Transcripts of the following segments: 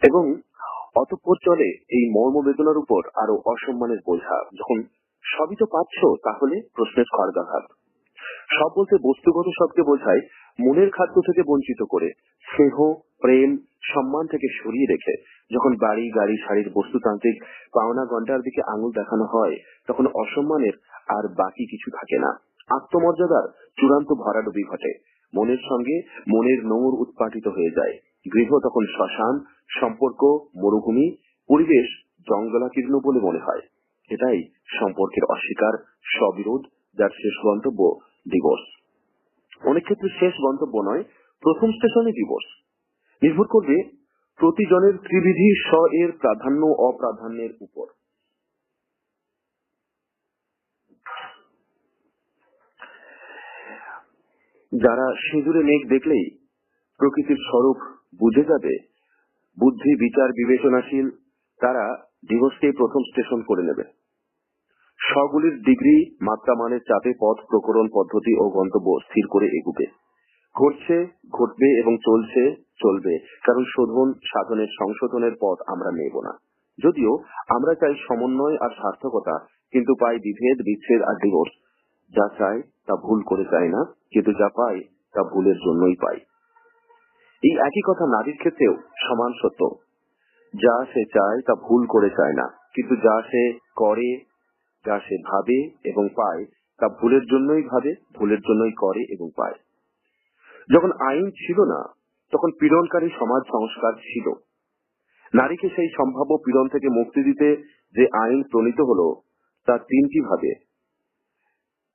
এবং অতঃপর চলে এই মর্মবেদনার উপর আরো অসম্মানের বোঝা। যখন সবই তো পাচ্ছ, তাহলে প্রশ্নের খড়গাঘাত। সব বলতে বস্তুগত সবকে বোঝায়, মনের খাদ্য থেকে বঞ্চিত করে, স্নেহ, প্রেম, সম্মান থেকে সরিয়ে রেখে যখন বাড়ি, গাড়ি, শাড়ির বস্তুতান্ত্রিক পাওনা ঘন্টার দিকে আঙুল দেখানো হয়, তখন অসম্মানের আর বাকি কিছু থাকে না। আত্মমর্যাদার চূড়ান্ত ভরাডুবি ঘটে। মনের সঙ্গে মনের নোংর উৎপাটিত হয়ে যায়। গৃহ তখন শ্মশান, সম্পর্ক মরুভূমি, পরিবেশ জঙ্গলাকীর্ণ বলে মনে হয়। এটাই সম্পর্কের অস্বীকার, স্ববিরোধ, যার শেষ গন্তব্য ডিভোর্স। অনেক ক্ষেত্রে শেষ গন্তব্য নয়, প্রথম স্টেশনে ডিভোর্স। নির্ভর করবে প্রতিজনের ত্রিবিধি স্ব এর প্রাধান্য অপ্রাধান্যের উপর। যারা সিঁদুরে মেঘ দেখলেই প্রকৃতির স্বরূপ বুঝে যাবে, বুদ্ধি বিচার বিবেচনাশীল, তারা ডিভোর্সকে প্রথম স্টেশন করে নেবে। স্বগুলির ডিগ্রি মাত্রা মানের চাপে পথ প্রকরণ পদ্ধতি ও গন্তব্য স্থির করে এগুবে। ঘটছে, ঘটবে এবং চলছে, চলবে, কারণ শোধন সাধনের সংশোধনের পথ আমরা নেব না। যদিও আমরা চাই সমন্বয় আর সার্থকতা, কিন্তু পাই বিভেদ, বিচ্ছেদ আর ডিভোর্স। যা চাই তা ভুল করে চাই না, কিন্তু যা পাই তা ভুলের জন্যই পাই। এই একই কথা নারীর ক্ষেত্রেও সমান সত্য। যা সে চায় তা ভুল করে চায় না, কিন্তু যা সে করে, যা সে ভাবে এবং পায়, তা ভুলের জন্যই ভাবে, ভুলের জন্যই করে এবং পায়। যখন আইন ছিল না, তখন পীড়নকারী সমাজ সংস্কার ছিল। নারীকে সেই সম্ভাব্য পীড়ন থেকে মুক্তি দিতে যে আইন প্রণীত হলো, তা তিনটি ভাবে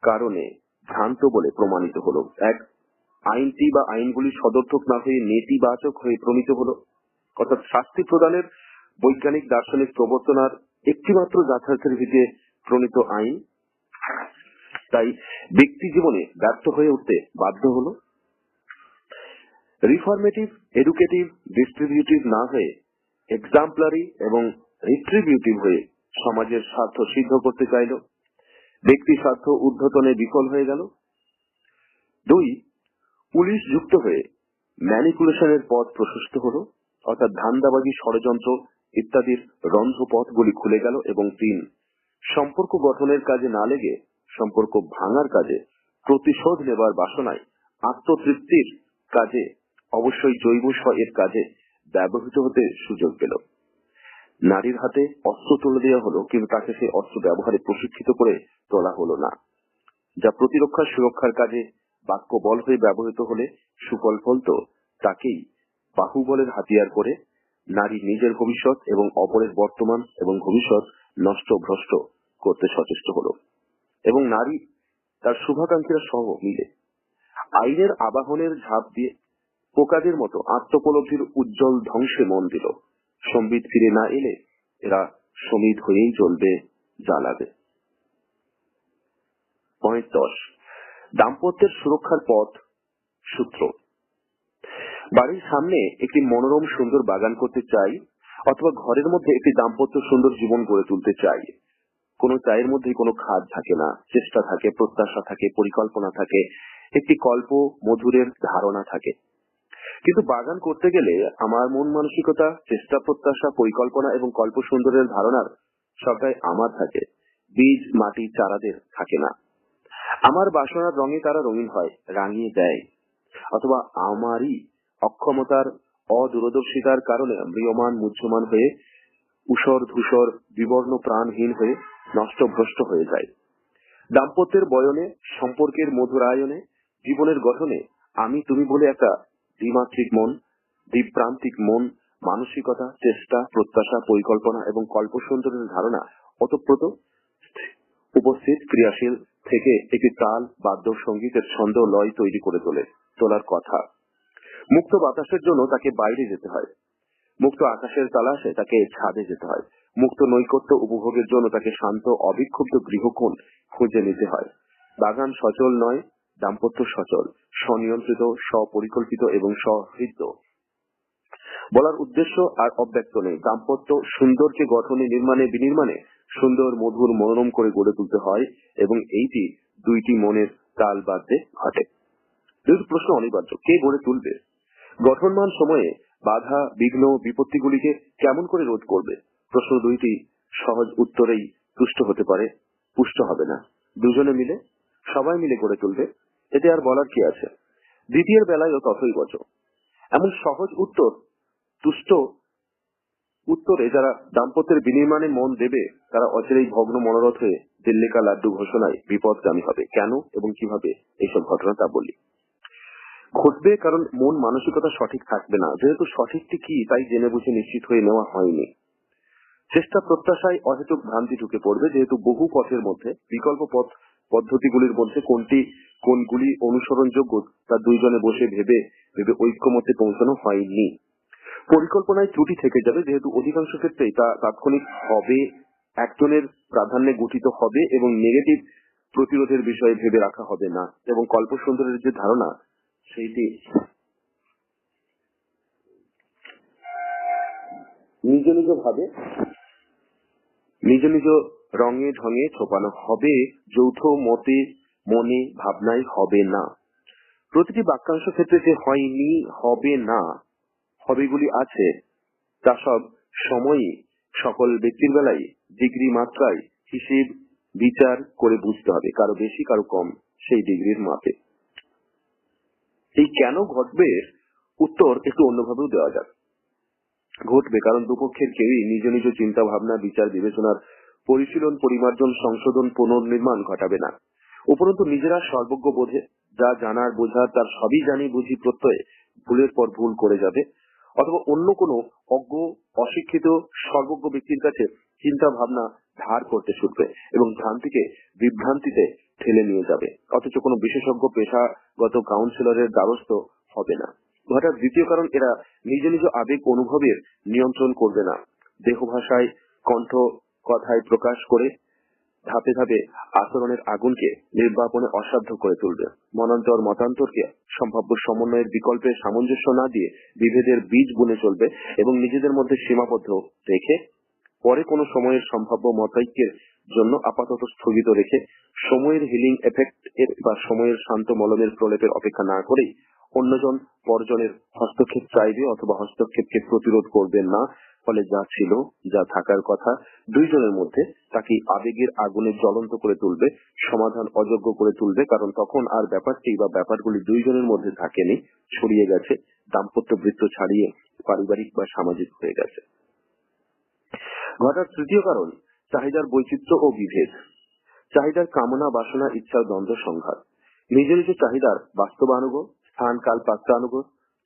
কারণে ভ্রান্ত বলে প্রমাণিত হলো। এক, আইনটি বা আইনগুলি সদর্থক না হয়ে নেতিবাচক হয়ে প্রণীত হলো, অর্থাৎ শাস্তি প্রদানের বৈজ্ঞানিক দার্শনিক প্রবর্তনার একটিমাত্র যথার্থের ভিত্তিতে প্রণীত আইন তাই ব্যক্তি জীবনে ব্যর্থ হয়ে উঠতে বাধ্য হলো। রিফর্মেটিভ, এডুকেটিভ, ডিস্ট্রিবিউটিভ না হয়ে এক্সাম্পলারি এবং রিট্রিবিউটিভ হয়ে সমাজের স্বার্থ সিদ্ধ করতে চাইল। ব্যক্তি স্বার্থ ঊর্ধ্বতনে বিফল হয়ে গেল। দুই, পুলিশ যুক্ত হয়ে ম্যানিপুলেশনের পথ প্রশস্ত হলো, অর্থাৎ ধান্দাবাজি, ষড়যন্ত্র ইত্যাদির রন্ধ্রপথগুলি খুলে গেল। এবং তিন, সম্পর্ক গঠনের কাজে না লেগে সম্পর্ক ভাঙার কাজে, প্রতিশোধ নেবার বাসনায়, আত্মতৃপ্তির কাজে, অবশ্যই জৈব এর কাজে ব্যবহৃত হতে সুযোগ পেল। নারীর হাতে অস্ত্র তুলে দেওয়া হলো, কিন্তু তাকে সেই অস্ত্র ব্যবহারে প্রশিক্ষিত করে তোলা হলো না। যা প্রতিরক্ষা সুরক্ষার কাজে বাক্য বল হয়ে ব্যবহৃত হলে সুফল ফলত, তাকেই বাহুবলের হাতিয়ার করে নারী নিজের ভবিষ্যৎ এবং অপরের বর্তমান এবং ভবিষ্যৎ নষ্ট ভ্রষ্ট করতে সচেষ্ট হলো। এবং নারী তার শুভাকাঙ্ক্ষীরা সহ মিলে আইনের আবাহনের ঝাঁপ দিয়ে পোকাদের মতো আত্মোপলব্ধির উজ্জ্বল ধ্বংসে মন দিল। সম্বিত ফিরে না এলে এরা সমিত হয়েই চলবে, জ্বালাবে। পয়েন্ট 10, দাম্পত্যের সুরক্ষার পথ সূত্র। বাড়ির সামনে একটি মনোরম সুন্দর বাগান করতে চাই, অথবা ঘরের মধ্যে একটি দাম্পত্য সুন্দর জীবন গড়ে তুলতে চাই। কোনো চায়ের মধ্যে কোনো খাদ থাকে না, চেষ্টা থাকে, প্রত্যাশা থাকে, পরিকল্পনা থাকে, একটি কল্প মধুরের ধারণা থাকে। কিন্তু বাগান করতে গেলে আমার মন মানসিকতা, চেষ্টা, প্রত্যাশা, পরিকল্পনা এবং কল্প সুন্দরের ধারণার সবটাই আমার থাকে, বীজ, মাটি, চারাদের থাকে না। আমার বাসনার রঙে তারা রঙিন হয়, রাঙিয়ে দেয়, অথবা আমারই অক্ষমতার, অদূরদর্শিতার কারণে ম্রিয়মান, মুহ্যমান হয়ে, উষর ধূসর, বিবর্ণ, প্রাণহীন হয়ে নষ্ট ভ্রষ্ট হয়ে যায়। দাম্পত্যের বয়নে, সম্পর্কের মধুরায়নে, জীবনের গঠনে আমি তুমি বলে একটা দ্বিমাত্রিক মন, দ্বিপ্রান্তিক মন, মানসিকতা, চেষ্টা, প্রত্যাশা, পরিকল্পনা এবং কল্প সুন্দরের ধারণা ওতপ্রোত উপস্থিত ক্রিয়াশীল থেকে একটি তাল, বাদ্য, সঙ্গীতের ছন্দ, লয় তৈরি করে তোলার কথা। মুক্ত বাতাসের জন্য তাকে বাইরে যেতে হয়, মুক্ত আকাশের তালাশে তাকে ছাদে যেতে হয়, মুক্ত নৈকট্য উপভোগের জন্য তাকে শান্ত অবিক্ষুব্ধ গৃহকোণ খুঁজে নিতে হয়। বাগান সচল নয়, দাম্পত্য সচল, স্বনিয়ন্ত্রিত, স্বপরিকল্পিত এবং সহৃদ্য। বলার উদ্দেশ্য আর অব্যক্ত নেই। দাম্পত্য সুন্দরকে গঠনে, নির্মাণে, বিনির্মাণে সুন্দর, মধুর, মনোরম করে গড়ে তুলতে হয়, এবং এইটি দুইটি মনের তাল বাদ্যে ঘটে। যেহেতু প্রশ্ন অনিবার্য, কে গড়ে তুলবে? গঠনমান সময়ে বাধা বিঘ্ন বিপত্তিগুলিকে কেমন করে রোধ করবে? প্রশ্ন দুইটি সহজ উত্তরেই তুষ্ট হতে পারে, পুষ্ট হবে না। দুজনে মিলে, সবাই মিলে গড়ে তুলবে, এতে আর বলার কি আছে? দ্বিতীয়ের বেলায়ও তথই বচ। এমন সহজ উত্তর তুষ্ট উত্তরে যারা দাম্পত্যের বিনির্মাণে মন দেবে তারা অচিরেই ভগ্ন মনোরথ হয়ে দিল্লি কা লাড্ডু ঘোষণায় বিপদগামী হবে। কেন এবং কিভাবে এইসব ঘটনা তা বলি। ঘটবে কারণ মন মানসিকতা সঠিক থাকবে না, যেহেতু সঠিকটি কি তাই জেনে বুঝে নিশ্চিত হয়ে নেওয়া হয়নি। চেষ্টা প্রত্যাশায় অহেতুক ভ্রান্তি ঢুকে পড়বে, যেহেতু বহু পথের মধ্যে বিকল্প পদ্ধতিগুলির মধ্যে কোনগুলি অনুসরণযোগ্য তা দুইজনে বসে ভেবে ঐক্যমত্যে পৌঁছানো হয়নি। পরিকল্পনায় ত্রুটি থেকে যাবে, যেহেতু অধিকাংশ ক্ষেত্রেই তা তাৎক্ষণিক হবে, একজনের প্রাধান্যে গঠিত হবে এবং নেগেটিভ প্রতিরোধের বিষয়ে ভেবে রাখা হবে না, এবং কল্পসুন্দরের যে ধারণা সেইটি নিজ নিজ ভাবে নিজ নিজ রঙে ঢঙে ছোপানো হবে, যৌথ মতে মনে ভাবনায় হবে না। প্রতিটি বাক্যাংশ ক্ষেত্রে যে হয়নি, হবে না, হবেগুলি আছে, তা সব সময়ই সকল ব্যক্তির বেলায় ডিগ্রি মাত্রায় হিসেব বিচার করে বুঝতে হবে, কারো বেশি কারো কম সেই ডিগ্রির মাপে। এই কেন ঘটবে উত্তর একটু অন্যভাবেও দেওয়া যাক। ঘটবে কারণ দুপক্ষের কেউই নিজ নিজ চিন্তা ভাবনা বিচার বিবেচনার পরিশীলন পরিমার্জন সংশোধন পুনর্নির্মাণ ঘটাবে না। উপরন্তু নিজেরা সর্বজ্ঞ বোধে যা জানার বোঝার তার সবই জানি বুঝি প্রত্যয়ে ভুলের পর ভুল করে যাবে, অথবা অন্য কোনো অজ্ঞ অশিক্ষিত সর্বজ্ঞ ব্যক্তির কাছে চিন্তা ভাবনা ধার করতে ছুটবে এবং ভ্রান্তিকে বিভ্রান্তিতে ঠেলে নিয়ে যাবে, অথচ কোনো বিশেষজ্ঞ পেশাগত কাউন্সিলরের দ্বারস্থ হবে না। ঘটার দ্বিতীয় কারণ, এরা নিজ নিজ আবেগ অনুভবের নিয়ন্ত্রণ করবে না, দেহ ভাষায় কণ্ঠ কথায় প্রকাশ করে ধাপে ধাপে আচরণের আগুনকে নির্বাপনে অসাধ্য করে তুলবে। মনান্তর মতান্তরকে সম্ভাব্য সমন্বয়ের বিকল্পে সামঞ্জস্য না দিয়ে বিভেদের বীজ বুনে চলবে এবং নিজেদের মধ্যে সীমাবদ্ধ রেখে পরে কোনো সময়ের সম্ভাব্য মতৈক্যের জন্য আপাতত স্থগিত রেখে সময়ের হিলিং এফেক্ট এর বা সময়ের শান্ত মলমের প্রলেপের অপেক্ষা না করেই অন্যজন পরজনের হস্তক্ষেপ চাইবে অথবা হস্তক্ষেপকে প্রতিরোধ করবে না। ফলে যা ছিল, যা থাকার কথা দুইজনের মধ্যে তাকে আবেগের আগুনে জ্বলন্ত করে তুলবে, সমাধান অযোগ্য করে তুলবে, কারণ তখন আর ব্যাপারটি বা ব্যাপারগুলি দুইজনের মধ্যে থাকেনি, ছড়িয়ে গেছে, দাম্পত্য বৃত্ত ছাড়িয়ে পারিবারিক বা সামাজিক হয়ে গেছে। ঘটার তৃতীয় কারণ, চাহিদার বৈচিত্র্য ও বিভেদ। চাহিদার কামনা বাসনা ইচ্ছার দ্বন্দ্ব সংঘাত। নিজ নিজ চাহিদার বাস্তবানুগ স্থান কাল পাত্রানুগ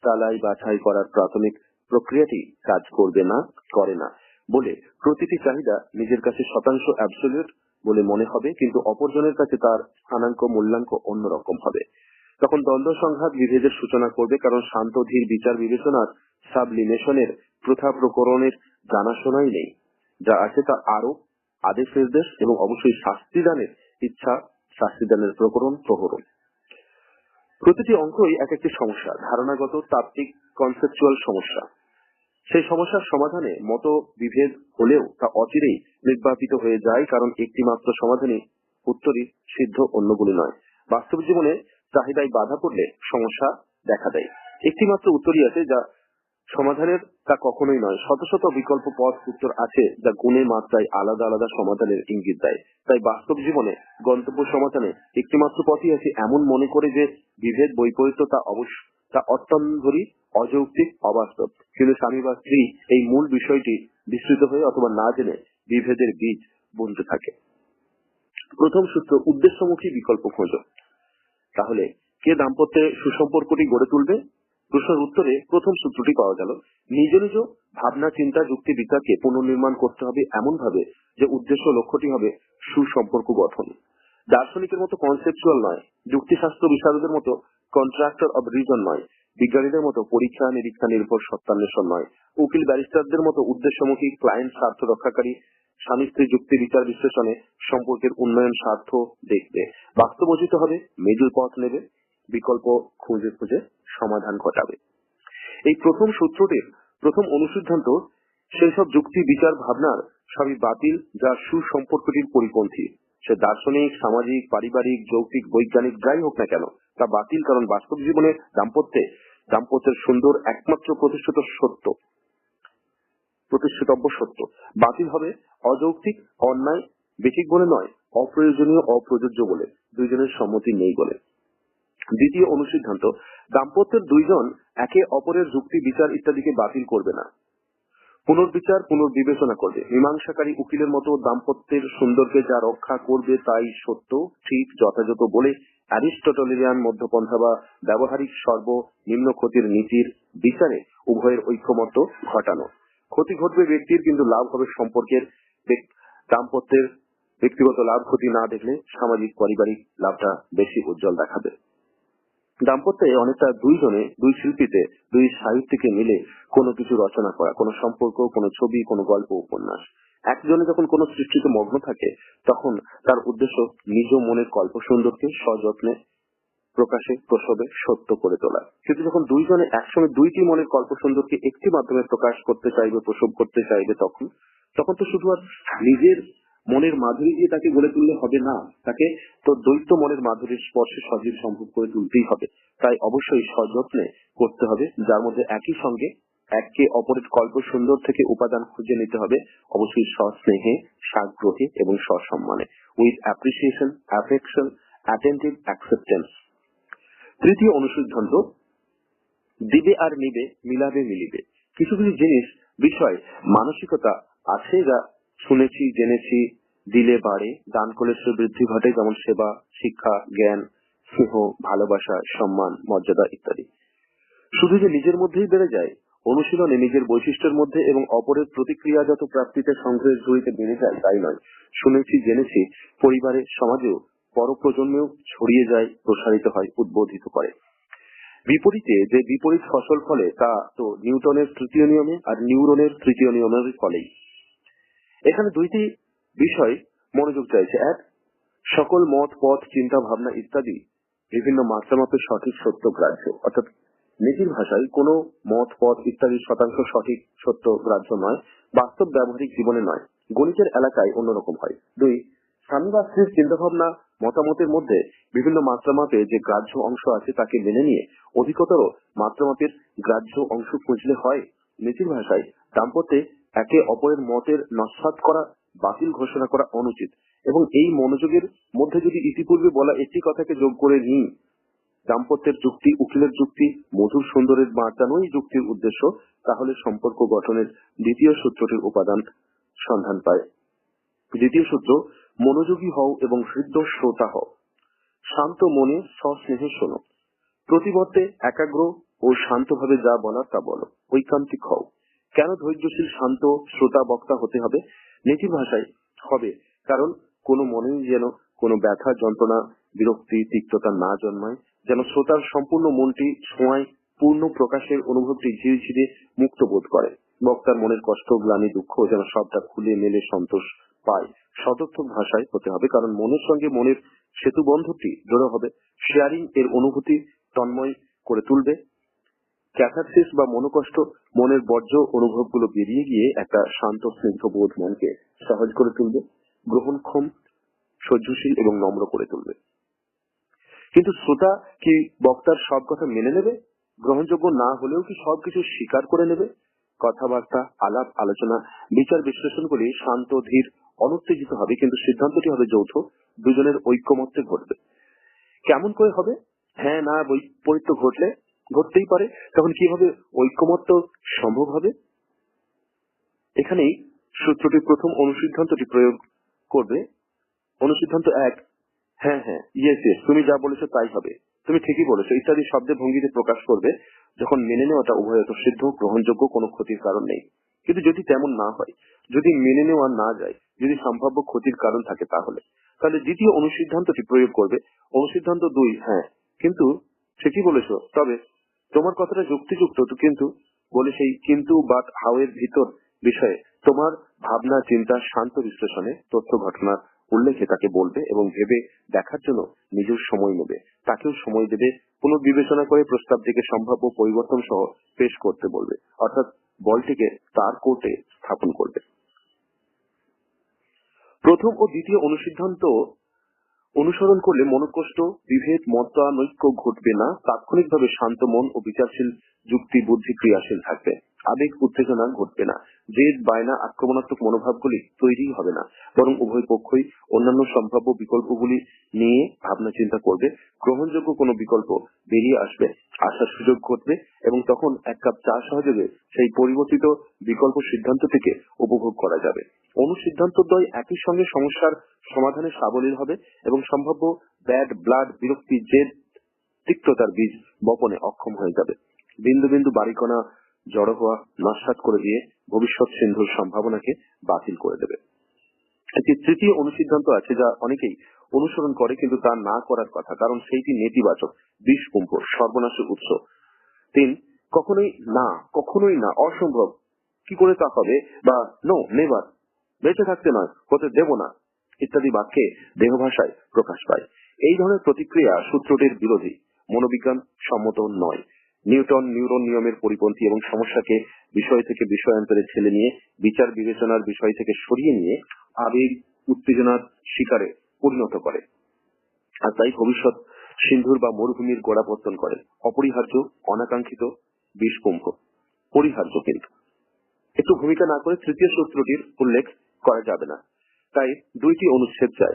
তালাই বাছাই করার প্রাথমিক প্রক্রিয়াটি কাজ করবে না, করে না বলে প্রতিটি চাহিদা নিজের কাছে শতাংশ অ্যাবসলিউট বলে মনে হবে, কিন্তু অপরজনের কাছে তার স্থানাঙ্ক মূল্যাঙ্ক অন্যরকম হবে। তখন দ্বন্দ্ব সংঘাত বিভেদের সূচনা করবে, কারণ শান্ত ধীর বিচার বিবেচনার সাবলিমেশনের প্রথা প্রকরণের জানাশোনাই নেই। যা আছে তা আরোপ, আদেশ নির্দেশ এবং অবশ্যই শাস্তিদানের ইচ্ছা, শাস্তিদানের প্রকরণ প্রহরণ। প্রতিটি অঙ্কই এক একটি সমস্যা, ধারণাগত তাত্ত্বিক কনসেপচুয়াল সমস্যা। সেই সমস্যার সমাধানে মত বিভেদ হলেও তা অচিরেই নির্বাপিত হয়ে যায়, কারণ একটি মাত্র সমাধানই উত্তরই সিদ্ধ, অন্যগুলি নয়। বাস্তব জীবনে চাহিদায় বাধা পড়লে সমস্যা দেখা দেয়। একটি মাত্র উত্তরই আছে যা সমাধানের, তা কখনোই নয়। শত শত বিকল্প পথ উত্তর আছে যা গুণে মাত্রায় আলাদা আলাদা সমাধানের ইঙ্গিত দেয়। তাই বাস্তব জীবনে গন্তব্য সমাধানে একটি মাত্র পথই আছে এমন মনে করে যে বিভেদ বৈপরীত্য তা অত্যন্তই অযৌক্তিক, অবাস্তব। কিন্তু স্বামী বা স্ত্রী এই মূল বিষয়টি বিস্তৃত হয়ে অথবা না জেনে বিভেদের বীজ বুনতে থাকে। প্রথম সূত্র, উদ্দেশ্যমুখী বিকল্প খোঁজো। তাহলে কে দাম্পত্যে সুসম্পর্কটি গড়ে তুলবে? প্রশ্নের উত্তরে প্রথম সূত্রটি পাওয়া গেল, নিজ নিজ ভাবনা চিন্তা যুক্তি বিচারকে পুনর্নির্মাণ করতে হবে এমন ভাবে যে উদ্দেশ্য লক্ষ্যটি হবে সুসম্পর্ক গঠন। দার্শনিকের মতো কনসেপচুয়াল নয়, যুক্তিশাস্ত্র বিশারদের মতো কন্ট্রাক্টর অব রিজন নয়, বিজ্ঞানীদের মতো পরীক্ষা নিরীক্ষা নির্ভর সত্যান্বেষণ নয়, উকিল ব্যারিস্টারদের মতো উদ্দেশ্যমুখী ক্লায়েন্ট স্বার্থ রক্ষাকারী স্বামী স্ত্রী যুক্তি বিচার বিশ্লেষণে সম্পর্কের উন্নয়ন স্বার্থ দেখবে। বাস্তবোচিত হবে, মিডল পথ নেবে, বিকল্প খুঁজে খুঁজে সমাধান ঘটাবে। এই প্রথম সূত্রটির প্রথম অনুসিদ্ধান্ত সেই সব যুক্তি বিচার ভাবনার সবই বাতিল যা সুসম্পর্কটির পরিপন্থী। সে দার্শনিক, সামাজিক, পারিবারিক, যৌক্তিক, বৈজ্ঞানিক যাই হোক না কেন তা বাতিল, কারণ বাস্তব জীবনে দাম্পত্যে দাম্পত্যের সুন্দর একমাত্র প্রতিষ্ঠিতব্য সত্য বাতিল হবে অযৌক্তিক, অন্যায়, বেঠিক বলে নয়, অপ্রয়োজনীয়, অপ্রযোজ্য বলে, দুইজনের সম্মতি নেই বলে। দ্বিতীয় অনুসিদ্ধান্ত, দাম্পত্যের দুইজন একে অপরের যুক্তি, বিচার ইত্যাদিকে বাতিল করবে না, পুনর্বিচার পুনর্বিবেচনা করবে। মীমাংসাকারী উকিলের মতো দাম্পত্যের সুন্দরকে যা রক্ষা করবে তাই সত্য, ঠিক, যথাযথ বলে অ্যারিস্টটলিয়ান মধ্যপন্থা বা ব্যবহারিক সর্বনিম্ন ক্ষতির নীতির বিচারে উভয়ের ঐক্যমত্য ঘটানো। ক্ষতি ঘটবে ব্যক্তির, কিন্তু লাভ হবে সম্পর্কের। দাম্পত্যের ব্যক্তিগত লাভ ক্ষতি না দেখলে সামাজিক পারিবারিক লাভটা বেশি উজ্জ্বল দেখাবে। দাম্পত্যে অনেকটা দুই শিল্পীতে, দুই সাহিত্যিকে মিলে কোনো কিছু রচনা করা, কোনো সম্পর্ক, কোনো ছবি, কোনো গল্প, উপন্যাস। একজনে যখন কোনো সৃষ্টিতে মগ্ন থাকে তখন তার উদ্দেশ্য নিজ মনের কল্প সুন্দরকে সযত্নে প্রকাশে, প্রসবে, সত্য করে তোলা। কিন্তু যখন দুইজনে একসঙ্গে দুইটি মনের কল্প সুন্দরকে একটি মাধ্যমে প্রকাশ করতে চাইবে, প্রসব করতে চাইবে, তখন তো শুধু আর নিজের মনের মাধুরী দিয়ে তাকে গড়ে তুললে হবে না, তাকে তো দ্বৈত মনের মাধুরীর স্পর্শে সজীব সম্ভব করে তুলতেই হবে। তাই অবশ্যই সযত্নে করতে হবে, যার মধ্যে একই সঙ্গে একে অপরের কল্প সুন্দর থেকে উপাদান খুঁজে নিতে হবে, অবশ্যই সস্নেহে, সাগ্রহে এবং সসম্মানে, with appreciation, affection, attentive acceptance. তৃতীয় অনুসিদ্ধান্ত, দিবে আর নিবে, মিলাবে মিলিবে। কিছু কিছু জিনিস, বিষয়, মানসিকতা আছে যা শুনেছি, জেনেছি, দিলে বাড়ে, দান করলে সে বৃদ্ধি ঘটে, যেমন সেবা, শিক্ষা, জ্ঞান, স্নেহ, ভালোবাসা, সম্মান, মর্যাদা ইত্যাদি। শুধু যে নিজের মধ্যেই বেড়ে যায়, অনুশীলনে নিজের বৈশিষ্ট্যের মধ্যে এবং অপরের প্রতিক্রিয়াজাত প্রাপ্তিতে সংগ্রহের ঝুড়িতে বেড়ে যায় তাই নয়। শুনেছি, জেনেছি পরিবারে, সমাজেও, পরপ্রজন্মেও ছড়িয়ে যায়, প্রসারিত হয়, উদ্বোধিত করে। বিপরীতে যে বিপরীত ফসল ফলে তা তো নিউটনের তৃতীয় নিয়মে আর নিউরনের তৃতীয় নিয়মের ফলেই। এখানে দুইটি বিষয় মনোযোগ চাইছে। এক, সকল মত, পথ, চিন্তা, ভাবনা ইত্যাদি বিভিন্ন মাত্রামাপের সঠিক সত্য গ্রাহ্য, অর্থাৎ নীতির ভাষায় কোনো মত, পথ ইত্যাদি শতাংশ সঠিক সত্য গ্রাহ্য নয়, বাস্তব ব্যবহারিক জীবনে নয়, গণিতের এলাকায় অন্যরকম হয়। দুই, স্বামী বা স্ত্রীর চিন্তা ভাবনা, মতামতের মধ্যে বিভিন্ন মাত্রামাপে যে গ্রাহ্য অংশ আছে তাকে মেনে নিয়ে অধিকতর মাত্রামাপের গ্রাহ্য অংশ খুঁজলে হয়। নীতির ভাষায় দাম্পত্যে একে অপরের মতের নস্যাৎ করা, বাতিল ঘোষণা করা অনুচিত, এবং এই মনোযোগের মধ্যে যদি ইতিপূর্বে বলা একটি কথাকে যোগ করে নিই, দাম্পত্যের যুক্তি, উকিলের যুক্তি, মধুর সুন্দরের বাঁচানোই যুক্তির উদ্দেশ্য, তাহলে সম্পর্ক গঠনের দ্বিতীয় সূত্রটির উপাদান সন্ধান পায়। দ্বিতীয় সূত্র, মনোযোগী হও এবং হৃদ্য শ্রোতা হও, শান্ত মনে সস্নেহে শোনো, প্রতিবর্তে একাগ্র ও শান্তভাবে যা বলার তা বলো, ঐকান্তিক হও। কেন ধৈর্যশীল, শান্ত শ্রোতা বক্তা হতে হবে? নীতির ভাষায় হবে কারণ কোনো মনেই যেন কোনো ব্যথা, যন্ত্রণা, বিরক্তি, তিক্ততা না জন্মায়, যেন শ্রোতার সম্পূর্ণ মনটি ছোঁয়ায়, পূর্ণ প্রকাশের অনুভবটি ঝিরঝিরে মুক্ত বোধ করে। বক্তার মনের কষ্ট, গ্লানি, দুঃখ যেন সবটা খুলে মেলে সন্তোষ পায়। সদর্থক ভাষায় হতে হবে, কারণ মনের সঙ্গে মনের সেতু বন্ধনটি দৃঢ় হবে। শেয়ারিং এর অনুভূতি তন্ময় করে তুলবে। ক্যাথারসিস বা মনোকষ্ট, মনের বর্জ্য অনুভবগুলো বেরিয়ে গিয়ে একটা শান্ত স্নিগ্ধ বোধ মনকে সহজ করে তুলবে, গ্রহণক্ষম, সহ্যশীল এবং নম্র করে তুলবে। কিন্তু শ্রোতা কি বক্তার সব কথা মেনে নেবে? গ্রহণযোগ্য না হলেও কি সবকিছু স্বীকার করে নেবে? কথাবার্তা, আলাপ আলোচনা, বিচার বিশ্লেষণগুলি শান্ত, ধীর, অনুত্তেজিত হবে, কিন্তু সিদ্ধান্তটি হবে যৌথ, দুজনের ঐক্যমত্যে ঘটবে। কেমন করে হবে? হ্যাঁ না বৈপরীত্য ঘটতেই পারে, তখন কিভাবে ঐক্যমত্য সম্ভব হবে? এখানেই সূত্রটি প্রথম অনুসিদ্ধান্তটি প্রয়োগ করবে। অনুসিদ্ধান্ত 1, হ্যাঁ হ্যাঁ, ইয়েস ইয়েস, তুমি যা বলেছো তাই হবে, তুমি ঠিকই বলেছো ইত্যাদি শব্দে ভঙ্গিতে প্রকাশ করবে, যখন মেনে নেওয়াটা উভয়ত সিদ্ধ, গ্রহণযোগ্য, কোনো ক্ষতির কারণ নেই। কিন্তু যদি তেমন না হয়, যদি মেনে নেওয়া না যায়, যদি সম্ভাব্য ক্ষতির কারণ থাকে, তাহলে দ্বিতীয় অনুসিদ্ধান্তটি প্রয়োগ করবে। অনুসিদ্ধান্ত 2, হ্যাঁ কিন্তু ঠিকই বলেছো, তবে তোমার কথাটা যুক্তিযুক্ত, কিন্তু বলে সেই কিন্তু বাট হাউ এর ভিতর বিষয়ে তোমার ভাবনা, চিন্তা, শান্ত বিশ্লেষণে, তথ্য ঘটনার উল্লেখে তাকে বলবে এবং ভেবে দেখার জন্য নিজের সময় নেবে, তাকেও সময় দেবে, পুনর্বিবেচনা করে প্রস্তাবটিকে সম্ভাব্য পরিবর্তন সহ পেশ করতে বলবে, অর্থাৎ বলটিকে তার কোর্টে স্থাপন করবে। প্রথম ও দ্বিতীয় অনুসিদ্ধান্ত অনুসরণ করলে মনোকষ্ট, বিভেদ, মতানৈক্য ঘটবে না। তাৎক্ষণিকভাবে শান্ত মন ও বিচারশীল যুক্তি বুদ্ধি ক্রিয়াশীল থাকবে। আবেগ উত্তেজনা ঘটবে না। জেদ, বায়না, আক্রমণাত্মক মনোভাবগুলি তৈরি হবে না, বরং উভয় পক্ষই অন্যান্য সম্ভাব্য বিকল্পগুলি নিয়ে ভাবনা চিন্তা করবে। গ্রহণযোগ্য কোনো বিকল্প বেরিয়ে আসবে, আসার সুযোগ ঘটবে এবং তখন এক কাপ চা সহযোগে সেই পরিবর্তিত বিকল্প সিদ্ধান্ত থেকে উপভোগ করা যাবে। অনুসিদ্ধান্তদ্বয় একই সঙ্গে সমস্যার সমাধানে সাবলীল হবে এবং সম্ভাব্য ব্যাড ব্লাড, বিরক্তি, জেদ, তিক্ততার বীজ বপনে অক্ষম হয়ে যাবে। বিন্দু বিন্দু বাড়িকণা জড়ো হওয়া নস্যাৎ করে দিয়ে ভবিষ্যৎ সিন্ধুর সম্ভাবনাকে বাতিল করে দেবে। একটি তৃতীয় অনুসিদ্ধান্ত আছে যা অনেকেই অনুসরণ করে, কিন্তু তা না করার কথা, কারণ সেইটি নেতিবাচক, বিষকুম্ভ, সর্বনাশের উৎস। 3. কখনোই না, অসম্ভব, কি করে তা হবে, বা নো নেভার, বেঁচে থাকতে নয়, হতে দেব না ইত্যাদি বাক্যে দেহভাষায় প্রকাশ পায়। এই ধরনের প্রতিক্রিয়া সূত্রটির বিরোধী, মনোবিজ্ঞান সম্মত নয়। নিউটন নিউরন নিয়মের পরিপন্থী এবং সমস্যাকে বিষয় থেকে বিষয়ান্তরে ঠেলে নিয়ে বিচার বিবেচনার বিষয় থেকে সরিয়ে নিয়ে আবেগ উত্তেজনার শিকারে পরিণত করে, আর তাই ভবিষ্যৎ সিন্ধুর বা মরুভূমির গোড়াপত্তন করে। অপরিহার্য, অনাকাঙ্ক্ষিত বিষকুম্ভ পরিহার্য, কিন্তু একটু ভূমিকা না করে তৃতীয় সূত্রটির উল্লেখ করা যাবে না। তাই 2টি অনুচ্ছেদ চাই।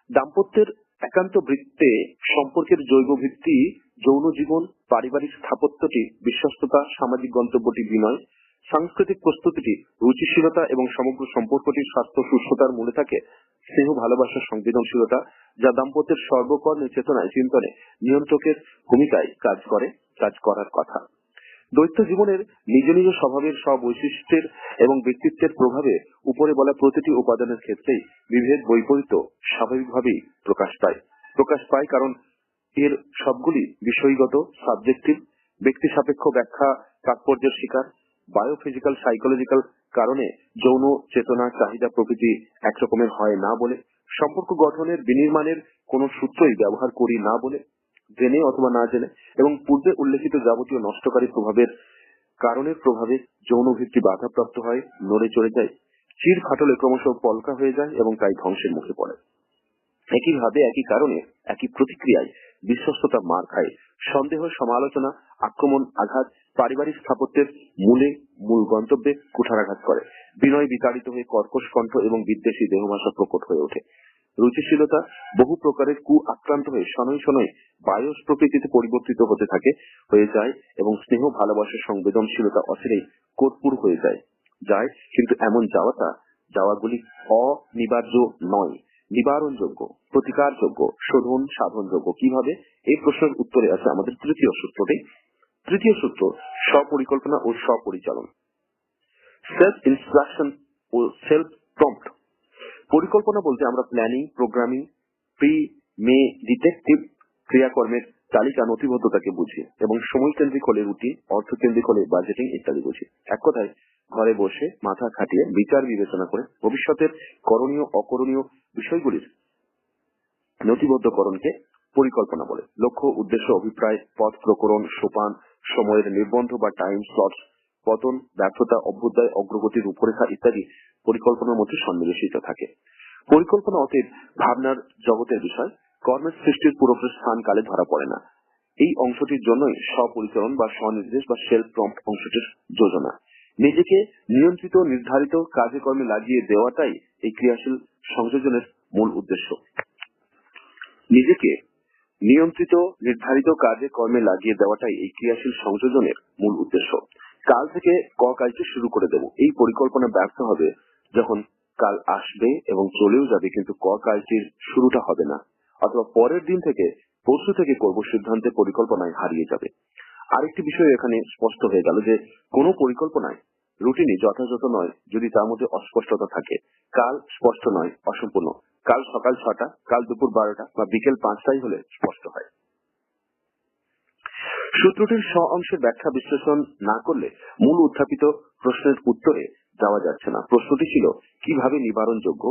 দাম্পত্যের একান্ত বৃত্তে সম্পর্কের জৈব ভিত্তি যৌন জীবন, পারিবারিক স্থাপত্যটি বিশ্বস্ততা, সামাজিক গন্তব্যটি বিনয়, সাংস্কৃতিক প্রস্তুতিটি রুচিশীলতা এবং সমগ্র সম্পর্কটির স্বাস্থ্য সুস্থতার মূলে থাকে স্নেহ, ভালোবাসা, সংবেদনশীলতা, যা দাম্পত্যের সর্বকর্ণে, চেতনায়, চিন্তনে নিয়ন্ত্রকের ভূমিকায় কাজ করার কথা। দ্বৈত জীবনের নিজ নিজ স্বভাবের সব বৈশিষ্ট্যের এবং ব্যক্তিত্বের প্রভাবে উপরে বলা প্রতিটি উপাদানের ক্ষেত্রেই বিভেদ, বৈপরীত্য স্বাভাবিকভাবেই প্রকাশ পায়, কারণ এর সবগুলি বিষয়গত, সাবজেক্টিভ, ব্যক্তি সাপেক্ষ ব্যাখ্যা তাৎপর্যের শিকার। বায়োফিজিক্যাল, সাইকোলজিক্যাল কারণে যৌন চেতনা, চাহিদা প্রকৃতি একরকমের হয় না বলে, সম্পর্ক গঠনের, বিনির্মাণের কোন সূত্রই ব্যবহার করি না বলে, জেনে অথবা না জেনে, এবং পূর্বে উল্লেখিত যাবতীয় নষ্টকারী প্রভাবের কারণের প্রভাবে যৌন ভিত্তি বাধাপ্রাপ্ত হয়, নড়ে চড়ে যায়, চির ফাটলে ক্রমশ পলকা হয়ে যায় এবং তাই ধ্বংসের মুখে পড়ে। একইভাবে, একই কারণে, একই প্রতিক্রিয়ায় বিশ্বস্ততা মার খায়। সন্দেহ, সমালোচনা, আক্রমণ, আঘাত পারিবারিক স্থাপত্যের মূল গন্তব্যে কুঠারাঘাত করে। বিনয় বিতাড়িত হয়ে কর্কশ কণ্ঠ এবং বিদ্বেষী দেহভাষা প্রকট হয়ে ওঠে। রুচিশীলতা বহু প্রকারের আক্রান্ত হয়ে শনৈ শনৈ বায়স প্রকৃতিতে পরিবর্তিত হয়ে যায় এবং স্নেহ, ভালোবাসা, সংবেদনশীলতা অচিরেই কর্পূর হয়ে যায়। কিন্তু এমন যাওয়াগুলি অনিবার্য নয়, নিবারণযোগ্য, প্রতিকারযোগ্য, সাধনযোগ্য। কিভাবে? এই প্রশ্নের উত্তরে আছে আমাদের তৃতীয় সূত্রটি। তৃতীয় সূত্র স্বপরিকল্পনা ও স্বপরিচালন, সেলফ ইনস্ট্রাকশন ও সেলফ প্রম্পট। পরিকল্পনা বলতে আমরা প্ল্যানিং, প্রোগ্রামিং, ডিটেকটিভ ক্রিয়াকর্মের তালিকা, নথিবদ্ধতাকে বুঝি, এবং সময়কেন্দ্রিক হলে রুটিন, অর্থকেন্দ্রিক হলে বাজেটিং ইত্যাদি বুঝি। এক কথায়, ঘরে বসে মাথা খাটিয়ে বিচার বিবেচনা করে ভবিষ্যতের করণীয় অকরণীয় বিষয়গুলির নথিবদ্ধকরণকে পরিকল্পনা বলে। লক্ষ্য, উদ্দেশ্য, অভিপ্রায়, পথ প্রকরণ, সোপান, সময়ের নির্বন্ধ বা টাইম স্লটস, পতন, ব্যর্থতা, অভ্যুদয়, অগ্রগতির রূপরেখা ইত্যাদি পরিকল্পনার মধ্যে সন্নিবেশিত থাকে। পরিকল্পনা অতীত ভাবনার জগতের বিষয়, কর্মের সৃষ্টির পুরোপুরি স্থান কালে ধরা পড়ে না। এই অংশটির জন্যই স্বপরিচালন বা স্বনির্দেশ বা সেলফ প্রম্পট অংশটির যোজনা। নিজেকে নিয়ন্ত্রিত, নির্ধারিত কাজে কর্মে লাগিয়ে দেওয়াটাই এই ক্রিয়াশীল সংযোজনের মূল উদ্দেশ্য। নিজেকে নিয়ন্ত্রিত, নির্ধারিত কাজে কর্মে লাগিয়ে দেওয়াটাই এই ক্রিয়াশীল সংযোজনের মূল উদ্দেশ্য। কাল থেকে কাজটি শুরু করে দেব, এই পরিকল্পনা ব্যর্থ হবে যখন কাল আসবে এবং চলেও যাবে, কিন্তু কাজটির শুরুটা হবে না, অথবা পরের দিন থেকে, পরশু থেকে করব সিদ্ধান্তে পরিকল্পনায় হারিয়ে যাবে। আরেকটি বিষয় এখানে স্পষ্ট হয়ে গেল যে কোনো পরিকল্পনায় রুটিনই যথাযথ নয় যদি তার মধ্যে অস্পষ্টতা থাকে। কাল স্পষ্ট নয়, অসম্পূর্ণ। কাল সকাল 6টা, কাল দুপুর 12টা বা বিকেল 5টাই হলে স্পষ্ট হয়। সূত্রটির স্ব অংশের ব্যাখ্যা বিশ্লেষণ না করলে মূল উত্থাপিত প্রশ্নের উত্তরে যাওয়া যাচ্ছে না। প্রশ্নটি ছিল কিভাবে নিবারণযোগ্য,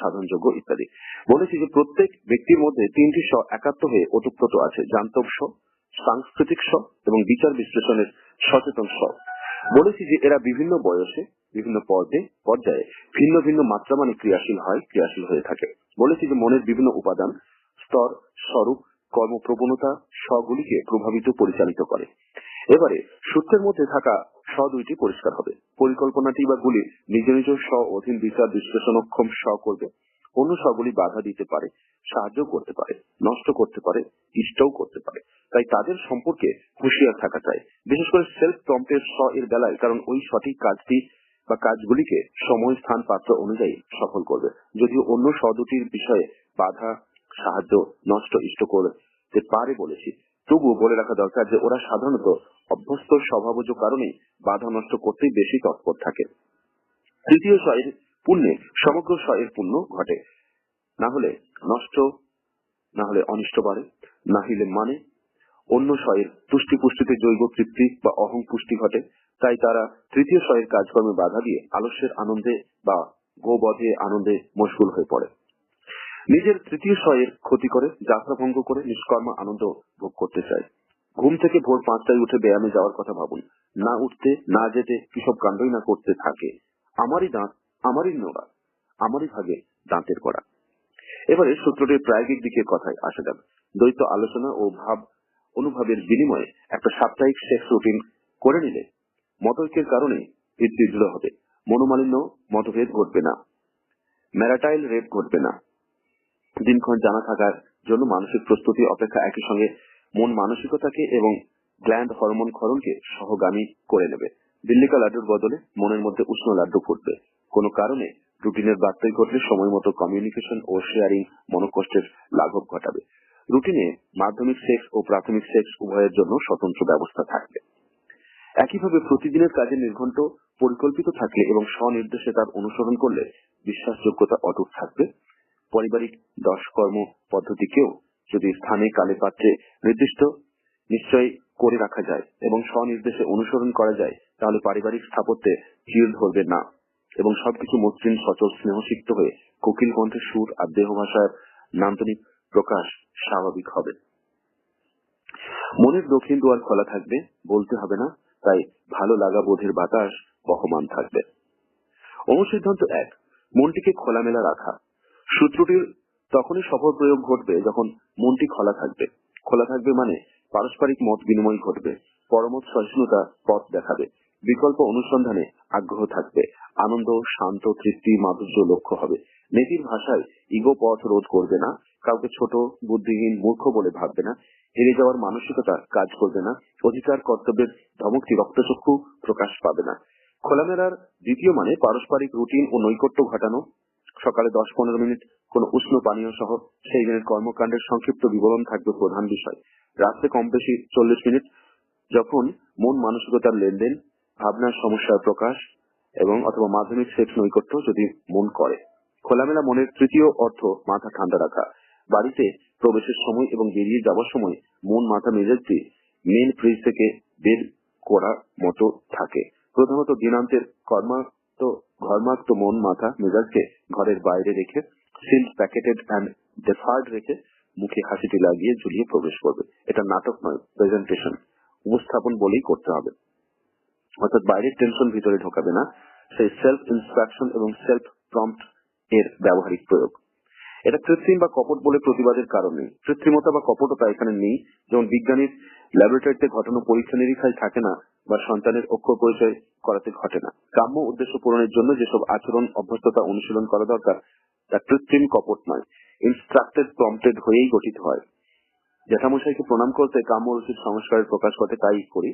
সাধনযোগ্য ইত্যাদি। বলেছি যে প্রত্যেক ব্যক্তির মধ্যে 3টি স্ব একাত্ম হয়ে ওতপ্রোত আছে: জান্তব স্ব, সাংস্কৃতিক স্ব এবং বিচার বিশ্লেষণের সচেতন স্ব। বলেছি যে এরা বিভিন্ন বয়সে, বিভিন্ন পর্যায়ে ভিন্ন ভিন্ন মাত্রা মানে ক্রিয়াশীল হয়ে থাকে। বলেছি যে মনের বিভিন্ন উপাদান স্তর, স্বরূপ, কর্মপ্রবণতা স্বগুলিকে প্রভাবিত পরিচালিত করে। এবারে সূত্রের মধ্যে থাকা স্ব দুইটি পরিষ্কার হবে। পরিকল্পনাটি বা গুলি নিজ নিজ স্ব অধীন বিচার বিশ্লেষণক্ষম স্ব করবে। অন্য স্বগুলি বাধা দিতে পারে, সাহায্য করতে পারে, নষ্ট করতে পারে, ইষ্টও করতে পারে। তাই তাদের সম্পর্কে হুঁশিয়ার থাকা চাই, বিশেষ করে সেলফ প্রম্পটের স্ব এর বেলায়, কারণ ওই সঠিক কাজটি বা কাজগুলিকে সময়, স্থান, পাত্র অনুযায়ী সফল করবে। যদিও অন্য স্ব দুটির বিষয়ে বাধা, সাহায্য, নষ্ট, ইষ্ট করতে পারে বলেছি, তবুও বলে রাখা দরকার যে ওরা সাধারণত অভ্যস্ত স্বভাবজ কারণে বাধা নষ্ট করতেই বেশি তৎপর থাকে। তৃতীয় স্ব এর পুণ্যে সমগ্র স্ব এর পুণ্য ঘটে, না হলে নষ্ট, না হলে অনিষ্ট বাড়ে, না হলে মানে অন্য স্ব এর তুষ্টি পুষ্টিতে জৈব তৃপ্তি বা অহং পুষ্টি ঘটে। তাই তারা তৃতীয় স্ব এর কাজকর্মে বাধা দিয়ে আলস্যের আনন্দে বা গোবধে আনন্দে মশগুল হয়ে পড়ে। নিজের তৃতীয় স্ব এর ক্ষতি করে, যাত্রা ভঙ্গ করে নিষ্কর্ম আনন্দ ভোগ করতে চায়। ঘুম থেকে ভোর 5টায় উঠে ব্যায়ামে যাওয়ার কথা ভাবুন, না উঠতে না যেতে কিসব কাণ্ডই না করতে থাকে। আমারই দাঁত, আমারই নোড়া, আমারই ভাগে দাঁতের কড়া। এবারে সূত্রটির প্রায়োগিক দিকের কথায় আসা যাবে। দ্বৈত আলোচনা ও ভাব অনুভবের বিনিময়ে একটা সাপ্তাহিক সেক্স রুটিন করে নিলে মতৈক্যের কারণে ভিত্তি দৃঢ় হবে, মনোমালিন্য, মতভেদ ঘটবে না, ম্যারাটাইল রেপ ঘটবে না। দিনক্ষণ জানা থাকার জন্য মানসিক প্রস্তুতি অপেক্ষা একই সঙ্গে মন মানসিকতাকে এবং গ্ল্যান্ড হরমোন ক্ষরণকে সহগামী করে নেবে। দিল্লিকা লাড্ডুর বদলে মনের মধ্যে উষ্ণ লাড্ডু ফুটবে। কোনো কারণে রুটিনের বার্তায় ঘটলে সময় মতো কমিউনিকেশন ও শেয়ারিং মনোকষ্টের লাঘব ঘটাবে। রুটিনে মাধ্যমিক সেক্স ও প্রাথমিক সেক্স উভয়ের জন্য স্বতন্ত্র ব্যবস্থা থাকবে। একইভাবে প্রতিদিনের কাজে নির্ঘণ্ট পরিকল্পিত থাকলে এবং স্বনির্দেশে তার অনুসরণ করলে বিশ্বাসযোগ্যতা অটুট থাকবে। পারিবারিক দশকর্ম পদ্ধতিকেও যদি স্থানে, কালে, পাত্রে নির্দিষ্ট নিশ্চয় করে রাখা যায় এবং স্বনির্দেশে অনুসরণ করা যায়, তাহলে পারিবারিক স্থাপত্যে চির ধরবে না এবং সবকিছু মসৃণ, সচল, স্নেহসিক্ত হয়ে কোকিল কণ্ঠের সুর আর দেহ ভাষার নান্দনিক প্রকাশ স্বাভাবিক হবে। মনের দক্ষিণ দুয়ার খোলা থাকবে, বলতে হবে না, তাই ভালো লাগা বোধের বাতাস বহমান থাকবে। অনুসিদ্ধান্ত 1, মনটিকে খোলামেলা রাখা। সূত্রটির তখনই সফল প্রয়োগ ঘটবে যখন মনটি খোলা থাকবে। খোলা থাকবে মানে পারস্পরিক মত বিনিময় ঘটবে, পরমত সহিষ্ণুতা পথ দেখাবে, বিকল্প অনুসন্ধানে আগ্রহ থাকবে, আনন্দ, শান্ত, তৃপ্তি, মাধুর্য লক্ষ্য হবে। নীতির ভাষায় ইগো পথ রোধ করবে না, কাউকে ছোট, বুদ্ধিহীন, মূর্খ বলে ভাববে না, হেরে যাওয়ার মানসিকতা কাজ করবে না, অধিকার কর্তব্যের ধমকটি রক্তচক্ষু প্রকাশ পাবে না। খোলামেলার দ্বিতীয় মানে পারস্পরিক রুটিন ও নৈকট্য ঘটানো। সকালে 10-15 মিনিট কোন উষ্ণ পানীয় সহ সেই দিনের কর্মকাণ্ডের সংক্ষিপ্ত বিবরণ থাকবে প্রধান বিষয়। রাত্রে কম বেশি 40 মিনিট যখন মন মানসিকতার লেনদেন, ভাবনার সমস্যার প্রকাশ এবং অথবা মাধ্যমিক সেক্স নৈকট্য যদি মন করে। খোলামেলা মনের তৃতীয় অর্থ মাথা ঠান্ডা রাখা। বাড়িতে প্রবেশের সময় এবং বেরিয়ে যাওয়ার সময় মন, মাথা, মেজাজটি মেন ফ্রিজ থেকে বের করার মতো থাকে। প্রধানত দিনান্তের ঘর্মাক্ত মন, মাথা, মেজাজকে ঘরের বাইরে রেখে, সিল্ড প্যাকেটেড অ্যান্ড ডেফার্ড রেখে মুখে হাসিটি লাগিয়ে ঝুলিয়ে প্রবেশ করবে। এটা নাটক নয়, প্রেজেন্টেশন, উপস্থাপন বলেই করতে হবে। অর্থাৎ বাইরের টেনশন ভিতরে ঢোকাবে না। সেই সেলফ ইনস্ট্রাকশন এবং সেলফ প্রম্পট এর ব্যবহারিক প্রয়োগ। এটা কৃত্রিম বা কপট বলে প্রতিবাদের কারণ নেই। কৃত্রিমতা বা কপটতা এখানে নেই। যেমন বিজ্ঞানীর ল্যাবরেটরিতে ঘটানো পরীক্ষা নিরীক্ষায় থাকে না বা সন্তানের অক্ষর পরিচয় করাতে ঘটে না। কাম্য উদ্দেশ্য পূরণের জন্য যেসব আচরণ অভ্যস্ততা অনুশীলন করা দরকার তা কৃত্রিম, কপট নয়, ইনস্ট্রাক্টেড, প্রম্পটেড হয়েই গঠিত হয়। জ্যাঠামশাইকে প্রণাম করতে কাম্য রুচির সংস্কারের প্রকাশ ঘটে, তাই করি।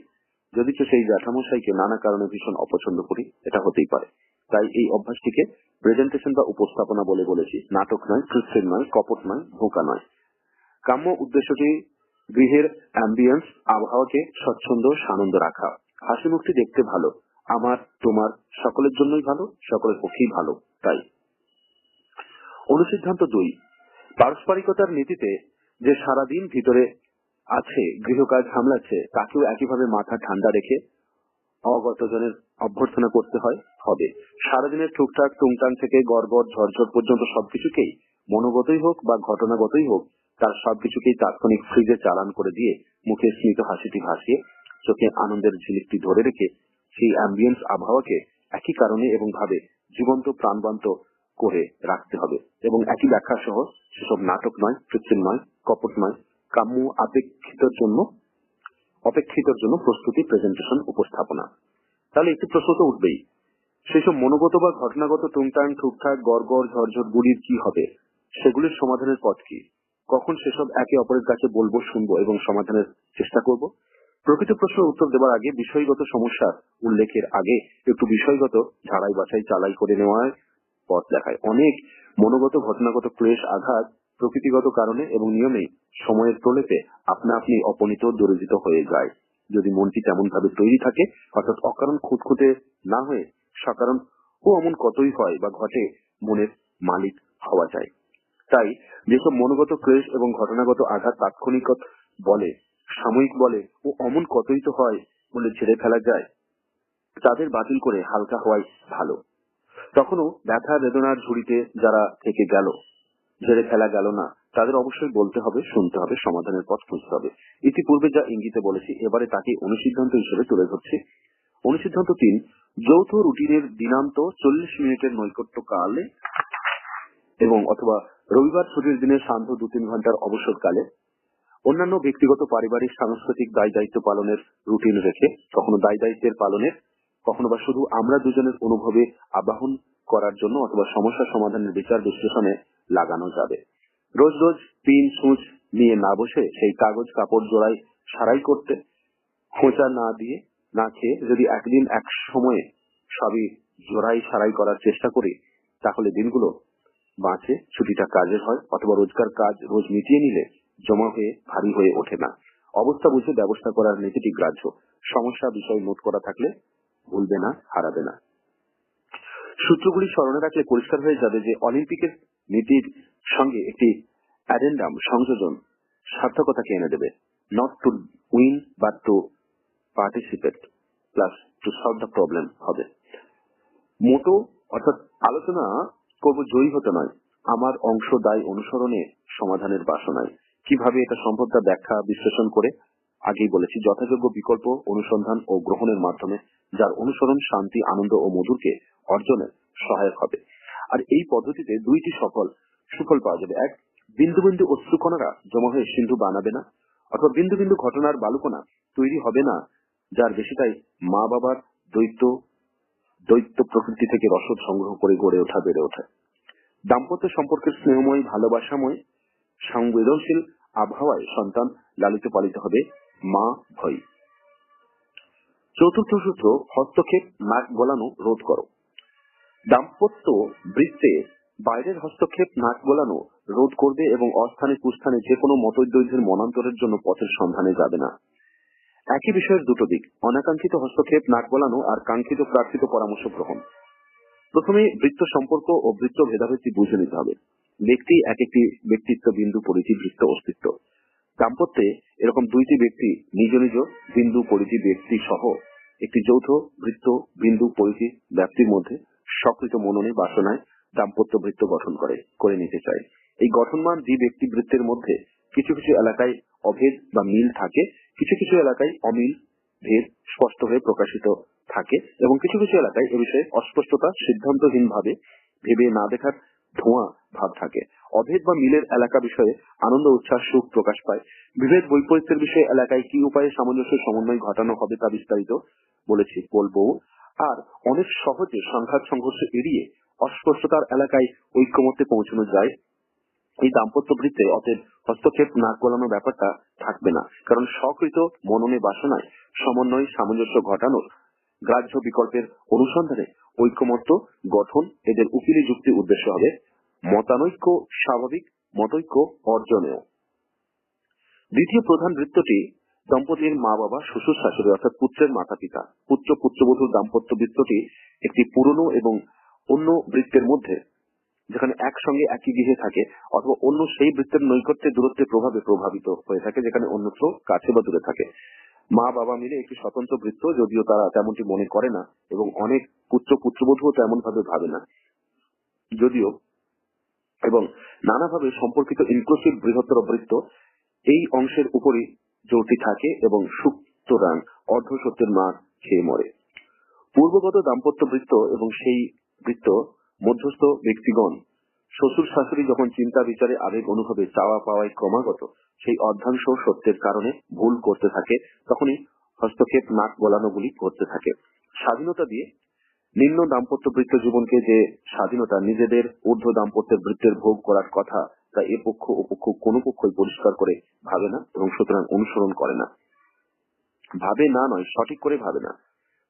যদি সেই জ্যাঠামশাইকে নানা কারণে ভীষণ অপছন্দ করি, এটা হতেই পারে। তাই এই অভ্যাসটিকে প্রেজেন্টেশন বা উপস্থাপনা বলে বলেছি, নাটক নয়, কৃত্রিম নয়, কপট নয়, ধোঁকা নয়। কাম্য উদ্দেশ্যটি গৃহের অ্যাম্বিয়েন্স, আবহাওয়াকে স্বচ্ছন্দ, সানন্দ রাখা, হাসি মুখটি দেখতে ভালো, আমার, তোমার, সকলের জন্যই ভালো, সকলের পক্ষেই ভালো। তাই অনুসিদ্ধান্ত 2, পারস্পরিকতার নীতিতে যে সারাদিন ভিতরে আছে, গৃহকাজ সামলাচ্ছে, তাকেও একইভাবে মাথা ঠান্ডা রেখে অগতজনের অভ্যর্থনা করতে হবে। সারাদিনের টুকটাক টুংটাং থেকে গড়বড় ঝরঝর পর্যন্ত সবকিছুকেই, মনোগতই হোক বা ঘটনাগতই হোক, তার সবকিছুকেই তাৎক্ষণিক ফ্রিজে চালান করে দিয়ে মুখে স্মিত হাসিটি ভাসিয়ে চোখে আনন্দের ঝিলিকটি ধরে রেখে সেই অ্যাম্বিয়েন্স, আবহাওয়াকে একই কারণে এবং ভাবে জীবন্ত, প্রাণবন্ত করে রাখতে হবে এবং একই ব্যাখ্যা সহ সেসব নাটক নয়, কৃত্রিম নয়, কপট নয়, কাম্য অপেক্ষিতর জন্য প্রস্তুতি, প্রেজেন্টেশন, উপস্থাপনা। তাহলে একটি প্রশ্ন তো উঠবেই, সেসব মনোগত বা ঘটনাগত টুংটাং ঠুকঠাক গড়গড় ঝরঝর গুলির কি হবে? সেগুলির সমাধানের পথ কি? কখন সেসব একে অপরের কাছে বলবো, শুনবো এবং সমাধানের চেষ্টা করব? প্রকৃত প্রশ্নের উত্তর দেওয়ার আগে বিষয়গত সমস্যার উল্লেখের আগে একটু বিষয়গত ঝাড়াই বাছাই চালাই করে নেওয়ার পথ দেখায়। অনেক মনোগত ঘটনাগত ক্লেশ, আঘাত প্রকৃতিগত কারণে এবং নিয়মেই সময়ের প্রলেপে আপনা আপনি অপনীত দরিদ্রিত হয়ে যায়। যদি মনটি তেমন ভাবে তৈরি থাকে, অর্থাৎ অকারণ খুঁতখুঁতে না হয়ে সকারণ ও অমন কতই হয় বা ঘটে মনের মালিক হওয়া যায়। তাই যেসব মনোগত ক্লেশ এবং ঘটনাগত আঘাত তাৎক্ষণিক বলে, সাময়িক বলে ও অমন কতই তো হয় বলে ছেড়ে ফেলা যায়, তাদের বাতিল করে হালকা হওয়াই ভালো। তখনও ব্যথা বেদনার ঝুড়িতে যারা থেকে গেল, ঝেড়ে ফেলা গেল না, তাদের অবশ্যই বলতে হবে, শুনতে হবে, সমাধানের পথ খুঁজতে হবে। ইতিপূর্বে যা ইঙ্গিতে বলেছি, এবারে তাকে অনুসিদ্ধান্ত হিসেবে তুলে ধরছি। অনুসিদ্ধান্ত 3, যৌথ রুটিনের দিনান্ত 40 মিনিটের নৈকট্য কালে এবং অথবা রবিবার ছুটির দিনে সান্ধ্য 2-3 ঘন্টার অবসর কালে অন্যান্য ব্যক্তিগত, পারিবারিক, সাংস্কৃতিক দায় দায়িত্ব পালনের রুটিন রেখে, কখনো দায় দায়িত্বের পালনের, কখনো বা শুধু আমরা দুজনের অনুভবে আবাহন করার জন্য অথবা সমস্যা সমাধানের বিচার বিশ্লেষণে লাগানো যাবে। রোজ রোজ পিন সুচ নিয়ে না বসে সেই কাগজ কাপড় জোড়ায় সারাই করতে, খোঁচা না দিয়ে না খেয়ে যদি একদিন এক সময়ে সবই জোড়াই সারাই করার চেষ্টা করি, তাহলে দিনগুলো বাঁচে, ছুটিটা কাজের হয়, অথবা রোজকার কাজ রোজ মিটিয়ে নিলে জমা হয়ে ভারী হয়ে ওঠে না। অবস্থা বুঝে ব্যবস্থা করার নীতিটি গ্রাহ্য। সমস্যা বিষয় নোট করা থাকলে ভুলবে না, হারাবে না। সূত্রগুলি স্মরণে রাখলে পরিষ্কার হয়ে যাবে যে অলিম্পিকের নীতির সঙ্গে একটি অ্যাডেন্ডাম সংযোজন সার্থকতাকে এনে দেবে। Not to win but to participate plus to solve the problem হবে। মোটো অর্থাৎ আলোচনা করব জয়ী হতে নয়, আমার অংশ দায় অনুসরণে সমাধানের বাসনায়। কিভাবে এটা সম্ভব তা ব্যাখ্যা বিশ্লেষণ করে আগেই বলেছি, যথাযোগ্য বিকল্প অনুসন্ধান ও গ্রহণের মাধ্যমে যার অনুসরণ শান্তি, আনন্দ ও মধুরকে অর্জনে সহায়ক হবে। আর এই পদ্ধতিতে দুইটি সুফল পাওয়া যাবে। এক, বিন্দু বিন্দু অশ্রুকণারা জমা হয়ে সিন্ধু বানাবে না, অথবা বিন্দু বিন্দু ঘটনার বালুকণা তৈরি হবে না, যার বেশিটাই মা বাবার দৈত্য প্রকৃতি থেকে রসদ সংগ্রহ করে গড়ে ওঠা, বেড়ে ওঠা। দাম্পত্য সম্পর্কের স্নেহময়, ভালোবাসাময়, সংবেদনশীল আবহাওয়ায় সন্তান লালিত পালিত হবে মা ভয়। চতুর্থ সূত্র, হস্তক্ষেপ, নাক গলানো রোধ করো। দাম্পত্য বৃত্তে বাইরের হস্তক্ষেপ, নাক গলানো রোধ করবে এবং অস্থানে কুস্থানে যে কোনো মতদ্বৈধের মনান্তরের জন্য পথের সন্ধানে যাবে না। একই বিষয়ের দুটো দিক, অনাকাঙ্ক্ষিত হস্তক্ষেপ, নাক গলানো, আর কাঙ্ক্ষিত প্রার্থিত পরামর্শ গ্রহণ। প্রথমে বৃত্ত সম্পর্ক ও বৃত্ত ভেদাভেদটি বুঝে নিতে হবে। ব্যক্তি এক একটি ব্যক্তিত্ব বিন্দু পরিধি বৃত্ত অস্তিত্ব। দাম্পত্যে এরকম দুইটি ব্যক্তি নিজ নিজ বিন্দু পরিধি ব্যক্তি সহ একটি যৌথ বৃত্ত বিন্দু পরিধি ব্যাপ্তির মধ্যে সকৃত মননে বাসনায় দাম্পত্য বৃত্ত গঠন করে নিতে চায়। এই গঠনমান দ্বি ব্যক্তি বৃত্তের মধ্যে কিছু কিছু এলাকায় অভেদ বা মিল থাকে, কিছু কিছু এলাকায় অমিল ভেদ স্পষ্ট হয়ে প্রকাশিত থাকে এবং কিছু কিছু এলাকায় এ বিষয়ে অস্পষ্টতা, সিদ্ধান্তহীন ভাবে ভেবে না দেখার ধোঁয়া ভাব থাকে। অভেদ বা মিলের এলাকা বিষয়ে আনন্দ, উচ্ছ্বাস, সুখ প্রকাশ পায়। বিভেদ বৈপরীত্যের বিষয়ে এলাকায় কি উপায়ে সামঞ্জস্য সমন্বয় ঘটানো হবে তা বিস্তারিত বলবো। আর অনেক সহজে সংঘাত সংঘর্ষ এড়িয়ে অস্পষ্টতার এলাকায় ঐক্যমত্যে পৌঁছানো যায়। এই দাম্পত্য বৃত্তে অতএব হস্তক্ষেপ, নাক গলানোর ব্যাপারটা থাকবে না, কারণ সকৃত মননে বাসনায় সমন্বয় সামঞ্জস্য ঘটানোর গ্রাহ্য বিকল্পের অনুসন্ধানে ঐক্যমত্য গঠন এদের উকিলি যুক্তি উদ্দেশ্য হবে। মতানৈক্য স্বাভাবিক, মতৈক্য অর্জনেও। দ্বিতীয় প্রধান বৃত্তটি দম্পতির মা বাবা, শ্বশুর শাশুড়ি অর্থাৎ পুত্রের মাতা পিতা, পুত্র পুত্রবধূর দাম্পত্য বৃত্তটি একটি পুরনো এবং অন্য বৃত্তের মধ্যে, যেখানে একসঙ্গে একই গৃহে থাকে, অথবা অন্য সেই বৃত্তের নৈকট্যে দূরত্বের প্রভাবে প্রভাবিত হয়ে থাকে, যেখানে অন্যত্র কাছে বা দূরে থাকে। মা বাবা মিলে একটি স্বতন্ত্র বৃত্ত, যদিও তারা তেমনটি মনে করে না এবং অনেক পুত্র পুত্রবধূও তেমন ভাবে ভাবে না, যদিও এবং নানাভাবে সম্পর্কিত ইনক্লুসিভ বৃহত্তর বৃত্ত এই অংশের উপরই জোরটি থাকে এবং সুতরাং অর্ধ সত্যের মার খেয়ে মরে। পূর্বগত দাম্পত্য বৃত্ত এবং সেই বৃত্ত মধ্যস্থ ব্যক্তিগণ শ্বশুর শাশুড়ি যখন চিন্তা বিচারে আবেগ অনুভবে চাওয়া পাওয়ায় ক্রমাগত সেই অর্ধাংশ সত্যের কারণে ভুল করতে থাকে, তখনই হস্তক্ষেপ নাক গলানোগুলি করতে থাকে। স্বাধীনতা দিয়ে নিম্ন দাম্পত্য বৃত্ত জীবনকে যে স্বাধীনতা নিজেদের ঊর্ধ্ব দাম্পত্যের বৃত্তের ভোগ করার কথা, তা এ পক্ষ ও পক্ষ কোনো পক্ষই পরিষ্কার করে ভাবে না এবং সুতরাং অনুসরণ করে না। ভাবে না নয়, সঠিক করে ভাবে না।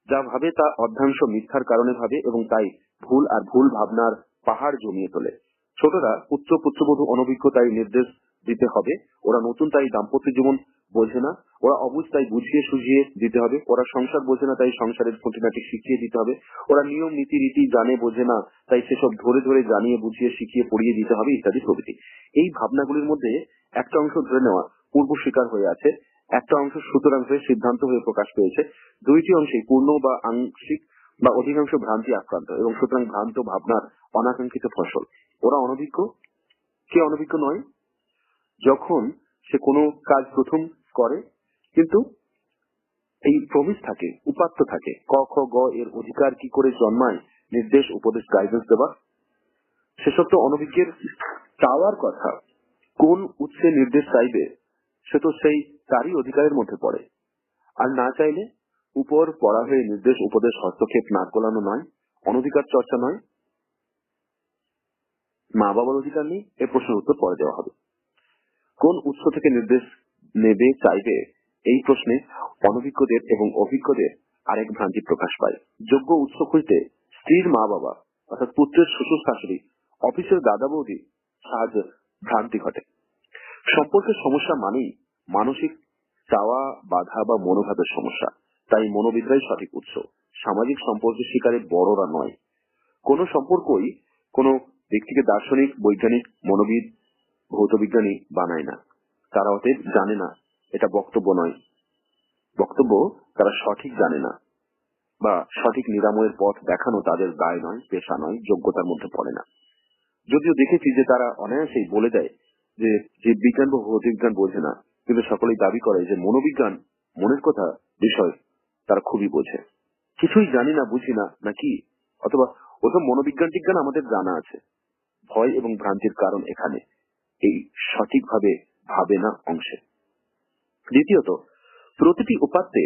যা ভাবে তা অর্ধাংশ মিথ্যার কারণে ভাবে এবং তাই ভুল আর ভুল ভাবনার পাহাড় জমিয়ে তোলে। ছোটরা পুত্র পুত্রবধূ অনভিজ্ঞ তাই নির্দেশ দিতে হবে, ওরা নতুন তাই দাম্পত্য জীবন বোঝে না, ওরা অবুঝ তাই বুঝিয়ে সুঝিয়ে দিতে হবে, ওরা সংসার বোঝে না তাই সংসারের খুঁটিনাটি শিখিয়ে দিতে হবে, ওরা নিয়ম নীতি রীতি জানে বোঝে না তাই সেসব ধরে ধরে জানিয়ে বুঝিয়ে শিখিয়ে পড়িয়ে দিতে হবে, ইত্যাদি প্রভৃতি। এই ভাবনাগুলির মধ্যে একটা অংশ ধরে নেওয়া পূর্ব স্বীকার হয়ে আছে, একটা অংশ সুতরাং হয়ে সিদ্ধান্ত হয়ে প্রকাশ পেয়েছে, দুইটি অংশে পূর্ণ বা আংশিক বা অধিকাংশ ভ্রান্তি আক্রান্ত এবং সুতরাং ভ্রান্ত ভাবনার অনাকাঙ্ক্ষিত ফসল। ওরা অনভিজ্ঞ। কে অনভিজ্ঞ নয়? যখন সে কোনো কাজ প্রথম করে কিন্তু এই প্রমিস থাকে, উপাত্ত থাকে, ক খ গ এর অধিকার কি করে জন্মায়, নির্দেশ উপদেশ গাইডেন্স দেওয়া, সেসব তো অনভিজ্ঞের চাওয়ার কথা। কোন উৎসে নির্দেশ চাইবে সে তো সেই তারই অধিকারের মধ্যে পড়ে। আর না চাইলে উপর পড়া হয়ে নির্দেশ উপদেশ হস্তক্ষেপ নাক গলানো নয়, অনধিকার চর্চা নয়। মা বাবার অধিকার নেই, এ প্রশ্নের উত্তর পরে দেওয়া হবে। কোন উৎস থেকে নির্দেশ নেবে চাইবে, এই প্রশ্নে অনভিজ্ঞদের এবং অভিজ্ঞদের আরেক ভ্রান্তি প্রকাশ পায়। যোগ্য উৎস খুঁজতে স্ত্রীর মা বাবা অর্থাৎ পুত্রের শ্বশুর শাশুড়ি, অফিসের দাদা বৌদি সাহায্যে ভ্রান্তি ঘটে। সম্পর্কের সমস্যা মানেই মানসিক চাওয়া বাধা বা মনোভাবের সমস্যা, তাই মনোবিদরাই সঠিক উৎস। সামাজিক সম্পর্কের শিকারে বড়রা নয়। কোন সম্পর্কই কোন ব্যক্তিকে দার্শনিক, বৈজ্ঞানিক, মনোবিদ, ভৌতবিজ্ঞানী বানায় না। তারা অতএব জানে না, এটা বক্তব্য নয়। বক্তব্য তারা সঠিক জানে না বা সঠিক নিরাময়ের পথ দেখানো তাদের দায় নয়, পেশা নয়, যোগ্যতার মধ্যে পড়ে না। যদিও দেখেছি যে তারা অনায়াসেই বলে দেয় যে জীববিজ্ঞান বা ভৌতবিজ্ঞান বোঝে না, কিন্তু সকলেই দাবি করে যে মনোবিজ্ঞান, মনের কথা বিষয় তারা খুবই বোঝে। কিছুই জানি না, বুঝি না নাকি, অথবা ওসব মনোবিজ্ঞান টিজ্ঞান আমাদের জানা আছে। ভয় এবং ভ্রান্তির কারণ এখানে এই সঠিকভাবে ভাবে না অংশে। দ্বিতীয়ত, প্রতিটি উপাত্তে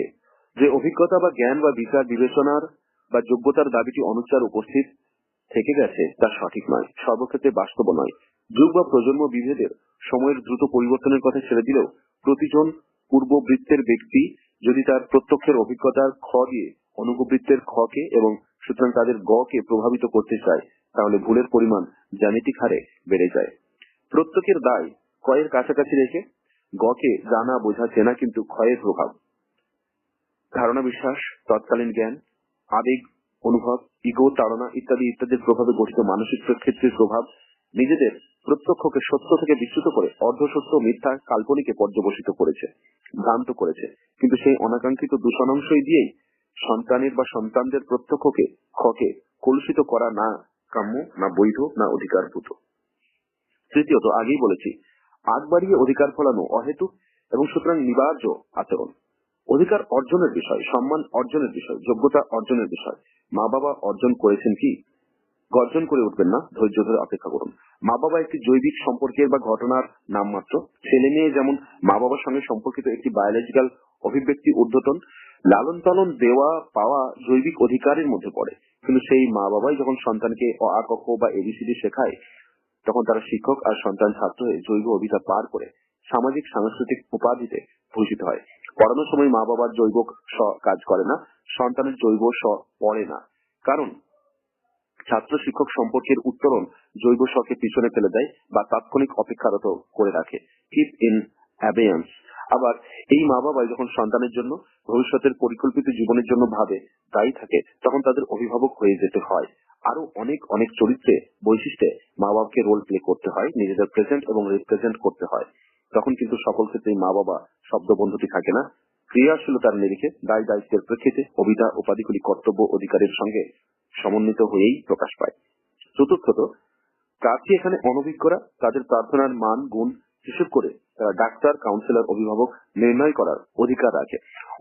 যে অভিজ্ঞতা বা জ্ঞান বা বিচার বিবেচনার বা যোগ্যতার দাবিটি অনুচ্চার উপস্থিত থেকে গেছে তা সঠিক নয়, সর্বক্ষেত্রে বাস্তব নয়। যুগ বা প্রজন্ম বিভেদের সময়ের দ্রুত পরিবর্তনের কথা ছেড়ে দিলেও প্রতিজন পূর্ববৃত্তের ব্যক্তি যদি তার প্রত্যক্ষের অভিজ্ঞতার খ দিয়ে অনুপবৃত্তের খ কে এবং সুতরাং তাদের গ কে প্রভাবিত করতে চায়, তাহলে ভুলের পরিমাণ জ্যামিতিক হারে বেড়ে যায়। প্রত্যেকের দায় কয়ের কাছাকাছি রেখে গ কে জানা বোঝা চেনা, কিন্তু ক্ষয়ের প্রভাব ধারণা বিশ্বাস, তৎকালীন জ্ঞান, আবেগ অনুভব, ইগো তাড়না ইত্যাদি ইত্যাদির প্রভাবে গঠিত মানসিক ক্ষেত্রের প্রভাব নিজেদের প্রত্যক্ষকে সত্য থেকে বিচ্যুত করে অর্ধসত্য, মিথ্যা, কাল্পনিকে পর্যবসিত করেছে, ভ্রান্ত করেছে। কিন্তু সেই অনাকাঙ্ক্ষিত দূষণাংশই দিয়েই সন্তানের বা সন্তানদের প্রত্যক্ষকে খকে কলুষিত করা না কাম্য, না বৈধ, না অধিকারভূত। তৃতীয়ত, আগেই বলেছি, আগ বাড়িয়ে অধিকার ফলানো অহেতুক এবং সুতরাং নিবার্য আচরণ। অধিকার অর্জনের বিষয়, সম্মান অর্জনের বিষয়, যোগ্যতা অর্জনের বিষয়। মা বাবা অর্জন করেছেন কি? গর্জন করে উঠবেন না, ধৈর্য ধরে অপেক্ষা করুন। মা বাবা একটি জৈবিক সম্পর্কের বা ঘটনার নামমাত্র। ছেলে মেয়ে যেমন মা বাবার সঙ্গে সম্পর্কিত একটি বায়োলজিক্যাল অভিব্যক্তি ঊর্ধ্বতন, লালন পালন দেওয়া পাওয়া জৈবিক অধিকারের মধ্যে পড়ে। কিন্তু সেই মা বাবাই যখন সন্তানকে অ আ ক খ বা এবিসিডি শেখায়, তখন তারা শিক্ষক আর সন্তান ছাত্র হয়ে জৈব অভিধা পার করে সামাজিক সাংস্কৃতিক উপাধিতে ভূষিত হয়। পড়ানোর সময় মা বাবার জৈব স কাজ করে না, সন্তানের জৈব স পড়ে না, কারণ ছাত্র শিক্ষক সম্পর্কের উত্তরণ জৈব শকে পিছনে ফেলে দেয় বা তাৎক্ষণিক অপেক্ষারত করে রাখে, কিপ ইন অ্যাবেয়েন্স। আবার এই মা বাবাই যখন সন্তানের জন্য ভবিষ্যতের পরিকল্পিত জীবনের জন্য ভাবে দায়ী থাকে, তখন তাদের অভিভাবক হয়ে যেতে হয়। আরো অনেক অনেক চরিত্রে বৈশিষ্ট্যে মা বাবাকে রোল প্লে করতে হয়, নিজেদের প্রেজেন্ট এবং রিপ্রেজেন্ট করতে হয়। তখন কিন্তু সকল ক্ষেত্রেই মা বাবা শব্দবন্ধুটি থাকে না। ক্রিয়াশীলতার নিরিখে, দায় দায়িত্বের প্রেক্ষিতে অভিধা উপাধিগুলি কর্তব্য অধিকারের সঙ্গে সমন্বিত হয়েই প্রকাশ পায়। চতুর্থত, প্রার্থী এখানে অনভিজ্ঞরা তাদের প্রার্থনার মান গুণ হিসেব করে তারা ডাক্তার, কাউন্সিলর, অভিভাবক নির্ণয় করার অধিকার রাখে।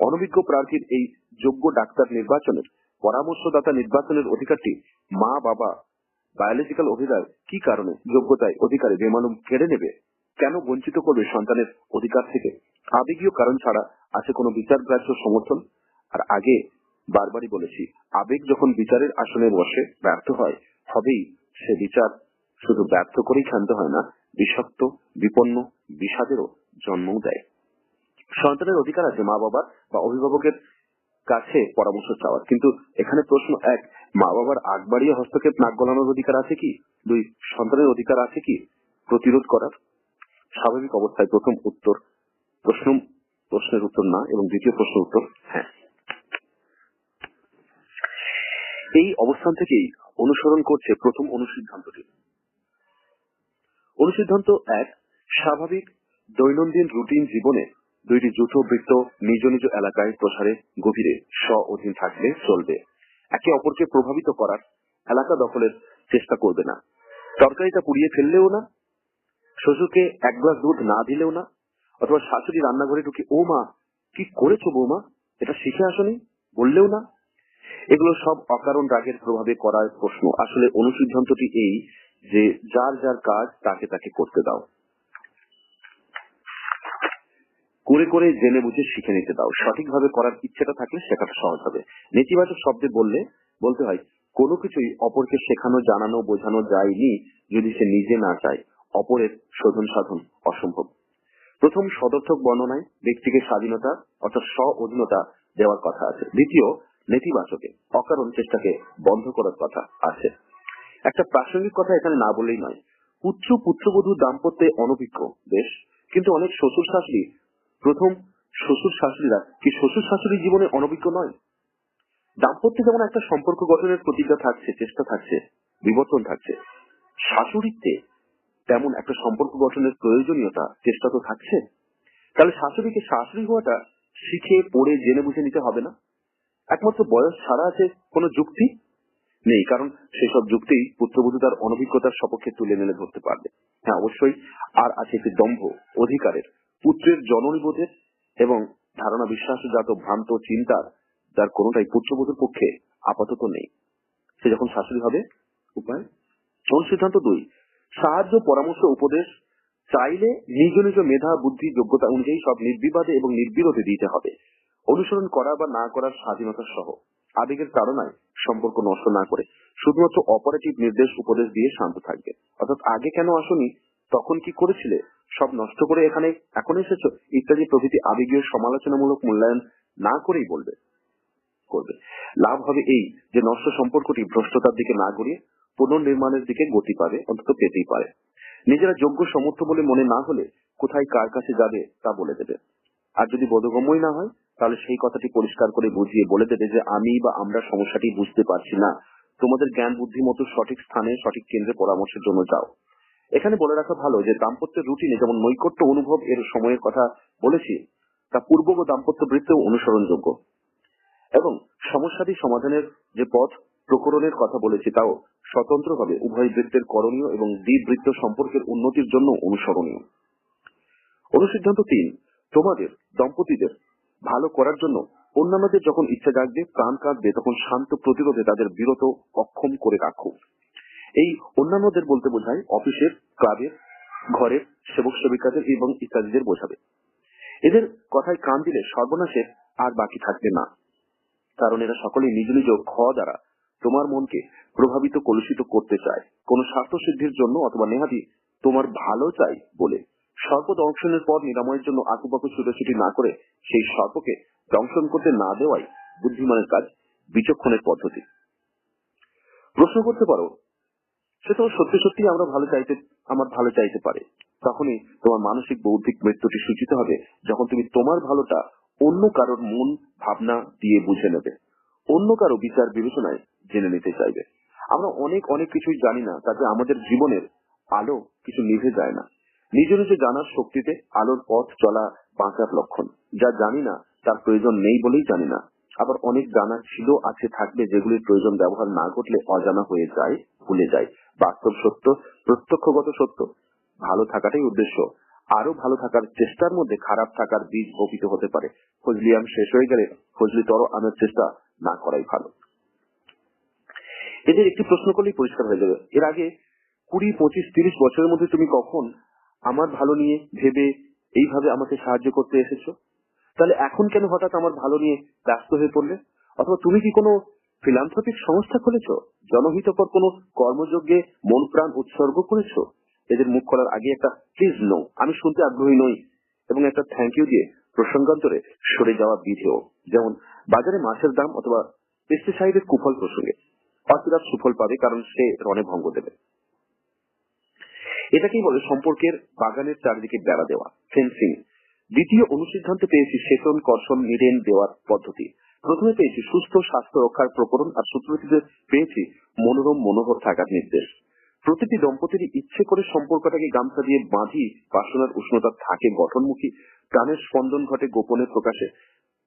অনভিজ্ঞ প্রার্থীর এই যোগ্য ডাক্তার নির্বাচনের, পরামর্শদাতা নির্বাচনের অধিকারটি মা বাবা বায়োলজিক্যাল অধিকার কি কারণে, যোগ্যতায়, অধিকারে বেমালুম কেড়ে নেবে? কেন বঞ্চিত করবে সন্তানের অধিকার থেকে? আবেগীয় কারণ ছাড়া আছে কোনো বিচারগ্রাহ্য সমর্থন? আর আগে বারবারই বলেছি, আবেগ যখন বিচারের আসনে বসে ব্যর্থ হয়, হবেই সে বিচার শুধু ব্যর্থ করেই ক্ষান্ত হয় না, বিষাক্ত, বিপন্ন, বিষাদেরও জন্মও দেয়। সন্তানের অধিকার আছে মা বাবার বা অভিভাবকের কাছে পরামর্শ চাওয়ার, কিন্তু এখানে প্রশ্ন এক, মা বাবার আগ বাড়িয়ে হস্তক্ষেপ নাক গলানোর অধিকার আছে কি? দুই, সন্তানের অধিকার আছে কি প্রতিরোধ করার? স্বাভাবিক অবস্থায় প্রথম উত্তর প্রশ্নের উত্তর না, এবং দ্বিতীয় প্রশ্নের উত্তর হ্যাঁ। এই অবস্থান থেকেই অনুসরণ করছে প্রথম অনুসিদ্ধান্তটি। অনুসিদ্ধান্ত এক, স্বাভাবিক দৈনন্দিন রুটিন জীবনে দুইটি যৌথ বৃত্ত নিজ নিজ এলাকায় প্রসারে গভীরে অধীন থাকলে চলবে। একে অপরকে প্রভাবিত করার, এলাকা দখলের চেষ্টা করবে না। তরকারিটা পুড়িয়ে ফেললেও না, শ্বশুরকে এক গ্লাস দুধ না দিলেও না, অথবা শাশুড়ি রান্নাঘরে ঢুকে ও মা কি করেছো বৌমা, এটা শিখে আসনি বললেও না। এগুলো সব অকারণ রাগের প্রভাবে করার প্রশ্ন। আসলে অনুসিদ্ধান্তটি এই যে যার যার কাজ তাকে তাকে করতে দাও, করে করে জেনে বুঝে শিখে নিতে দাও। সঠিকভাবে করার ইচ্ছেটা থাকলে শেখাটা সহজ হবে। নেতিবাচক শব্দে বলতে হয়, কোনো কিছুই অপরকে শেখানো, জানানো, বোঝানো যায়নি যদি সে নিজে না চায়। অপরের শোধন সাধন অসম্ভব। প্রথম সদর্থক বর্ণনায় ব্যক্তিকে স্বাধীনতা অর্থাৎ অধীনতা দেওয়ার কথা আছে। দ্বিতীয় নেতিবাচকে অকারণ চেষ্টাকে বন্ধ করার কথা আছে। একটা প্রাসঙ্গিক কথা এখানে না বললেই নয়, পুত্র পুত্রবধূ দাম্পত্যে অনভিজ্ঞ বেশ, কিন্তু অনেক শ্বশুর শাশুড়ি কি শ্বশুর শাশুড়ির জীবনে অনভিজ্ঞ নয়? দাম্পত্যে যেমন একটা সম্পর্ক গঠনের প্রতিজ্ঞা থাকছে, চেষ্টা থাকছে, বিবর্তন থাকছে, শাশুড়িতে তেমন একটা সম্পর্ক গঠনের প্রয়োজনীয়তা, চেষ্টা তো থাকছে। তাহলে শাশুড়িকে শাশুড়ি হওয়াটা শিখে পড়ে জেনে বুঝে নিতে হবে না? একমাত্র বয়স ছাড়া আছে কোনো যুক্তি নেই, কারণ সেসব যুক্তি পুত্রবধূ তার অনভিজ্ঞতার সপক্ষে তুলে মেলে ধরতে পারবে। হ্যাঁ অবশ্যই আর আছে একটি দম্ভ, অধিকারের, পুত্রের জননীবোধের এবং ধারণা বিশ্বাসজাত ভ্রান্ত চিন্তার, যার কোনোটাই পুত্রবধূর পক্ষে আপাতত নেই। সে যখন শাশুড়ি হবে উপায়। অনুসিদ্ধান্ত দুই, সাহায্য, পরামর্শ, উপদেশ চাইলে নিজ নিজ মেধা, বুদ্ধি, যোগ্যতা অনুযায়ী সব নির্বিবাদে এবং নির্বিরোধে দিতে হবে, অনুসরণ করা বা না করার স্বাধীনতা সহ। আবেগের তাড়নায় সম্পর্ক নষ্ট না করে শুধুমাত্র অপারেটিভ নির্দেশ উপদেশ দিয়ে শান্ত থাকবে। অর্থাৎ আগে কেন আসনি, তখন কি করেছিলে, সব নষ্ট করে এখন এসেছো ইত্যাদি প্রভৃতি আবেগীয় সমালোচনামূলক মূল্যায়ন না করেই করবে। লাভ হবে এই যে নষ্ট সম্পর্কটি ভ্রষ্টতার দিকে না গড়িয়ে পুনর্নির্মাণের দিকে গতি পাবে, অন্তত পেতেই পারে। নিজেরা যোগ্য সমর্থ বলে মনে না হলে কোথায় কার কাছে যাবে তা বলে দেবে। আর যদি বোধগম্যই না হয়, তাহলে সেই কথাটি পরিষ্কার করে বুঝিয়ে বলে দেবে যে আমি বা আমরা সমস্যাটি বুঝতে পারছি না, তোমাদের জ্ঞান বুদ্ধি মতো সঠিক স্থানে সঠিক কেন্দ্রে পরামর্শের জন্য যাও। এখানে বলে রাখা ভালো যে দাম্পত্যের রুটিনে যেমন নৈকট্য অনুভব এর সময়ের কথা বলেছি, তা পূর্ব ও দাম্পত্য বৃত্তেও অনুসরণযোগ্য, এবং সমস্যাটি সমাধানের যে পথ প্রকরণের কথা বলেছি তাও স্বতন্ত্রভাবে উভয় বৃত্তের করণীয় এবং দ্বিবৃত্ত সম্পর্কের উন্নতির জন্য অনুসরণীয়। অনুসিদ্ধান্ত তিন, তোমাদের দম্পতিদের ভালো করার জন্য অন্যান্যদের যখন ইচ্ছা জাগবে, প্রাণ কাঁদবে, তখন শান্ত প্রতিরোধে তাদের বিরত অক্ষম করে রাখো। এই অন্যান্যদের বলতে বোঝায় অফিসের, ক্লাবের, ঘরের সেবক সেবিকাদের এবং ইত্যাদিদের বোঝাবে। এদের কথায় কান দিলে সর্বনাশের আর বাকি থাকবে না, কারণ এরা সকলেই নিজ নিজ দ্বারা তোমার মনকে প্রভাবিত, কলুষিত করতে চায়, কোন স্বার্থ সিদ্ধির জন্য অথবা নেহাতি তোমার ভালো চাই বলে। সর্প দংশনের পর নিরাময়ের জন্য আকুপাকু ছুটোছুটি না করে সেই সর্পকে দংশন করতে না দেওয়াই বুদ্ধিমানের কাজ, বিচক্ষণের পদ্ধতি। প্রশ্ন করতে পারো, সে তো সত্যি সত্যি আমার ভালো চাইতে পারে, তখনই তোমার মানসিক বৌদ্ধিক মৃত্যুটি সূচিত হবে যখন তুমি তোমার ভালোটা অন্য কারোর মন ভাবনা দিয়ে বুঝে নেবে, অন্য কারো বিচার বিবেচনায় জেনে নিতে চাইবে। আমরা অনেক কিছুই জানি না, তাতে আমাদের জীবনের আলো কিছু নিভে যায় না। নিজ নিজে জানার শক্তিতে আলোর পথ চলা বাঁচার লক্ষণ। যা জানি না তার প্রয়োজন নেই বলেই জানি না। আবার অনেক জানা ছিল, আছে, থাকবে যেগুলির প্রয়োজন ব্যবহার না ঘটলে অজানা হয়ে যায়, ভুলে যায়। বাস্তব সত্য, প্রত্যক্ষগত সত্য, ভালো থাকাটাই উদ্দেশ্য। আরো ভালো থাকার চেষ্টার মধ্যে খারাপ থাকার বীজ বপিত হতে পারে। ফজলি আম শেষ হয়ে গেলে ফজলি তর আমের চেষ্টা না করাই ভালো। এদের একটি প্রশ্ন করলেই পরিষ্কার হয়ে যাবে। এর আগে 20, 25, 30 বছরের মধ্যে তুমি কখন আমার ভালো নিয়ে ভেবে এইভাবে আমাকে সাহায্য করতে এসেছো? তাহলে এখন কেন হঠাৎ আমার ভালো নিয়ে ব্যস্ত হয়ে পড়লে? অথবা তুমি কি কোনো ফিলান্থ্রপিক সংস্থা খুলেছো? জনহিতকর কোনো কর্মযজ্ঞে মন প্রাণ উৎসর্গ করেছো? এদের মুখ খোলার আগে একটা প্লিজ নো, আমি শুনতে আগ্রহী নই এবং একটা থ্যাংক ইউ দিয়ে প্রসঙ্গান্তরে সরে যাওয়া বিধেয়। যেমন বাজারে মাছের দাম অথবা পেস্টিসাইডের কুফল প্রসঙ্গে অচিরাত সুফল পাবে, কারণ সে রণে ভঙ্গ দেবে। এটাকেই বলে সম্পর্কের বাগানের চারিদিকে বেড়া দেওয়া, ফেন্সিং। দ্বিতীয় অনুসিদ্ধান্তে পেয়েছি সেচন, কর্ষণ, নিরেন দেওয়ার পদ্ধতি। প্রথমে পেয়েছি সুস্থ স্বাস্থ্য রক্ষার প্রকরণ, আর সূত্রটিতে পেয়েছি মনোরম মনোহর থাকার নির্দেশ। প্রতিটি দম্পতিরই ইচ্ছে করে সম্পর্কটাকে গামছা দিয়ে বাঁধি, বাসনার উষ্ণতা থাকে গঠনমুখী, প্রাণের স্পন্দন ঘটে গোপনে প্রকাশে,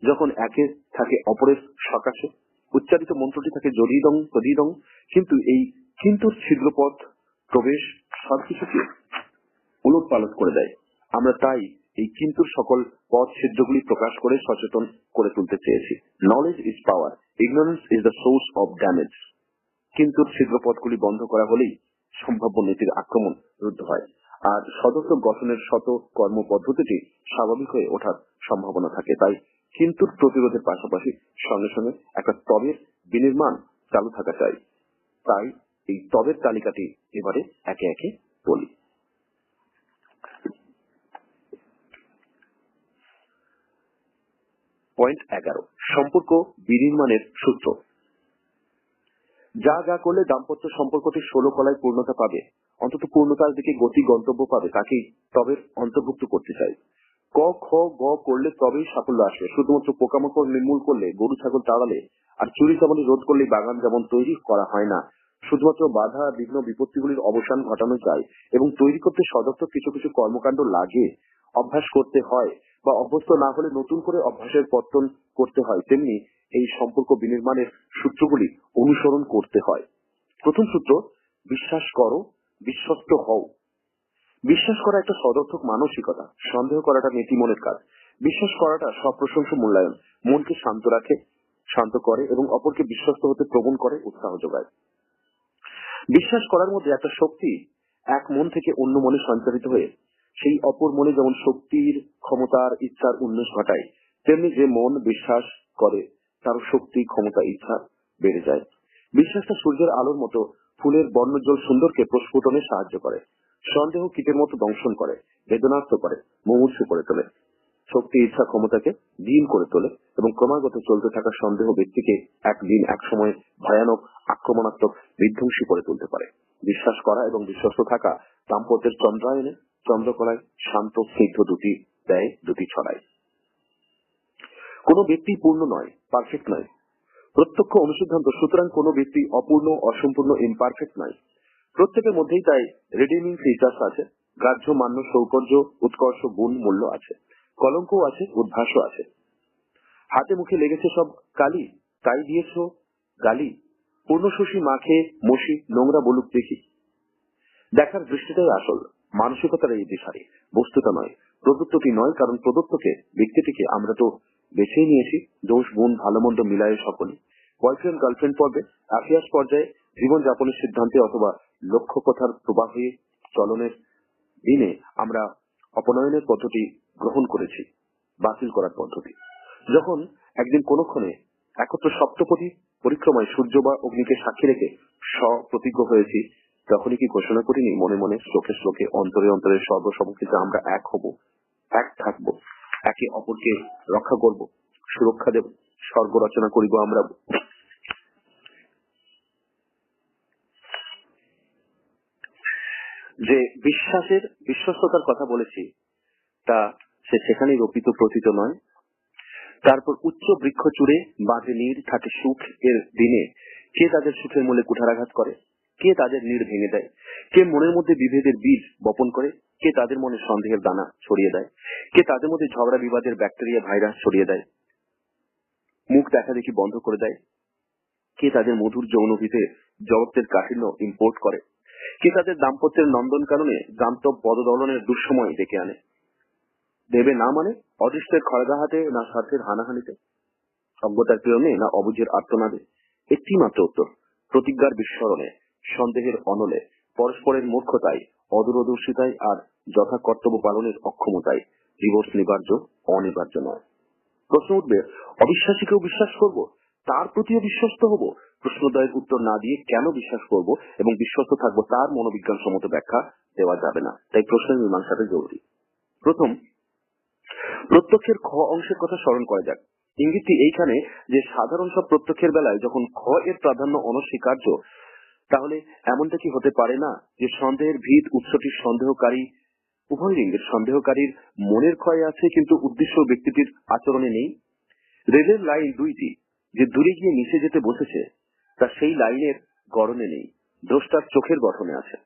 যখন একে থাকে অপরের সকাশে। উচ্চারিত মন্ত্রটি থাকে জড়িদং তদিদং, কিন্তু এই কিন্তু ছিদ্রপথ প্রবেশ সবকিছুকে উলট পালট করে দেয়। আমরা তাই এই কিন্তুর সকল পথ ছিদ্রগুলি প্রকাশ করে সচেতন করে তুলতে চেয়েছি। Knowledge is power, ignorance is the source of damage. কিন্তু ছিদ্রপথগুলি বন্ধ করা হলেই সম্ভাব্য নীতির আক্রমণ রুদ্ধ হয়, আর সদর্থক গঠনের শত কর্ম পদ্ধতিটি স্বাভাবিক হয়ে ওঠার সম্ভাবনা থাকে। তাই কিন্তু প্রতিরোধের পাশাপাশি সঙ্গে সঙ্গে একটা তবের বিনির্মাণ চালু থাকা চাই। তাই এই তবের তালিকাটি এবারে একে একে বলি। পয়েন্ট 11, সম্পর্ক বিনির্মাণের সূত্র। যা যা করলে দাম্পত্য সম্পর্কটি 16 কলায় পূর্ণতা পাবে, অন্তত পূর্ণতার দিকে গতি গন্তব্য পাবে, তাকেই তবের অন্তর্ভুক্ত করতে চাই। ক, খ, গ করলে তবেই সাফল্য আসবে। শুধুমাত্র পোকামাকড় নির্মূল করলে, গরু ছাগল তাড়ালে আর চুরি চামারি রোধ করলে বাগান যেমন তৈরি করা হয় না। শুধুমাত্র বাধা বিঘ্ন বিপত্তিগুলির অবসান ঘটানো যায় এবং তৈরি করতে সদর্থক কিছু কিছু কর্মকাণ্ড লাগে, অভ্যাস করতে হয়, বা অভ্যস্ত না হলে নতুন করে অভ্যাসের পত্তন করতে হয়। তেমনি এই সম্পর্ক বিনির্মাণের সূত্রগুলি অনুসরণ করতে হয়। প্রথম সূত্র, বিশ্বাস করো, বিশ্বস্ত হও। বিশ্বাস করা একটা সদর্থক মানসিকতা, সন্দেহ করাটা নীতিমনের কাজ। বিশ্বাস করাটা সপ্রশংস মূল্যায়ন, মনকে শান্ত রাখে, শান্ত করে এবং অপরকে বিশ্বস্ত হতে প্রবণ করে, উৎসাহ যোগায়। বিশ্বাস করার মধ্যে একটা শক্তি এক মন থেকে অন্য মনে সঞ্চারিত হয়ে সেই অপর মনে যেমন শক্তির, ক্ষমতার, ইচ্ছার উন্মেষ ঘটায়, তেমনি যে মন বিশ্বাস করে তার শক্তি, ক্ষমতা, ইচ্ছা বেড়ে যায়। বিশ্বাসটা সূর্যের আলোর মতো ফুলের বর্ণোজ্জ্বল সুন্দরকে প্রস্ফুটনে সাহায্য করে। সন্দেহ কীটের মতো দংশন করে, বেদনার্ত করে, মুমূর্ষু করে তোলে। শক্তি ইচ্ছা ক্ষমতাকে দীন করে তোলে এবং ক্রমাগত চলতে থাকা সন্দেহ ব্যক্তিকে একদিন এক সময় ভয়ানক, আক্রমণাত্মক, বিধ্বংসী করে তুলতে পারে। বিশ্বাস করা এবং বিশ্বস্ত থাকা দাম্পত্যের চন্দ্রায়নে, চন্দ্রকলায় শান্ত স্নিগ্ধ দুটি দেয়, দুটি ছড়ায়। কোন ব্যক্তি পূর্ণ নয়, পারফেক্ট নয়, প্রত্যক্ষ অনুসিদ্ধান্ত। সুতরাং কোন ব্যক্তি অপূর্ণ, অসম্পূর্ণ, ইমপারফেক্ট নয়। প্রত্যেকের মধ্যেই তাই রিডিমিং ফিচার্স আছে, গ্রাহ্য, মান্য, সৌকর্য, উৎকর্ষ, গুণ, মূল্য আছে, কলঙ্কও আছে, উদ্ভাসও আছে। হাতে মুখে লেগেছে সব কালি, তাই দিয়েছ গালি। পূর্ণ শশী মাখে মশি, নোংরা বলুক দেখি। দেখার দৃষ্টিটাই আসল, মানসিকতার এই দিশারি, বস্তুটা নয়, প্রদত্তটি নয়। কারণ প্রদত্তকে, ব্যক্তিটিকে আমরা তো বেছেই নিয়েছি, দোষ গুণ ভালো মন্দ মিলায়ে সকলে। বয়ফ্রেন্ড গার্লফ্রেন্ড পর্বে, অ্যাফেয়ার্স পর্যায়ে, জীবনযাপনের সিদ্ধান্তে অথবা লক্ষ্য কথার প্রবাহে চলনের দিনে আমরা অপনয়নের পদ্ধতি গ্রহণ করেছি, বাতিল করার পদ্ধতি। যখন একদিন কোনক্ষণে একত্র সপ্তপদী পরিক্রমায় সূর্য বা অগ্নিকে সাক্ষী রেখে স্বপ্রতিজ্ঞ হয়েছি, তখনই কি ঘোষণা করিনি মনে মনে, শ্লোকে শ্লোকে, অন্তরে অন্তরে সর্বসমক্ষিতে আমরা এক হব, এক থাকব, একে অপরকে রক্ষা করব, সুরক্ষা দেব, স্বর্গ রচনা করিব আমরা। যে বিশ্বাসের, বিশ্বস্ততার কথা বলেছি, তা সে সেখানেই রোপিত প্রথিত নয়। তারপর উচ্চ বৃক্ষ চূড়ে বাঁধে নীড়, থাকে সুখ এর দিনে। কে তাদের সুখের মূলে কুঠারাঘাত করে, কে তাদের নীড় ভেঙে দেয়, কে মনের মধ্যে বিভেদের বীজ বপন করে, কে তাদের মনে সন্দেহের দানা ছড়িয়ে দেয়, কে তাদের মধ্যে ঝগড়া বিবাদের ব্যাকটেরিয়া ভাইরাস ছড়িয়ে দেয়, মুখ দেখা দেখি বন্ধ করে দেয়, কে তাদের মধুর যৌনভীতে জগতের কাঠিন্য ইম্পোর্ট করে, কে তাদের দাম্পত্যের নন্দন কাননে জান্তব পদদলনের দুঃসময় ডেকে আনে। দেবে না মানে অদৃষ্টের খড়গাহাতে, না স্বার্থের হানাহানিতে, অজ্ঞতার প্রেমে, না অবুঝের আর্তনাদে। একটি মাত্র উত্তর, প্রতিজ্ঞার বিস্মরণে, সন্দেহের অনলে, পরস্পরের মূর্খতায়, অদূরদর্শিতায় আর যথা কর্তব্য পালনের অক্ষমতায় ডিভোর্স অনিবার্য নয়। প্রশ্ন উঠবে, অবিশ্বাসীকেও বিশ্বাস করব, তার প্রতিও বিশ্বস্ত হব? প্রশ্নদ্বয়ের উত্তর না দিয়ে কেন বিশ্বাস করব এবং বিশ্বস্ত থাকবো তার মনোবিজ্ঞান সম্মত ব্যাখ্যা দেওয়া যাবে না। তাই প্রশ্নের মীমাংসাটা জরুরি। প্রথম, প্রত্যক্ষের খ অংশের কথা স্মরণ করা যাক। ইঙ্গিতটি এইখানে যে সাধারণ সব প্রত্যক্ষের বেলায় যখন খ এর প্রাধান্য অনস্বীকার্য, তাহলে এমনটা কি হতে পারে না যে সন্দেহের ভিত উৎসটির সন্দেহকারী, উভয় লিঙ্গের সন্দেহকারীর মনের ক্ষয়ে আছে, কিন্তু উদ্দেশ্য ব্যক্তিটির আচরণে নেই? রেলের লাইন দুইটি যে দূরে গিয়ে মিশে যেতে বসেছে, তা সেই লাইনের গড়নে নেই, দোষটার চোখের গঠনে আছে।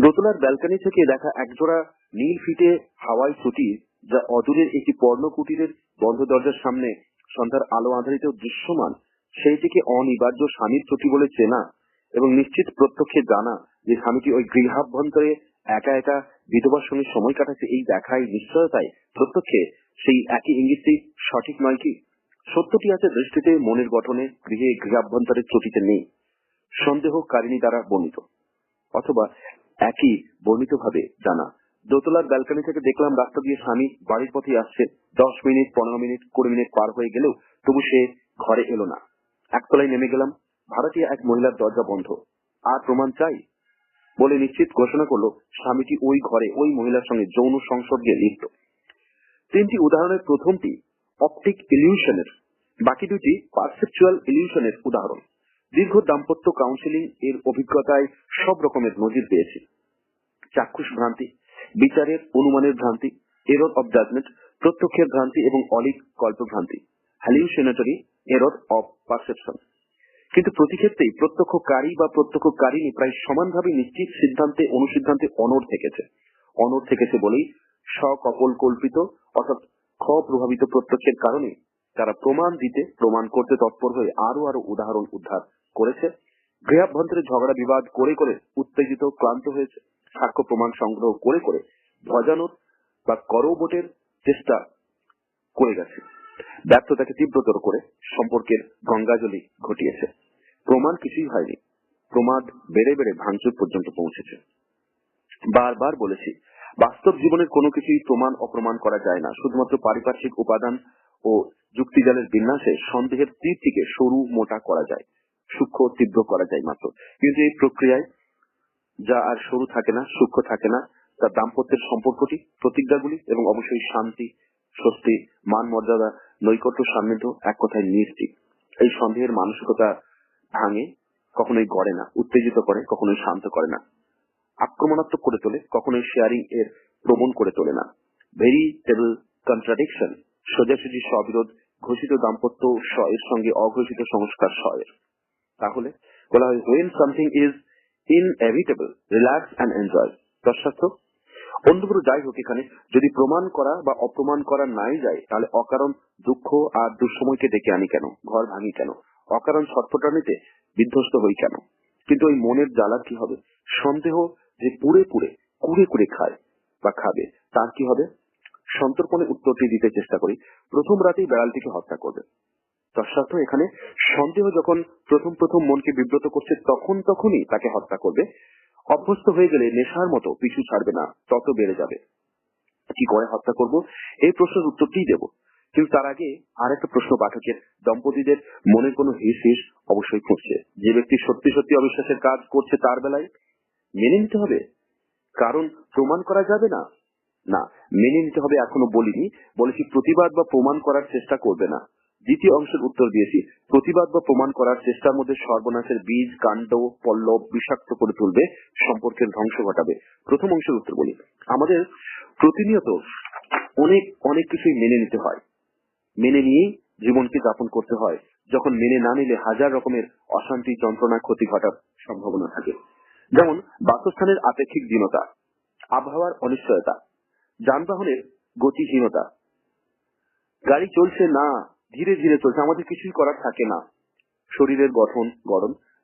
দোতলার ব্যালকনি থেকে দেখা একজোড়া নীল ফিটে হাওয়াই ছুটি, যা অদূরের একটি পর্ণ কুটিরের বন্ধ দরজার সামনে সন্ধ্যার আলো আধারিত দৃশ্যমান, সেইটিকে অনিবার্য স্বামীর ছুটি বলে চেনা এবং নিশ্চিত প্রত্যক্ষে জানা যে স্বামীটি ওই গৃহাভ্যন্তরে একা একা বিধবার সঙ্গে সময় কাটাচ্ছে, এই দেখাই নিশ্চয়তায় প্রত্যক্ষে সেই একই ইঙ্গিতটি সঠিক নয় কি? সত্যটি আছে দৃষ্টিতে, মনের গঠনে, গৃহাভ্যন্তরের চটিতে নেই, সন্দেহকারিণী দ্বারা বর্ণিত অথবা একই বর্ণিত ভাবে জানা। দোতলার ব্যালকনি থেকে দেখলাম রাস্তা দিয়ে স্বামী বাড়ির পথে আসছে। 10 মিনিট, 15 মিনিট, 20 মিনিট পার হয়ে গেলেও তবু সে ঘরে এলো না। একতলায় নেমে গেলাম, ভাড়াটিয়া এক মহিলার দরজা বন্ধ। আর প্রমাণ চাই বলে নিশ্চিত ঘোষণা করলো স্বামীটি ওই ঘরে ওই মহিলার সঙ্গে যৌন সংসর্গে লিপ্ত। 3টি উদাহরণের প্রথমটি অপটিক ইলিউশনের, বাকি দুটি পারসেপচুয়াল ইলিউশনের উদাহরণ। দীর্ঘ দাম্পত্য কাউন্সিলিং এর অভিজ্ঞতায় সব রকমের নজির পেয়েছি। চাক্ষুষ ভ্রান্তি, বিচারের অনুমানের ভ্রান্তি, এরর অব জাজমেন্ট, প্রত্যক্ষের ভ্রান্তি এবং অলিক কল্পভ্রান্তি, হ্যালিউসিনেটরি এরর অব পারসেপশন। কিন্তু প্রতি ক্ষেত্রেই প্রত্যক্ষকারী বা প্রত্যক্ষকারিণী প্রায় সমানভাবে নিশ্চিত সিদ্ধান্তে অনুসিদ্ধান্তে অনড় থেকেছে বলেই সকপল কল্পিত অর্থাৎ খ প্রভাবিত প্রত্যক্ষের কারণে তারা প্রমাণ করতে তৎপর হয়ে আরো উদাহরণ উদ্ধার করেছে। গৃহাভ্যন্তরে ঝগড়া বিবাদ করে করে উত্তেজিত ক্লান্ত হয়েছে, সাক্ষ্য প্রমাণ সংগ্রহ করে করে ভজানোর বা করবোটের চেষ্টা করে গেছে, ব্যর্থতাকে তীব্রতর করে সম্পর্কের গঙ্গাজলি ঘটিয়েছে। প্রমাণ কিছুই হয়নি, প্রমাদ বেড়ে বেড়ে ভাঙচুর পর্যন্ত পৌঁছেছে। বারবার বলেছি, বাস্তব জীবনের কোনো কিছুই প্রমাণ অপ্রমাণ করা যায় না। শুধুমাত্র পারিপার্শ্বিক উপাদান ও যুক্তিজালের বিন্যাসে সন্দেহের তীরটিকে সরু মোটা করা যায়, সূক্ষ্ম তীব্র করা যায় মাত্র। কিন্তু এই প্রক্রিয়ায় যা আর সরু থাকে না, সূক্ষ্ম থাকে না, তা দাম্পত্যের সম্পর্কটি, প্রতিজ্ঞাগুলি এবং অবশ্যই শান্তি, স্বস্তি, মান মর্যাদা, নৈকট্য, সান্নিধ্য, এক কথায় নিশ্চিত। এই সন্দেহের মানসিকতা ভাঙে, কখনোই গড়ে না, উত্তেজিত করে, কখনোই শান্ত করে না, আক্রমণাত্মক করে তোলে, কখনোই শেয়ারিং এর প্রবণ করে তোলে না। ভেরিটেবল কন্ট্রাডিকশন, সোজাসুজি স্ববিরোধ, ঘোষিত দাম্পত্য এর সঙ্গে অঘোষিত সংস্কার এর। তাহলে বলা হয়, when something is inevitable, relax and enjoy। তৎসত্ত্ব অন্যগুলো যাই হোক, এখানে যদি প্রমাণ করা বা অপ্রমাণ করা নাই যায়, তাহলে অকারণ দুঃখ আর দুঃসময়কে ডেকে আনি কেন, ঘর ভাঙি কেন, অকারণ ছটফটানিতে বিধ্বস্ত হই কেন? কিন্তু ওই মনের জ্বালার কি হবে? সন্দেহ যে পুড়ে পুড়ে কুড়ে কুড়ে খায় বা খাবে, তার কি হবে? সন্তর্পণে উত্তরটি দিতে চেষ্টা করি, প্রথম রাতেই বেড়ালটিকে হত্যা করবে। তৎসত্ত্ব এখানে সন্দেহ যখন প্রথম মনকে বিব্রত করছে, তখনই তাকে হত্যা করবে। অভ্যস্ত হয়ে গেলে নেশার মতো পিছু ছাড়বে না, তত বেড়ে যাবে। কি করে হত্যা করব, এই প্রশ্নের উত্তরটিই দেব। কিন্তু তার আগে আর একটা প্রশ্ন পাঠকের, দম্পতিদের মনের কোনো হিস হিস অবশ্যই খুঁজছে। যে ব্যক্তি সত্যি সত্যি অবিশ্বাসের কাজ করছে তার বেলায় মেনে নিতে হবে, কারণ প্রমাণ করা যাবে না। না, মেনে নিতে হবে এখনো বলিনি, বলেছি প্রতিবাদ বা প্রমাণ করার চেষ্টা করবে না। দ্বিতীয় অংশের উত্তর দিয়েছি, প্রতিবাদ বা প্রমাণ করার চেষ্টার মধ্যে সর্বনাশের বীজ, কাণ্ড, পল্লব বিষাক্ত করে তুলবে, সম্পর্কের ধ্বংস ঘটাবে। প্রথম অংশের উত্তর বলি, আমাদের প্রতিনিয়ত অনেক কিছুই মেনে নিতে হয়, মেনে নিয়েই জীবনকে যাপন করতে হয়। যখন মেনে না নিলে হাজার রকমের অশান্তি, যন্ত্রণা, ক্ষতি ঘটার সম্ভাবনা থাকে। যেমন বাসস্থানের আপেক্ষিক দীনতা, আবহাওয়ার অনিশ্চয়তা, যানবাহনের গতিহীনতা, গাড়ি চলছে না, ধীরে ধীরে চলছে, আমাদের কিছুই করার থাকে না, শরীরের গঠন,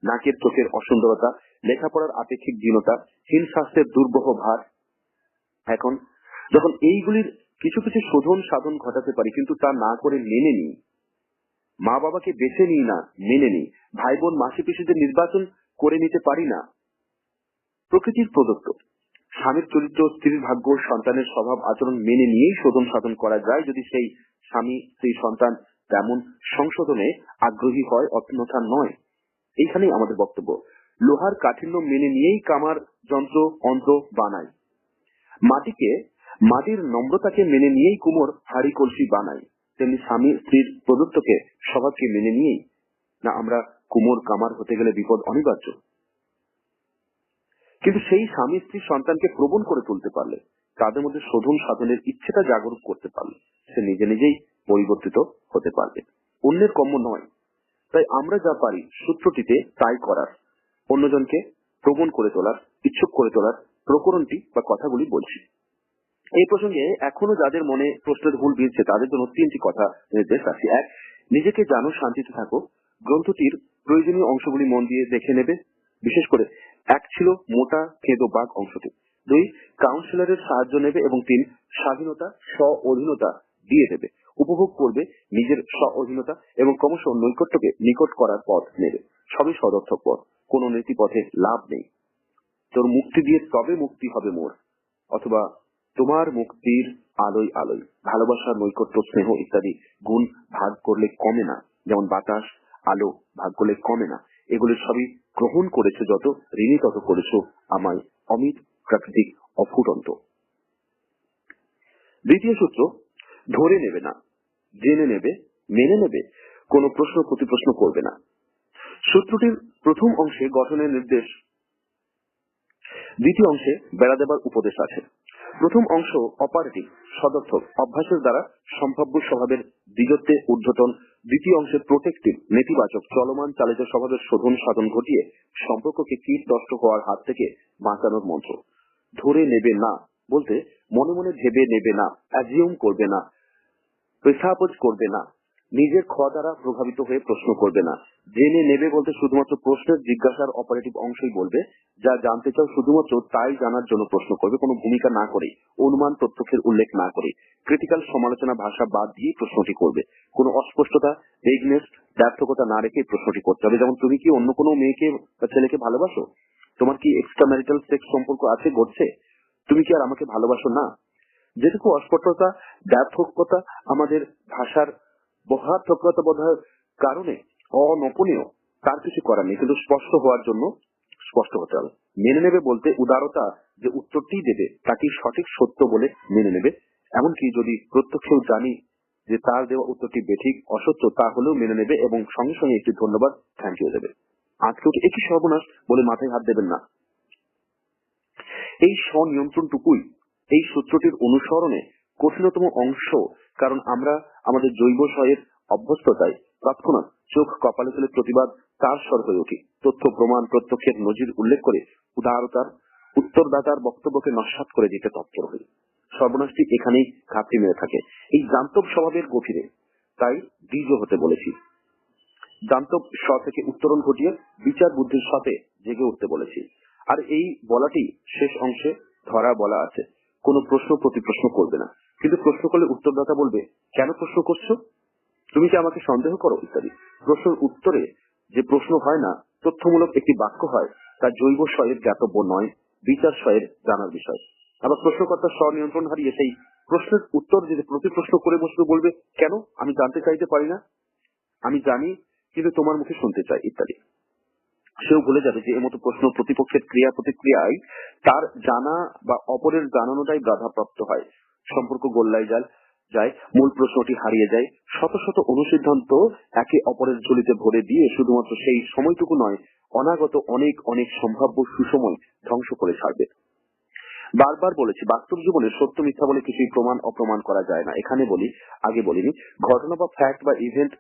নাকের চোখের অসুন্দরতা, লেখাপড়ার আপেক্ষিক দীনতা, হীন স্বাস্থ্যের দুর্বহ ভার। এখন যখন এইগুলির কিছু কিছু সাধন ঘটাতে পারি, কিন্তু তা না করে মেনে নিই, মা বাবাকে বেছে নিই না, মেনে নিই। ভাই বোন মাসি পিসিদের নির্বাচন করে নিতে পারি না। প্রকৃতির প্রদত্ত স্বামীর চরিত্র, স্ত্রীর ভাগ্য, সন্তানের স্বভাব আচরণ মেনে নিয়েই শোধন সাধন করা যায়, যদি সেই স্বামী স্ত্রী সন্তান তেমন সংশোধনে আগ্রহী হয়, অন্যথা নয়। এইখানেই আমাদের বক্তব্য। লোহার কাঠিন্য মেনে নিয়েই কামার যন্ত্র অন্ত্র বানায়। মাটির নম্রতাকে মেনে নিয়েই কুমোর হাড়ি কলসি বানায়। তেমনি স্বামী স্ত্রীর প্রদত্তকে স্বভাবকে মেনে নিয়েই না আমরা কুমোর কামার হতে গেলে বিপদ অনিবার্য। কিন্তু সেই স্বামী স্ত্রী সন্তানকে প্রবণ করে তুলতে পারলে, তাদের মধ্যে শোধন সাধনের ইচ্ছেটা জাগরুক করতে পারলে, সে নিজে নিজেই পরিবর্তিত হতে পারবে, অন্যের কর্ম নয়। তাই আমরা যা পারি সূত্রটিতে তাই করার, অন্যজনকে প্রবণ করে তোলার, ইচ্ছুক করে তোলার প্রকরণটি বা কথাগুলি বলছি। এই প্রসঙ্গে এখনো যাদের মনে প্রশ্নের হুল বিঁধছে তাদের জন্য 3টি কথা নির্দেশ রাখি। 1, নিজেকে জানো, শান্তিতে থাকো। গ্রন্থটির প্রয়োজনীয় অংশগুলি মন দিয়ে দেখে নেবে। বিশেষ করে 1 ছিল মোটা খেদো বাঘ অংশটি। 2, কাউন্সিলরের সাহায্য নেবে। এবং 3, স্বাধীনতা, স্ব অধীনতা দিয়ে দেবে। উপভোগ করবে নিজের স্ব অধীনতা এবং ক্রমশ নৈকট্যকে নিকট করার পথ নেবে। সবই সদর্থক পথ, কোনো নীতি পথে লাভ নেই। তোর মুক্তি দিয়ে তবে মুক্তি হবে মোর, অথবা তোমার মুক্তির আলোয় আলোয়। ভালোবাসা, নৈকট্য, স্নেহ ইত্যাদি গুণ ভাগ করলে কমে না, যেমন বাতাস আলো ভাগ করলে কমে না। এগুলি সবই গ্রহণ করেছো যত, ঋণী তত করেছো আমায় অমিত প্রাকৃতিক অফুরন্ত। 2য় সূত্র, ধরে নেবে না, জেনে নেবে, মেনে নেবে, কোনো প্রশ্ন প্রতিপ্রশ্ন করবে না। সূত্রটির প্রথম অংশে গঠনের নির্দেশ, 2য় অংশে বেড়া দেবার উপদেশ আছে। প্রথম অংশ অপারেটিভ, সদর্থক, অভ্যাসের দ্বারা সম্ভাব্য স্বভাবের দ্বিজত্বে ঊর্ধ্বতন। 2য় অংশে প্রোটেক্টিভ, নেতিবাচক, চলমান চালিত স্বভাবের শোধন সাধন ঘটিয়ে সম্পর্ককে কীট নষ্ট হওয়ার হাত থেকে বাঁচানোর মন্ত্র। ধরে নেবে না বলতে মনে মনে ভেবে নেবে না, অ্যাজিউম করবে না, প্রেসাপোজ করবে না, নিজের খ দ্বারা প্রভাবিত হয়ে প্রশ্ন করবে না। জেনে নেবে বলতে শুধুমাত্র প্রশ্নের জিজ্ঞাসার অপারেটিভ অংশই বলবে। যা জানতে চাও শুধুমাত্র তাই জানার জন্য প্রশ্ন করবে, কোনো ভূমিকা না করে, অনুমান প্রত্যক্ষের উল্লেখ না করে, ক্রিটিক্যাল সমালোচনা ভাষা বাদ দিয়ে প্রশ্নটি করবে। কোনো অস্পষ্টতা, ভেগনেস, ব্যর্থকতা না রেখে প্রশ্নটি করতে হবে। যেমন, তুমি কি অন্য কোনো মেয়েকে বা ছেলেকে ভালোবাসো? তোমার কি এক্সট্রা ম্যারিটাল সেক্স সম্পর্ক আছে, ঘটছে? তুমি কি আর আমাকে ভালোবাসো না? যেটুকু অস্পষ্টতা, ব্যর্থকতা আমাদের ভাষার বহাত্মকতা বোধের কারণে অনপনীয়, তার কিছু করার নেই, কিন্তু স্পষ্ট হওয়ার জন্য স্পষ্ট হতে হবে। মেনে নেবে বলতে উদারতা, যে উত্তরটি দেবে তাকে সঠিক সত্য বলে মেনে নেবে। এমনকি যদি প্রত্যক্ষেও জানি যে তার দেওয়া উত্তরটি বেঠিক, অসত্য, তা হলেও মেনে নেবে এবং সঙ্গে সঙ্গে একটি ধন্যবাদ, থ্যাংক ইউ দেবে। আজকে ওকে একই সর্বনাশ বলে মাথায় হাত দেবেন না। এই স্বনিয়ন্ত্রণটুকুই এই সূত্রটির অনুসরণে কঠিনতম অংশ, কারণ আমরা আমাদের জৈব স্বয়ের অভ্যস্ততায় তৎক্ষণাৎ চোখ কপালে তুলে প্রতিবাদ তার স্বর হয়ে উঠি। তথ্য প্রমাণ প্রত্যক্ষের নজির উল্লেখ করে উদারতার উত্তরদাতার বক্তব্যকে নস্যাৎ করে দিতে তৎপর হই। সর্বনাশটি এখানেই ঘাপটি মেরে থাকে, এই জান্তব স্বভাবের গভীরে। তাই দ্বিজ হতে বলেছি। জান্তব স্ব থেকে উত্তরণ ঘটিয়ে বিচার বুদ্ধির সাথে জেগে উঠতে বলেছি। আর এই বলাটি শেষ অংশে ধরা বলা আছে, কোনো প্রশ্ন প্রতিপ্রশ্ন করবে না। কিন্তু প্রশ্ন করলে উত্তরদাতা বলবে, কেন প্রশ্ন করছো? তুমি কি আমাকে সন্দেহ করো? ইত্যাদি। প্রশ্নের উত্তরে যে প্রশ্ন হয় না, তথ্যমূলক একটি বাক্য হয়, তা জৈব স্বয়ের জ্ঞাতব্য নয়, বিচার স্বয়ের জানার বিষয়। আবার প্রশ্নকর্তার স্বনিয়ন্ত্রণ হারিয়ে সেই প্রশ্নের উত্তর যদি প্রতিপ্রশ্ন করে বসবে, বলবে, কেন? আমি জানতে চাইতে পারি না? আমি জানি, কিন্তু তোমার মুখে শুনতে চাই, ইত্যাদি। সেও ভুলে যাবে যে এমতো প্রশ্ন প্রতিপক্ষের ক্রিয়া প্রতিক্রিয়ায় তার জানা বা অপরের জানানোটাই বাধাপ্রাপ্ত হয়। সম্পর্ক গোল্লায় যায়, মূল প্রশ্নটি হারিয়ে যায়। শত শত অনুসিদ্ধান্ত একে অপরের ঝুলিতে ভরে দিয়ে শুধুমাত্র সেই সময়টুকু নয়, অনাগত অনেক অনেক সম্ভাব্য সুসময় ধ্বংস করে ছাড়বে। বারবার বলেছি, বাস্তব জীবনে সত্য মিথ্যা বলে কিছুই প্রমাণ অপ্রমাণ করা যায় না। এখানে বলি, আগে বলিনি, ঘটনা বা ফ্যাক্ট বা ইভেন্ট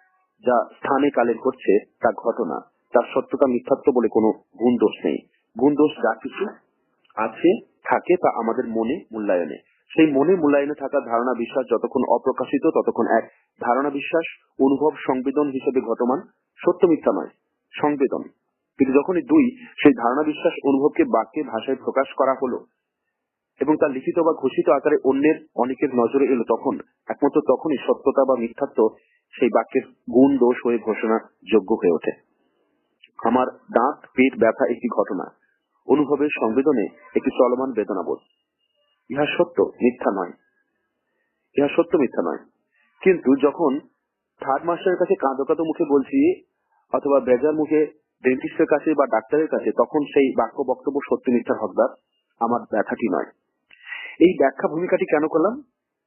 যা স্থানে কালে ঘটছে তা ঘটনা, তার সত্যতা মিথ্যাত্ব বলে কোনো গুণ দোষ নেই। গুণ দোষ যা কিছু আছে থাকে তা আমাদের মনে মূল্যায়নে। সেই মনে মূল্যায়নে থাকা ধারণা বিশ্বাস যতক্ষণ অপ্রকাশিত ততক্ষণ এক ধারণা বিশ্বাস অনুভব সংবেদন হিসেবে ঘটমান, সত্য মিথ্যা নয়, সংবেদন। কিন্তু যখনই 2 সেই ধারণা বিশ্বাস অনুভবকে বাক্যে ভাষায় প্রকাশ করা হলো এবং তা লিখিত বা ঘোষিত আকারে অন্যের অনেকের নজরে এলো, তখন একমাত্র তখনই সত্যতা বা মিথ্যাত্ব সেই বাক্যের গুণ দোষ হয়ে ঘোষণা যোগ্য হয়ে ওঠে। আমার দাঁত পেট ব্যথা একটি ঘটনা, অনুভবের সংবেদনে একটি চলমান বেদনাবোধ। ইহা সত্য মিথ্যা নয়, ইহা সত্য মিথ্যা নয়। কিন্তু যখন থার্ড মাস্টারের কাছে কাঁদো কাঁদো মুখে বলছি অথবা বেজার মুখে ডেন্টিস্টের কাছে বা ডাক্তারের কাছে, তখন সেই বাক্য বক্তব্য সত্য মিথ্যার হকদার আমার ব্যথাটি নয়। এই ব্যাখ্যা ভূমিকাটি কেন করলাম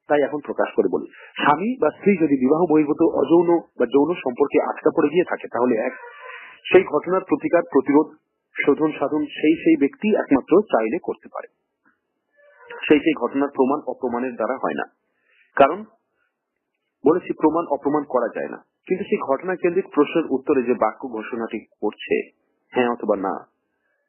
তাই এখন প্রকাশ করে বলি। স্বামী বা স্ত্রী যদি বিবাহ বহির্ভূত অযৌন বা যৌন সম্পর্কে আটকা পড়ে গিয়ে থাকে, তাহলে সেই ঘটনার প্রতিকার প্রতিরোধ শোধন সাধন সেই ব্যক্তি একমাত্র চাইলে করতে পারে। সেই ঘটনার প্রমাণ অপ্রমাণের দ্বারা হয় না, কারণ বলেছি প্রমাণ অপ্রমাণ করা যায় না। কিন্তু সেই ঘটনা কেন্দ্রিক প্রশ্নের উত্তরে যে বাক্য ঘোষণাটি করছে হ্যাঁ অথবা না,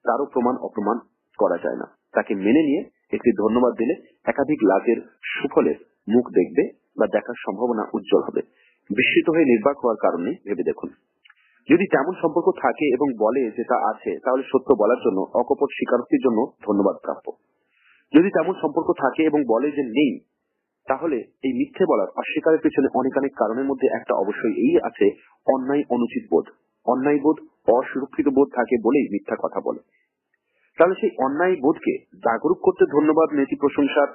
তারও প্রমাণ অপ্রমাণ করা যায় না। তাকে মেনে নিয়ে একটি ধন্যবাদ দিলে একাধিক লাভের সুফলের মুখ দেখবে বা দেখার সম্ভাবনা উজ্জ্বল হবে। বিস্মিত হয়ে নির্বাক হওয়ার কারণে ভেবে দেখুন। যদি তেমন সম্পর্ক থাকে এবং বলে যে তা আছে, তাহলে সত্য বলার জন্য অকপট স্বীকারোক্তির জন্য ধন্যবাদ প্রাপ্য। যদি তেমন সম্পর্ক থাকে এবং বলে যে নেই, তাহলে এই মিথ্যে বলার অস্বীকারের পেছনে অনেক কারণের মধ্যে একটা অবশ্যই এই আছে, অন্যায় অনুচিত বোধ, অন্যায় বোধ, অসুরক্ষিত বোধ থাকে বলেই মিথ্যা কথা বলে। তাহলে সেই অন্যায় বোধকে জাগরুক করতে ধন্যবাদ নীতি প্রশংসার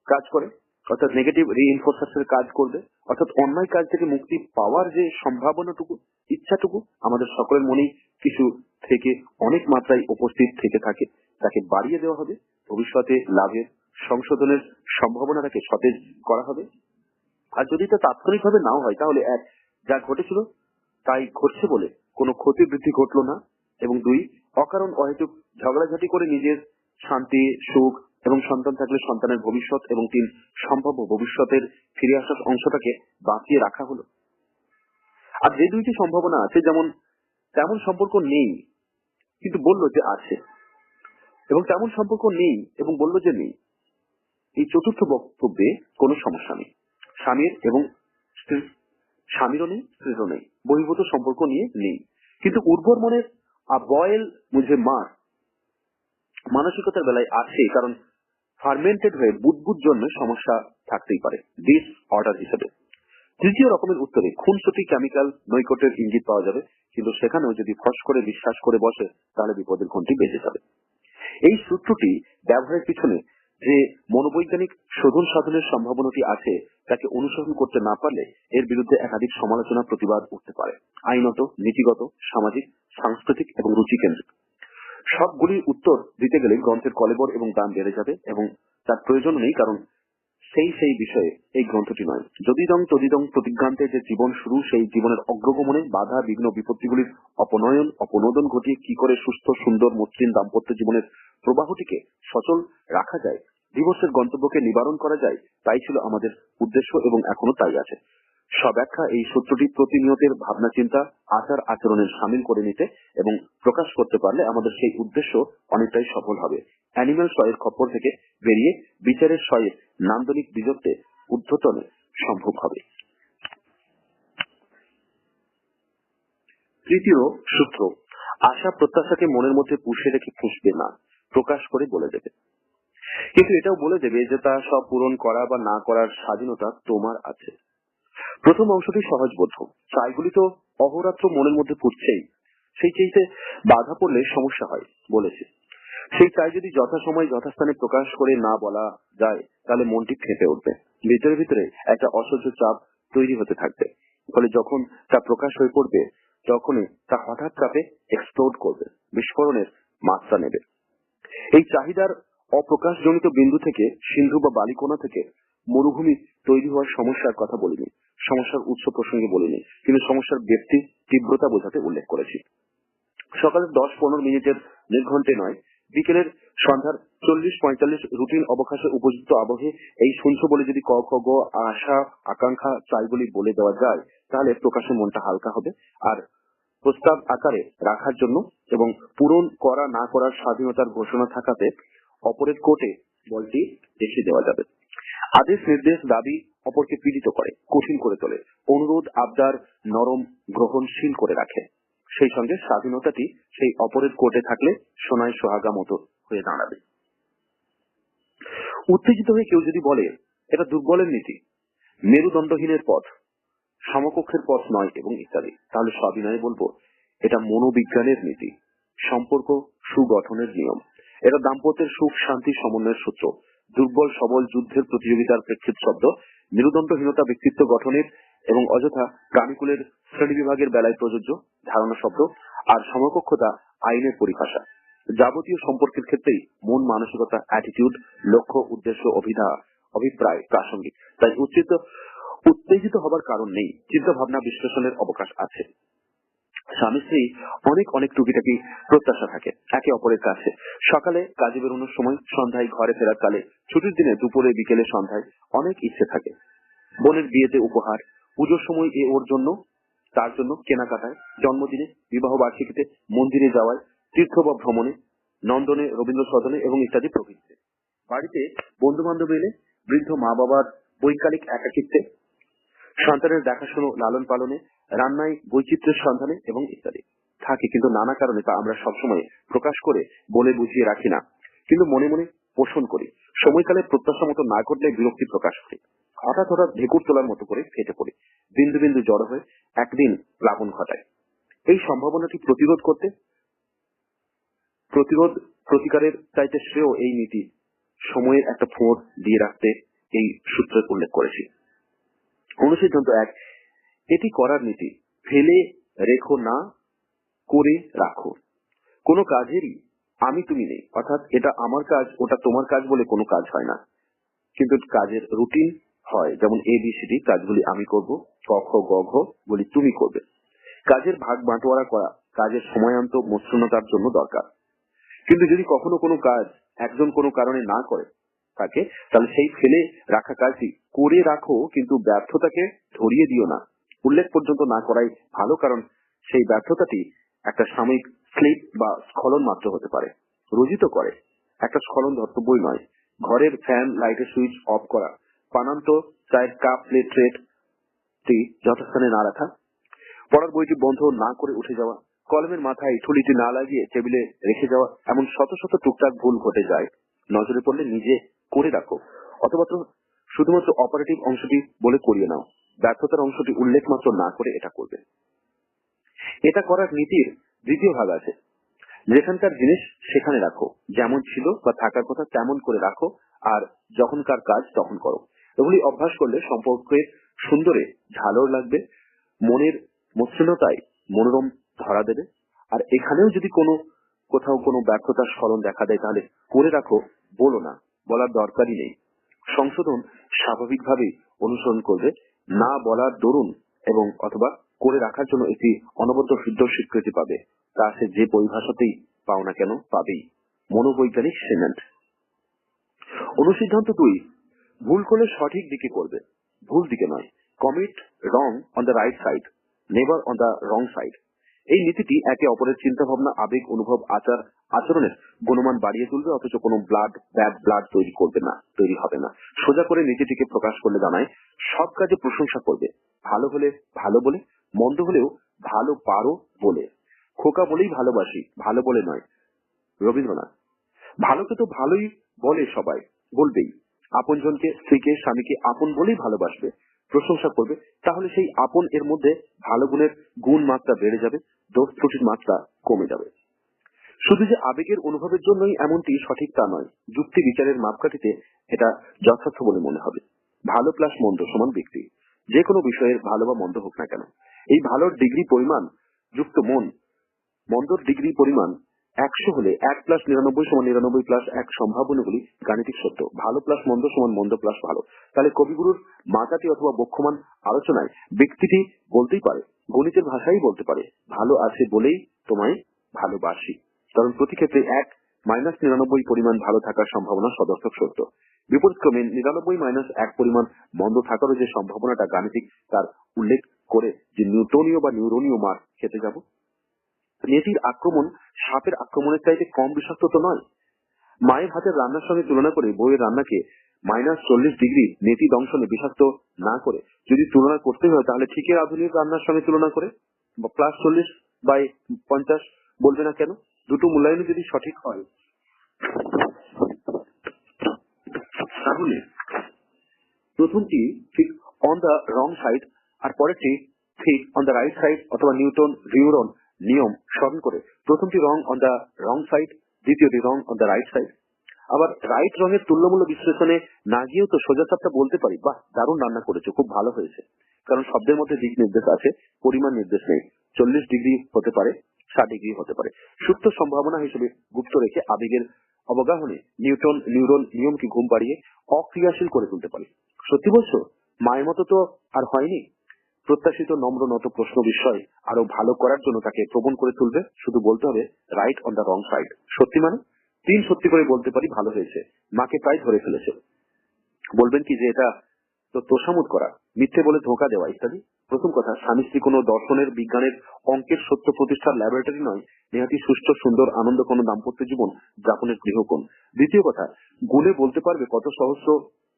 কাজ করে, অর্থাৎ নেগেটিভ রিইনফোর্সার্সের কাজ করবে। অর্থাৎ অন্যায় কাজ থেকে মুক্তি পাওয়ার যে সম্ভাবনাটুকু, ইচ্ছাটুকু আমাদের সকলের মনেই কিছু থেকে অনেক মাত্রায় উপস্থিত থেকে থাকে, তাকে বাড়িয়ে দেওয়া হবে। ভবিষ্যতে লাভের সংশোধনের সম্ভাবনাটাকে সতেজ করা হবে। আর যদি তা তাৎক্ষণিকভাবে নাও হয়, তাহলে এক, যা ঘটেছিল তাই ঘটছে বলে কোনো ক্ষতি বৃদ্ধি ঘটলো না, এবং দুই, অকারণ অহেতুক ঝগড়াঝাটি করে নিজের শান্তি সুখ এবং সন্তান থাকলে সন্তানের ভবিষ্যৎ, এবং তিন, সম্ভাব্য ভবিষ্যতের ফিরে আসার অংশটাকে বাঁচিয়ে রাখা হলো। আর যে দুইটি সম্ভাবনা আছে, যেমন তেমন সম্পর্ক নেই কিন্তু বললো যে আছে, এবং তেমন সম্পর্ক নেই এবং বললো যে নেই, এই চতুর্থ বক্তব্যে কোনো সমস্যা নেই। স্বামীর এবং স্ত্রীর, স্বামীরও নেই স্ত্রীরও নেই, বহির্ভূত সম্পর্ক নিয়ে নেই। কিন্তু উর্বর মনের বয়েল মুঝে মার মানসিকতার বেলায় আছে, কারণ ফার্মেন্টেড হয়ে বুদবুদ জন্মে সমস্যা থাকতেই পারে ডিস অর্ডার হিসেবে। তৃতীয় রকমের উত্তরে খুনসুটি কেমিক্যাল নৈকট্যের ইঙ্গিত পাওয়া যাবে, কিন্তু সেখানেও যদি ফস করে বিশ্বাস করে বসে, তাহলে বিপদের ঘন্টি বেজে যাবে। এই সূত্রটি ব্যবহারের পিছনে যে মনোবৈজ্ঞানিক শোধন সাধনের সম্ভাবনাটি আছে, তাকে অনুসরণ করতে না পারলে এর বিরুদ্ধে একাধিক সমালোচনা প্রতিবাদ উঠতে পারে, আইনত, নীতিগত, সামাজিক, সাংস্কৃতিক এবং রুচিকেন্দ্রিক। সবগুলির উত্তর দিতে গেলে গ্রন্থের কলেবর এবং দাম বেড়ে যাবে, এবং তার প্রয়োজন নেই, কারণ সেই বিষয়ে এই গ্রন্থটি নয়। যদিদং তদিদং প্রতিজ্ঞান্তে যে জীবন শুরু, সেই জীবনের অগ্রগমনে বাধা বিঘ্ন বিপত্তিগুলির অপনয়ন অপনোদন ঘটিয়ে কি করে সুস্থ সুন্দর মসৃণ দাম্পত্য জীবনের প্রবাহটিকে সচল রাখা যায়, দিবসের গন্তব্যকে নিবারণ করা যায়, তাই ছিল আমাদের উদ্দেশ্য এবং এখনো তাই আছে। সব্যাখ্যা এই সূত্রটি প্রতিনিয়তের ভাবনা চিন্তা আচার আচরণের সামিল করে নিতে এবং প্রকাশ করতে পারলে আমাদের সেই উদ্দেশ্য অনেকটাই সফল হবে। অ্যানিম্যাল সয়ের খপ্পর থেকে বেরিয়ে বিচারের সয়ের নান্দনিক বীজত্বে ঊর্ধ্বতনে সম্ভব হবে। তৃতীয় সূত্র, আশা প্রত্যাশাকে মনের মধ্যে পুষে রেখে ফুঁসবে না, প্রকাশ করে বলে দেবে। কিন্তু এটাও বলে দেবে যে তা সব পূরণ করা বা না করার স্বাধীনতা তোমার আছে। প্রথম অংশটি সহজবোধ্য, চাইগুলি তো অহোরাত্র মনের মধ্যে ফুটছেই, সেই চাইতে বাধা পড়লে সমস্যা হয় বলেছে। সেই চাই যদি যথাসময় যথাস্থানে প্রকাশ করে না বলা যায়, তাহলে মনটি ফেঁপে উঠবে, ভিতরে ভিতরে একটা অসহ্য চাপ তৈরি হতে থাকবে। ফলে যখন তা প্রকাশ হয়ে পড়বে, তখনই তা হঠাৎ চাপে এক্সপ্লোড করবে, বিস্ফোরণের মাত্রা নেবে। এই চাহিদার অপ্রকাশজনিত বিন্দু থেকে, সিন্ধু বা বালিকোনা থেকে মরুভূমি তৈরি হওয়ার সমস্যার কথা বলিনি, সমস্যার উৎস প্রসঙ্গে বলিনি, কিন্তু সমস্যার ব্যক্তি তীব্রতা বোঝাতে উল্লেখ করেছি। সকালের 10-15 মিনিটের নির্ঘণ্টে নয়, বিকেলের সন্ধ্যার 40-45 রুটিন অবকাশে উপযুক্ত আবহে এই শুনছো বলে যদি ক খ গ আশা আকাঙ্ক্ষা চাইগুলি বলে দেওয়া যায়, তাহলে প্রকাশে মনটা হালকা হবে, আর প্রস্তাব আকারে রাখার জন্য এবং পূরণ করা না করার স্বাধীনতার ঘোষণা থাকাতে অপরের কোর্টে বলটি রেখে দেওয়া যাবে। আদেশ নির্দেশ দাবি অপরকে পীড়িত করে, কঠিন করে তোলে, অনুরোধ আবদার নরম গ্রহণশীল করে রাখে। সেই সঙ্গে স্বাধীনতাটি সেই অপরের কোর্টে থাকলে সোনায় সোহাগা মতো হয়ে দাঁড়াবে। উত্তেজিত হয়ে কেউ যদি বলে এটা দুর্বলের নীতি, মেরুদণ্ডহীনের পথ, সমকক্ষের পথ নয় এবং ইত্যাদি। তাহলে সবিনয়ে বলবো এটা মনোবিজ্ঞানের নীতি, সম্পর্ক সুগঠনের নিয়ম। এটা দাম্পত্যের সুখ শান্তি সমন্বয়ের সূত্র। দুর্বল সবল যুদ্ধের প্রতিযোগিতার প্রেক্ষিত শব্দ, মেরুদণ্ডহীনতা ব্যক্তিত্ব গঠনের এবং অযথা প্রাণীকুলের শ্রেণীবিভাগের বেলায় প্রযোজ্য ধারণা শব্দ, আর সমকক্ষতা আইনের পরিভাষা। যাবতীয় সম্পর্কের ক্ষেত্রেই মন মানসিকতা অ্যাটিটিউড লক্ষ্য উদ্দেশ্য অভিপ্রায় প্রাসঙ্গিক। তাই উত্তেজিত হবার কারণ নেই, চিন্তা ভাবনা বিশ্লেষণের অবকাশ আছে। স্বামী স্ত্রী অনেক টুকিটাকি প্রত্যাশা থাকে একে অপরের কাছে। সকালে কাজে বেরোনোর সময়, সন্ধ্যায় ঘরে ফেরার কালে, ছুটির দিনে দুপুরে বিকেলে সন্ধ্যায় অনেক ইচ্ছে থাকে। বোনের বিয়েতে উপহার, পুজোর সময় এ ওর জন্য তার জন্য কেনাকাটায়, জন্মদিনে বিবাহ বার্ষিকীতে মন্দিরে যাওয়ায়, তীর্থ বা ভ্রমণে, নন্দনে রবীন্দ্র সদনে এবং ইত্যাদি প্রভৃতিতে। বাড়িতে বন্ধু বান্ধব এলে, বৃদ্ধ মা বাবার বৈকালিক একাকিত্বে, সন্তানের দেখাশোনা লালন পালনে, রান্নায় বৈচিত্র্যের সন্ধানে এবং ইত্যাদি থাকে। কিন্তু নানা কারণে তা আমরা সবসময় প্রকাশ করে বলে বুঝিয়ে রাখি না, কিন্তু মনে মনে পোষণ করি। সময়কালে প্রত্যাশা মতো না ঘটলে বিরক্তি প্রকাশ করি। হঠাৎ ঢেকুর তোলার মতো করে ফেটে পড়ি, বিন্দু বিন্দু জড়ো হয়ে একদিন প্লাবন ঘটায়। এই সম্ভাবনাটি প্রতিকারের চাইতে শ্রেয় এই নীতি সময়ের একটা ফোঁড় দিয়ে রাখতে এই সূত্রের উল্লেখ করেছি। অনুসিদ্ধান্ত 1, এটি করার নীতি। ফেলে রেখো না, করে রাখো। কোনো কাজেরই আমি তুমি নেই, অর্থাৎ এটা আমার কাজ ওটা তোমার কাজ বলে কোনো কাজ হয় না, কিন্তু কাজের রুটিন হয়। যেমন ABCD কাজগুলি আমি করব, ক খ গ ঘ গুলি তুমি করবে। কাজের ভাগ বাঁটোয়ারা করা কাজের সময়ন্ত মসৃণতার জন্য দরকার। কিন্তু যদি কখনো কোনো কাজ একজন কোনো কারণে না করে থাকে, তাহলে সেই ফেলে রাখা কাজটি করে রাখো, কিন্তু ব্যর্থতাকে ধরিয়ে দিও না। উল্লেখ পর্যন্ত না করাই ভালো, কারণ সেই ব্যর্থতাটি একটা সাময়িক স্লিপ বা স্খলন মাত্র হতে পারে। রোজিত করে একটা স্খলন ধর্তব্যই নয়। ঘরের ফ্যান লাইটের সুইচ অফ করা, পানান্ত চায়ের কাপ প্লেট ট্রেটি যথাস্থানে না রাখা, পড়ার বইটি বন্ধ না করে উঠে যাওয়া, কলমের মাথায় ঠুলিটি না লাগিয়ে টেবিলে রেখে যাওয়া, এমন শত শত টুকটাক ভুল ঘটে যায়। নজরে পড়লে নিজে করে রাখো, অথবা শুধুমাত্র অপারেটিভ অংশটি বলে করিয়ে নাও। ব্যর্থতার অংশটি উল্লেখ মাত্র না করে এটা করবে। এটা করার নীতির দ্বিতীয় ভাগ আছে। যেখানকার জিনিস সেখানে রাখো, যেমন ছিল বা থাকার কথা তেমন করে রাখো, আর যখনকার কাজ তখন করো। এগুলি অভ্যাস করলে সম্পর্কের সুন্দরে ঝালর লাগবে, মনের মসৃণতায় মনোরম ধরা দেবে। আর এখানেও যদি কোথাও কোনো ব্যর্থতার স্খলন দেখা দেয়, তাহলে করে রাখো বলো না, বলার দরকারই নেই। সংশোধন স্বাভাবিকভাবেই অনুসরণ করবে, না বলার দরুন এবং অথবা করে রাখার জন্য একটি অনবদ্য সিদ্ধ স্বীকৃতি পাবে। তা সে যে পরিভাষাতেই পাও না কেন পাবেই। মনোবৈজ্ঞানিক সিমেন্ট। অনুসিদ্ধান্ত 2, ভুল করলে সঠিক দিকে করবে, ভুল দিকে নয়। Commit wrong on the right side, never on the wrong side. এই নীতিটি একে অপরের চিন্তা ভাবনা আবেগ অনুভব আচরণের গুণমান বাড়িয়ে তুলবে, অথচ কোনো ব্যাড ব্লাড তৈরি হবে না। সোজা করে নীতিটিকে প্রকাশ করলে জানায় সব কাজে প্রশংসা করবে, ভালো হলে ভালো বলে, মন্দ হলেও ভালো পারো বলে। খোকা বলেই ভালোবাসি, ভালো বলে নয়। রবীন্দ্রনাথ। ভালোকে তো ভালোই বলে সবাই, বলবেই। আপনজনকে স্ত্রীকে স্বামীকে আপন বলেই ভালোবাসবে, প্রশংসা করবে। তাহলে সেই আপন এর মধ্যে ভালো গুণের গুণ মাত্রা বেড়ে যাবে, দোষ ত্রুটির মাত্রা কমে যাবে। শুধু যে আবেগের অনুভবের জন্যই এমনটি সঠিক তা নয়, যুক্তি বিচারের মাপকাঠিতে এটা যথার্থ বলে মনে হবে। ভালো প্লাস মন্দ সমান ব্যক্তি, যে কোনো বিষয়ের ভালো বা মন্দ হোক না কেন। এই ভালোর ডিগ্রি পরিমাণ যুক্ত মন্দর ডিগ্রি পরিমাণ 100 হলে 1 প্লাস 99 সমান 99 প্লাস 1 সম্ভাবনাগুলি গাণিতিক সত্য। ভালো প্লাস মন্দ সমান মন্দ প্লাস ভালো। তাহলে কবিগুরুর মাতাটি অথবা বক্ষমান আলোচনায় ব্যক্তিটি বলতেই পারে, গণিতের ভাষাই বলতে পারে, ভালো আছে বলেই তোমায় ভালোবাসি। কারণ প্রতি ক্ষেত্রে 1 মাইনাস 99 পরিমাণ ভালো থাকার সম্ভাবনা সদর্থক সত্য। বিপরীতক্রমে 99 মাইনাস 1 পরিমাণ মন্দ থাকারও যে সম্ভাবনাটা গাণিতিক, তার উল্লেখ করে যে নিউটনীয় বা নিউরনীয় মার খেতে যাব। নেতির আক্রমণ সাপের আক্রমণের চাইতে কম বিষাক্ত তো নয়। মায়ের হাতের রান্নার সঙ্গে তুলনা করে বইয়ের রান্নাকে -40 ডিগ্রি নেতি দংশনে বিষাক্ত না করে যদি তুলনা করতে হয়, তাহলে ঠিকই আধুনিক রান্নার সঙ্গে তুলনা করে +40/50 বলবে না কেন? দুটো মূল্যায়ন যদি সঠিক হয়, তাহলে প্রথমটি ঠিক অন দ্য রং সাইড, আর পরেরটি ঠিক অন দ্য রাইট সাইড অথবা নিউটন রিউরন নিয়ম স্মরণ করে প্রথমটি রং অন দ্য রং সাইড, দ্বিতীয়টি রং অন দ্য রাইট সাইড। আবার রাইট রঙের তুল্যমূল্য বিশ্লেষণে না গিয়েও তো সোজা সাপটা বলতে পারি, বাহ দারুণ রান্না করেছো, খুব ভালো হয়েছে। কারণ শব্দের মধ্যে দিক নির্দেশ আছে, পরিমাণ নির্দেশ নেই। 40 ডিগ্রি হতে পারে, 60 ডিগ্রি হতে পারে। সুপ্ত সম্ভাবনা হিসেবে গুপ্ত রেখে আবেগের অবগাহনে নিউটন নিউরন নিয়মকে ঘুম পাড়িয়ে অক্রিয়াশীল করে তুলতে পারি। সত্যি বলছো? মায়ের মতো তো আর হয়নি। প্রত্যাশিত নম্র নত প্রশ্ন বিষয় আরো ভালো করার জন্য তাকে প্রবণ করে তুলবে। শুধু বলতে হবে right on the wrong side. সত্যি মানে 3 সত্যি করে বলতে পারি, ভালো হয়েছে, মাকে প্রায় ধরে ফেলেছে। বলবেন কি যে এটা তো তোষামোদ করা, মিথ্যে বলে ধোঁকা দেওয়া ইত্যাদি। প্রথম কথা, স্বামী স্ত্রী কোনো দর্শনের, বিজ্ঞানের, অঙ্কের সত্য প্রতিষ্ঠার ল্যাবরেটরি নয়, নেহাতি সুষ্ঠু সুন্দর আনন্দ কোনো দাম্পত্য জীবন যাপনের গৃহকোণ। দ্বিতীয় কথা, গুণে বলতে পারবে কত সহস্র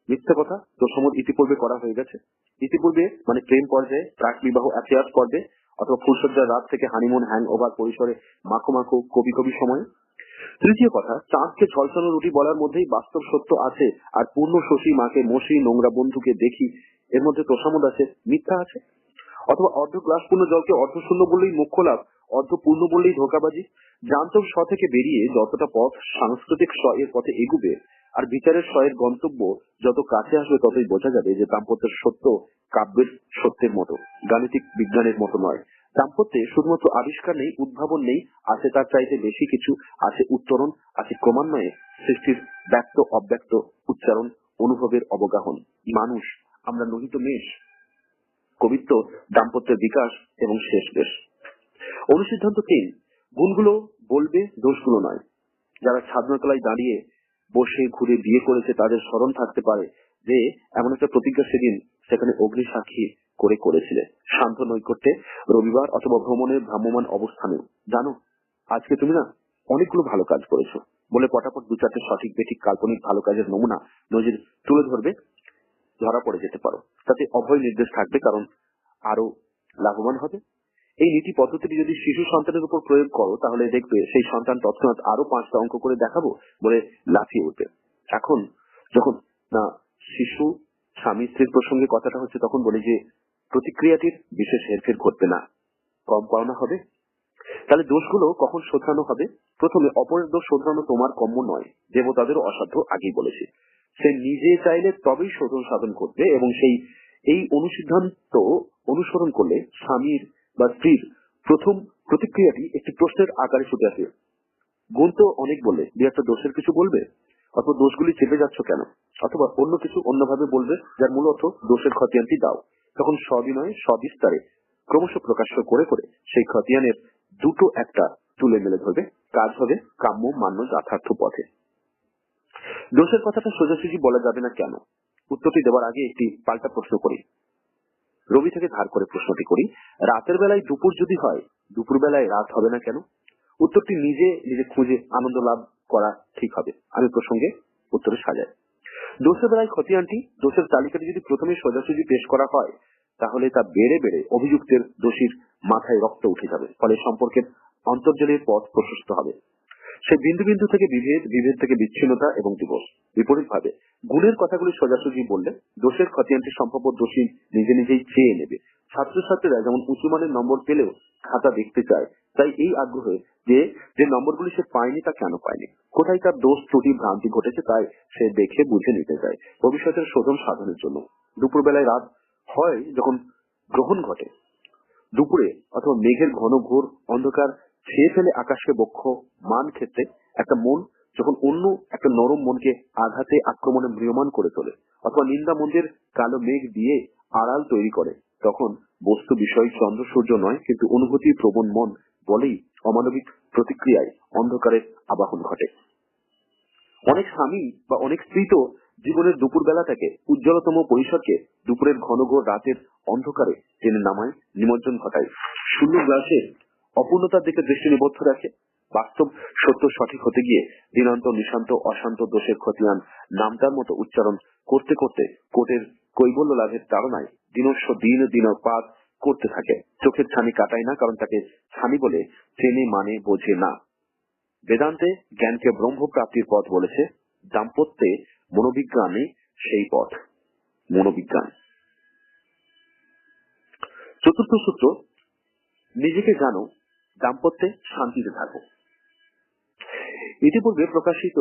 মিথ্যে কথা তোষামোদ ইতিপূর্বে করা হয়ে গেছে। ইতিপূর্বে মানে প্রেম পর্যায়ে, প্রাক বিবাহ অ্যাফেয়ার্স পর্বে, অথবা ফুলসজ্জার রাত থেকে হানিমুন হ্যাং ওভার পরিসরে মাখো মাখো কবি কবি সময়ে। তৃতীয় কথা, চাঁদকে ঝলসানো রুটি বলার মধ্যেই বাস্তব সত্য আছে, আর পূর্ণ শশী মাকে মশি নোংরা বন্ধুকে দেখি এর মধ্যে তোষামোদ আছে, মিথ্যা আছে। অথবা অর্ধ গ্লাস পূর্ণ জলকে অর্ধ শূন্য বললেই মুখ্য লাভ, অর্ধ পূর্ণ বললেই ধোকাবাজি। জান্তব স থেকে বেরিয়ে যতটা পথ সাংস্কৃতিক স এর পথে এগুবে, আর বিচারের স এর গন্তব্য যত কাছে আসবে ততই বোঝা যাবে যে দাম্পত্যের সত্য কাব্যের সত্যের মতো, গাণিতিক বিজ্ঞানের মতো নয়। দাম্পত্যে শুধুমাত্র আবিষ্কার নেই, উদ্ভাবন নেই, আছে তার চাইতে বেশি কিছু, আছে উত্তরণ, আছে ক্রমান্বয়ে সৃষ্টির ব্যক্ত অব্যক্ত উচ্চারণ, অনুভবের অবগাহন। মানুষ আমরা নহিত মেষ। কবিত্ব দাম্পত্যের বিকাশ এবং শেষ বেশ। অনুসিদ্ধান্ত 3, গুণগুলো বলবে, দোষগুলো নয়। যারা ছাদনাতলায় দাঁড়িয়ে বসে ঘুরে বিয়ে করেছে তাদের স্মরণ থাকতে পারে যে এমন একটা প্রতিজ্ঞা সেদিন সেখানে অগ্নি সাক্ষী করে করেছিলে, শান্ত নৈকট্যে, রবিবার অথবা ভ্রমণের ভ্রাম্যমান অবস্থানে। জানো আজকে তুমি না অনেকগুলো ভালো কাজ করেছো বলে পটাপট 2-4টে সঠিক বেঠিক কাল্পনিক ভালো কাজের নমুনা নজির তুলে ধরবে, ধরা পড়ে যেতে পারো। তাতে অভয় নির্দেশ থাকবে, কারণ আরো লাভবান হবে। এই নীতি পদ্ধতিটি যদি শিশু সন্তানের উপর প্রয়োগ করো তাহলে দেখবে সেই সন্তান তৎক্ষণাৎ আরো 5টা অঙ্ক করে দেখাবো বলে লাফিয়ে উঠবে। এখন যখন না শিশু স্বামী স্ত্রীর প্রসঙ্গে কথাটা হচ্ছে তখন বলি যে প্রতিক্রিয়াটির বিশেষ হেরফের ঘটবে না, কম পাওনা হবে। তাহলে দোষগুলো কখন শোধরানো হবে? প্রথমে অপরের দোষ শোধরানো তোমার কম্য নয়, দেবতাদেরও অসাধ্য, আগেই বলেছি। সে নিজে চাইলে তবেই শোধন সাধন করবে, এবং এই অনুসিদ্ধান্ত অনুসরণ করলে স্বামীর বা স্ত্রীর প্রথম প্রতিক্রিয়াটি একটি প্রশ্নের আকারে ফুটে আসে। গুণ তো অনেক বললে, 2-1টা দোষের কিছু বলবে, অথবা দোষগুলি চেপে যাচ্ছ কেন, অথবা অন্য কিছু অন্যভাবে বলবে যার মূল অর্থ দোষের খতিয়ানটি দাও। তখন সবিনয়ে সবিস্তারে ক্রমশ প্রকাশ্য করে করে সেই খতিয়ানের দুটো একটা তুলে মেলে ধরবে, কাজ হবে কাম্য মান্য যথার্থ পথে। দোষের কথাটা সোজাসুজি বলা যাবে না কেন? উত্তরটি দেওয়ার আগে একটি পাল্টা প্রশ্ন করি, রবি থেকে ধার করে প্রশ্নটি করি। রাতের বেলায় দুপুর যদি হয়, দুপুর বেলায় রাত হবে না কেন? উত্তরটি নিজে নিজে খুঁজে আনন্দ লাভ করা ঠিক হবে। আমি প্রসঙ্গে উত্তরে সাজাই। দোষের বেলায় খতিয়ানটি, দোষের তালিকাটি যদি প্রথমে সোজাসুজি পেশ করা হয় তাহলে তা বেড়ে বেড়ে অভিযুক্তের দোষীর মাথায় রক্ত উঠে যাবে, ফলে সম্পর্কের অন্তর্জলের পথ প্রশস্ত হবে। সে বিন্দু বিন্দু থেকে বিভেদ, বিভেদ থেকে বিচ্ছিন্নতা এবং দিবস। বিপরীত ভাবে গুণের কথাগুলি সোজাসুজি বললে দোষের খতিয়ানটি সম্ভাব্য দোষী নিজে নিজেই চেয়ে নেবে। ছাত্রছাত্রীরা যেমন উঁচু মানের নম্বর পেলেও খাতা দেখতে চায়, তাই এই আগ্রহে যে যে নম্বরগুলি সে পায়নি তা কেন পায়নি, কোথায় তার দোষ ত্রুটি ভ্রান্তি ঘটেছে তাই সে দেখে বুঝে নিতে চায় ভবিষ্যতের শোধন সাধনের জন্য। দুপুর বেলায় রাত হয় যখন গ্রহণ ঘটে, দুপুরে অথবা মেঘের ঘন ঘোর অন্ধকার ছেয়ে ফেলে আকাশকে বক্ষ মান ক্ষেত্রে একটা মন যখন অন্য একটা নরম মনকে আঘাতে আক্রমণে ম্রিয়মান করে তোলে, অথবা নিন্দা মন্দির কালো মেঘ দিয়ে আড়াল তৈরি করে, তখন বস্তু বিষয় চন্দ্র সূর্য নয় কিন্তু অনুভূতি প্রবণ মন বলেই অমানবিক প্রতিক্রিয়ায় অন্ধকারের আবাহন ঘটে। অনেক স্বামী বা অনেক স্ত্রী তো জীবনের দুপুর বেলাটাকে, উজ্জ্বলতম পরিসরকে দুপুরের ঘনঘোর রাতের অন্ধকারে টেনে নামায়, নিমজ্জন ঘটায়, শূন্য গ্লাসের অপূর্ণতার দিকে দৃষ্টি নিবদ্ধ রাখে। বাস্তব সত্য সঠিক হতে গিয়ে দিনান্ত নিশান্ত অশান্ত দোষের খতিয়ান নামটার মতো উচ্চারণ করতে করতে কোটের কৈবল্য লাভের তাড়নায় দিনস্ব দিন দিনপাত করতে থাকে। চোখের ছানি কাটায় না, কারণ তাকে ছানি বলে চেনে মানে বোঝে না। বেদান্তে জ্ঞানকে ব্রহ্ম প্রাপ্তির পথ বলেছে, দাম্পত্যে মনোবিজ্ঞানে সেই পথ মনোবিজ্ঞান। চতুর্থ সূত্র, নিজেকে জানো, দাম্পত্যে শান্তিতে থাকো। ইতিপূর্বে প্রকাশিত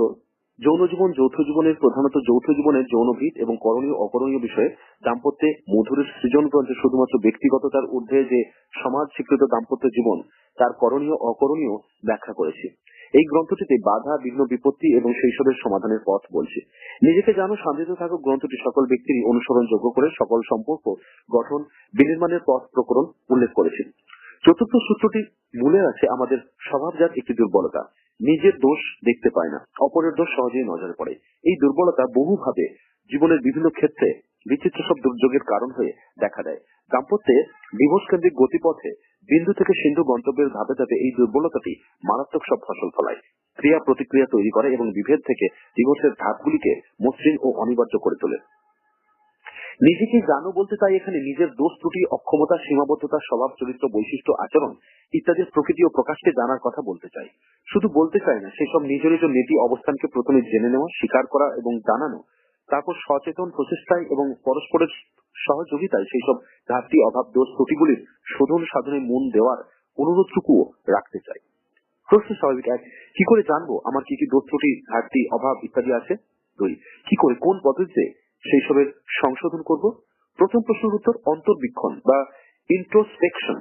যৌন জীবন, যৌথ জীবনের, প্রধানত যৌথ জীবনের যৌনভিত এবং করণীয় অকরণীয় বিষয়ে দাম্পত্যে মধুরের সৃজন গ্রন্থে শুধুমাত্র ব্যক্তিগততার ঊর্ধ্বে যে সমাজ স্বীকৃত দাম্পত্য জীবন তার করণীয় অকরণীয় ব্যাখ্যা করেছে। এই গ্রন্থটিতে বাধা, বিঘ্ন, বিপত্তি এবং শৈশবের সমাধানের পথ বলছে। নিজেকে জানো, শান্তিতে থাকো গ্রন্থটি সকল ব্যক্তিরই অনুসরণযোগ্য করে সকল সম্পর্ক গঠন বিনির্মাণের পথ প্রকরণ উল্লেখ করেছে। চতুর্থ সূত্রটি মূলে আছে আমাদের স্বভাবজাত একটি দুর্বলতা। নিজের দোষ দেখতে পায় না, অপরের দোষ সহজেই নজরে পড়ে। এই দুর্বলতা বহুভাবে জীবনের বিভিন্ন ক্ষেত্রে বিচিত্র সব দুর্যোগের কারণ হয়ে দেখা দেয়। দাম্পত্যে ডিভোর্স কেন্দ্রিক গতিপথে বিন্দু থেকে সিন্ধু গন্তব্যের ধাপে ধাপে এই দুর্বলতাটি মারাত্মক সব ফসল ফলায়, ক্রিয়া প্রতিক্রিয়া তৈরি করে এবং বিভেদ থেকে ডিভোর্সের ধাপগুলিকে মসৃণ ও অনিবার্য করে তোলে। নিজেকে জানো বলতে তাই এখানে নিজের দোষ ত্রুটি, অক্ষমতা, সীমাবদ্ধতা, স্বভাব, চরিত্র, বৈশিষ্ট্য, আচরণ ইত্যাদির প্রকৃতি ও প্রকাশকে জানার কথা বলতে চাই। শুধু বলতে চাই না, সেসব নিজ নিজ নীতি অবস্থানকে প্রথমে জেনে নেওয়া, স্বীকার করা এবং জানানো, তারপর সচেতন প্রচেষ্টায় এবং পরস্পরের সহযোগিতায় সেই সব ঘাটতি, অভাব, দোষ ত্রুটিগুলির শোধন সাধনে মন দেওয়ার অনুরোধটুকুও রাখতে চাই। প্রশ্ন স্বাভাবিক। এক, কি করে জানবো আমার কি কি দোষ ত্রুটি, ঘাটতি, অভাব ইত্যাদি আছে? দুই, কি করে, কোন পদ্ধতিতে সেই সবের সংশোধন করব? প্রথম প্রশ্নের উত্তর অন্তর্বীক্ষণ বা ইন্ট্রোস্পেকশন,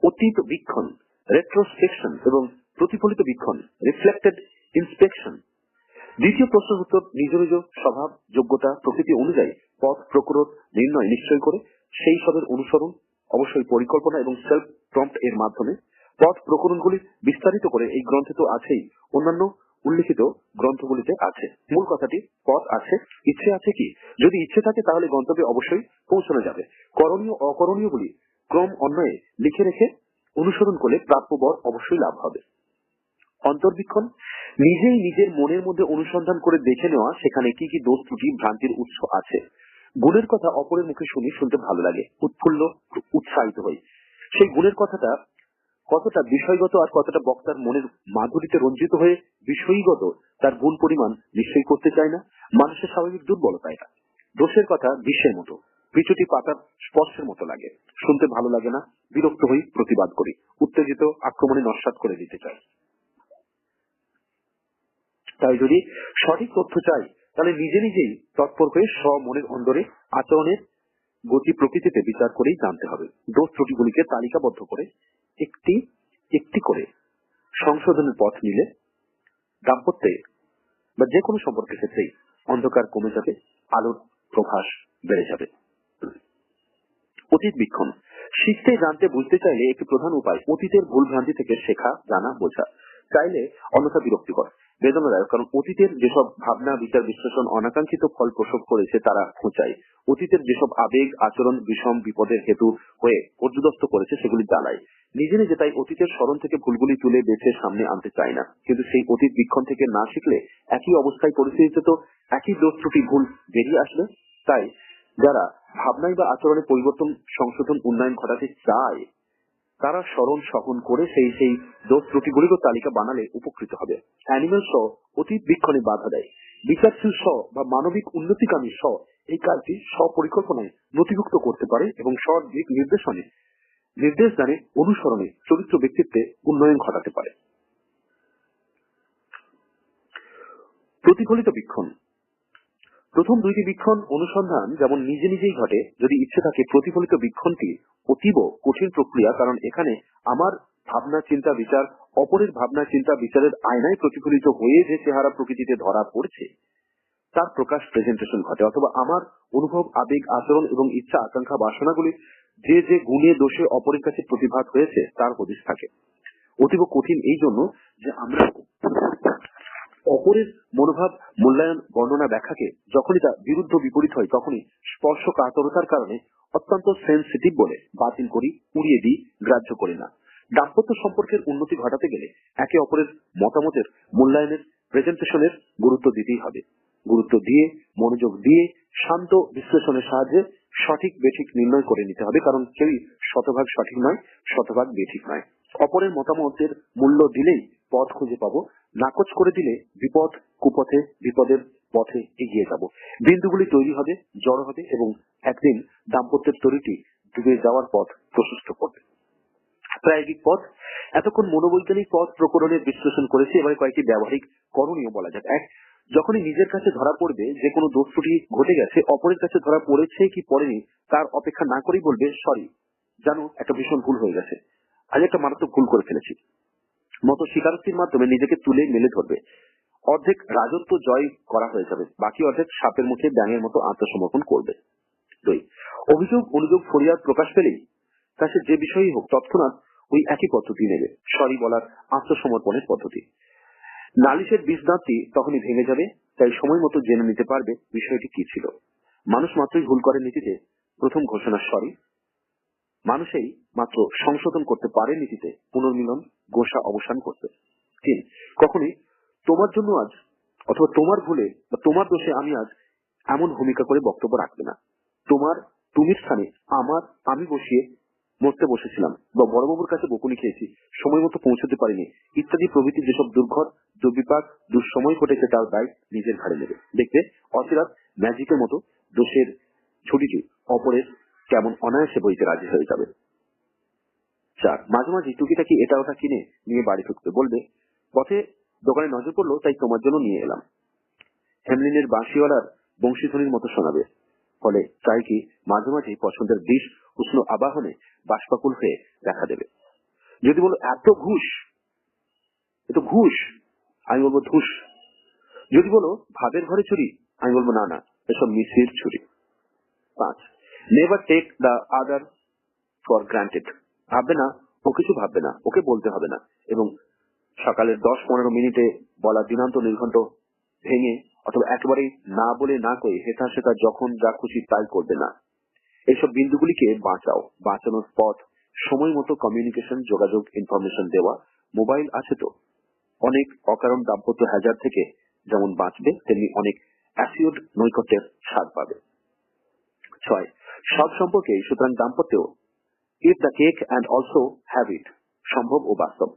অতীত বীক্ষণ রেট্রোস্পেকশন এবং প্রতিফলিত বীক্ষণ রিফ্লেক্টেড ইন্সপেকশন। দ্বিতীয় প্রশ্নের উত্তর নিজ নিজ স্বভাব, যোগ্যতা, প্রকৃতি অনুযায়ী পথ প্রকরণ নির্ণয় নিশ্চয় করে সেই সবের অনুসরণ, অবশ্যই পরিকল্পনা এবং সেলফ প্রম্পট এর মাধ্যমে পথ প্রকরণগুলি বিস্তারিত করে এই গ্রন্থে তো আছেই, অন্যান্য উল্লিখিত গ্রন্থগুলিতে আছে। মূল কথাটি, পথ আছে, ইচ্ছে আছে কি? যদি ইচ্ছে থাকে তাহলে গন্তব্যে অবশ্যই পৌঁছানো যাবে। করণীয় অকরণীয়গুলি ক্রম অন্বয়ে লিখে রেখে অনুসরণ করলে প্রাপ্য বর অবশ্যই লাভ হবে। অন্তর্বীক্ষণ, নিজেই নিজের মনের মধ্যে অনুসন্ধান করে দেখে নেওয়া সেখানে কি কি দোষ ত্রুটি, ভ্রান্তির উৎস আছে। গুণের কথা অপরের মুখে শুনতে ভালো লাগে, উৎফুল্ল উৎসাহিত হই। সেই গুণের কথাটা কতটা বিষয়গত আর কতটা বক্তার মনের মাধুরীতে রঞ্জিত হয়ে বিষয়গত তার গুণ পরিমাণ নিশ্চয়ই করতে চায় না। মানুষের স্বাভাবিক দুর্বলতা এটা। দোষের কথা গ্রীষ্মের মতো, পিছুটি পাতার স্পর্শের মতো লাগে, শুনতে ভালো লাগে না, বিরক্ত হই, প্রতিবাদ করি, উত্তেজিত আক্রমণে নস্যাৎ করে দিতে চাই। তাই যদি সঠিক তথ্য চাই তাহলে নিজে নিজেই তৎপর হয়ে মনের অন্দরে আচরণের গতি প্রকৃতিতে বিচার করেই জানতে হবে। দোষ ত্রুটিগুলিকে তালিকাবদ্ধ করে একটি একটি করে সংশোধনের পথ নিলে দাম্পত্যে বা যে কোনো সম্পর্কের ক্ষেত্রেই অন্ধকার কমে যাবে, আলোর প্রভাস বেড়ে যাবে। অতীত বীক্ষণ, শিখতে, জানতে, বুঝতে চাইলে একটি প্রধান উপায় অতীতের ভুল ভ্রান্তি থেকে শেখা, জানা, বোঝা। চাইলে অন্যথা বিরক্তিকর, বেদনাদায়ক, কারণ অতীতের যেসব ভাবনা, বিচার, বিশ্লেষণ অনাকাঙ্ক্ষিত ফল প্রসব করেছে তারা খোঁচায়। অতীতের যেসব আবেগ, আচরণ বিষম বিপদের হেতু হয়ে পর্যদস্ত করেছে সেগুলি জ্বালায়। নিজে নিজে তাই অতীতের স্মরণ থেকে ভুলগুলি তুলে বেছে সামনে আনতে চায় না। কিন্তু সেই অতীত বীক্ষণ থেকে না শিখলে একই অবস্থায় পরিস্থিতিতে তো একই দোষ ত্রুটি ভুল বেরিয়ে আসবে। তাই যারা ভাবনায় বা আচরণে পরিবর্তন, সংশোধন, উন্নয়ন ঘটাতে চায় তারা স্মরণ সহন করে সেই সেই দোষ ত্রুটিগুলিরও তালিকা বানালে উপকৃত হবে। অ্যানিমেল শ অতীত বীক্ষণে বাধা দেয়। বিচারশীল শ বা মানবিক উন্নতিকামী শ এই কাজটি স্বপরিকল্পনায় নথিভুক্ত করতে পারে এবং দিক নির্দেশ দানে, অনুসরণে চরিত্র ব্যক্তিত্বে উন্নয়ন ঘটাতে পারে। প্রতিফলিত বীক্ষণ, প্রথম দুইটি বীক্ষণ অনুসন্ধান যেমন নিজে নিজেই ঘটে, যদি ইচ্ছে থাকে প্রতিফলিত বীক্ষণটি অতীব কঠিন প্রক্রিয়া, কারণ এখানে আমার ভাবনা চিন্তা বিচার অপরের ভাবনা চিন্তা বিচারের আয়নায় প্রতিফলিত হয়ে যে চেহারা প্রকৃতিতে ধরা পড়ছে তার প্রকাশ প্রেজেন্টেশন ঘটে, অথবা আমার অনুভব, আবেগ, আচরণ এবং ইচ্ছা, আকাঙ্ক্ষা, বাসনাগুলি যে যে গুণে দোষে অপরের কাছে প্রতিভাত হয়েছে তার হদিশ থাকে। অতীব কঠিন এই জন্য যে আমরা অপরের মনোভাব, মূল্যায়ন, বর্ণনা, ব্যাখ্যাকে যখনই তা বিরুদ্ধ বিপরীত হয় তখনই স্পর্শ কাতরতার কারণে অত্যন্ত সেন্সিটিভ বলে বাতিল করি, উড়িয়ে দিই, গ্রাহ্য করি না। দাম্পত্য সম্পর্কের উন্নতি ঘটাতে গেলে একে অপরের মতামতের মূল্যায়নের, প্রেজেন্টেশনের গুরুত্ব দিতেই হবে। গুরুত্ব দিয়ে, মনোযোগ দিয়ে, শান্ত বিশ্লেষণের সাহায্যে সঠিক বেঠিক নির্ণয় করে নিতে হবে, কারণ কেউই শতভাগ সঠিক নয়, শতভাগ বেঠিক নয়। অপরের মতামতের মূল্য দিলেই পথ খুঁজে পাবো, নাকচ করে দিলে বিপদ কুপথে, বিপদের পথে এগিয়ে যাব। বিন্দুগুলি তৈরি হবে, জড় হবে এবং একদিন দাম্পত্যের তরিটি ডুবে যাওয়ার পথ প্রশস্ত করবে। প্রায়োগিক পথ, এতক্ষণ মনোবৈজ্ঞানিক পথ প্রকরণের বিশ্লেষণ করেছি, এবারে কয়েকটি ব্যবহারিক করণীয় বলা যাক। এক, যখনই নিজের কাছে ধরা পড়বে যে কোনো দোষ ত্রুটি ঘটে গেছে, অপরের কাছে ধরা পড়েছে কি পড়েনি তার অপেক্ষা না করেই বলবে সরি, জানো একটা ভীষণ ভুল হয়ে গেছে, আজ একটা মারাত্মক ভুল করে ফেলেছি মতো স্বীকারোক্তির মাধ্যমে নিজেকে তুলে মেলে ধরবে। অর্ধেক রাজত্ব জয় করা হয়ে যাবে, বাকি অর্ধেক সাপের মুখে ব্যাঙের মতো আত্মসমর্পণ করবে। 2, অভিযোগ অনুযোগ ফরিয়াদ প্রকাশ পেলেই কাছে যে বিষয়ই হোক তৎক্ষণাৎ ওই একই পদ্ধতি নেবে, সরি বলার আত্মসমর্পণের পদ্ধতি। নালিশের বীজদাঁতটি তখনই ভেঙে যাবে, তাই সময় মতো জেনে নিতে পারবে বিষয়টি কি ছিল। মানুষ মাত্রই ভুল করে নীতিতে প্রথম ঘোষণা সরি, মানুষই মাত্র সংশোধন করতে পারে নীতিতে পুনর্মিলন গোসা অবসান করতে। 3, কখনই তোমার জন্য আজ অথবা তোমার ভুলে বা তোমার দোষে আমি আজ এমন ভূমিকা করে বক্তব্য রাখবে না। তোমার তুমির স্থানে আমার আমি বসিয়ে মরতে বসেছিলাম বা বড়বাবুর কাছে বকুনি খেয়েছি, সময় মতো পৌঁছতে পারিনি ইত্যাদি প্রভৃতি যেসব দুর্ঘট দুর্বিপাক দুঃসময় ঘটেছে তার দায় নিজের ঘাড়ে নেবে। দেখবে অচিরাত ম্যাজিকের মতো দোষের ছুটিটি অপরের কেমন অনায়াসে বইতে রাজি হয়ে যাবে। 4, মাঝে মাঝে টুকিটাকি এটা ওটা কিনে নিয়ে বাড়ি ঢুকবে, বলবে পথে দোকানে নজর পড়লো তাই তোমার জন্য নিয়ে এলাম। হেমলিনের বাঁশিওয়ালার বংশীধ্বনির মতো শোনাবে, ফলে চাই কি মাঝে মাঝে পছন্দের বিষ উষ্ণ আবাহনে বাষ্পাকুল হয়ে দেখা দেবে। যদি বলো এত ঘুষ, এত ঘুষ, আমি বলবো ধুস। যদি বলো ভাবের ঘরে চুরি, আমি বলবো না না, এসব মিশ্রির চুরি। 5, never take the other for granted, ভাববে না ও কিছু ভাববে না, ওকে বলতে হবে না, এবং সকালের 10-15 মিনিটে বলা দিনান্ত নির্ঘণ্ট ভেঙে অথবা একেবারেই না বলে না কয়ে হেথা সেথা যখন যা খুশি তাই করবে না। এইসব বিন্দুগুলিকে বাঁচাও। বাঁচানোর পথ সময় মতো কমিউনিকেশন, যোগাযোগ, ইনফরমেশন দেওয়া। মোবাইল আছে তো, অনেক অকারণ দাম্পত্য হ্যাজার থেকে যেমন বাঁচবে তেমনি অনেক অ্যাসিওড নৈকট্যের স্বাদ পাবে। 6, সব সম্পর্কে সুতরাং দাম্পত্যেও eat the cake and also have it সম্ভব ও বাস্তব।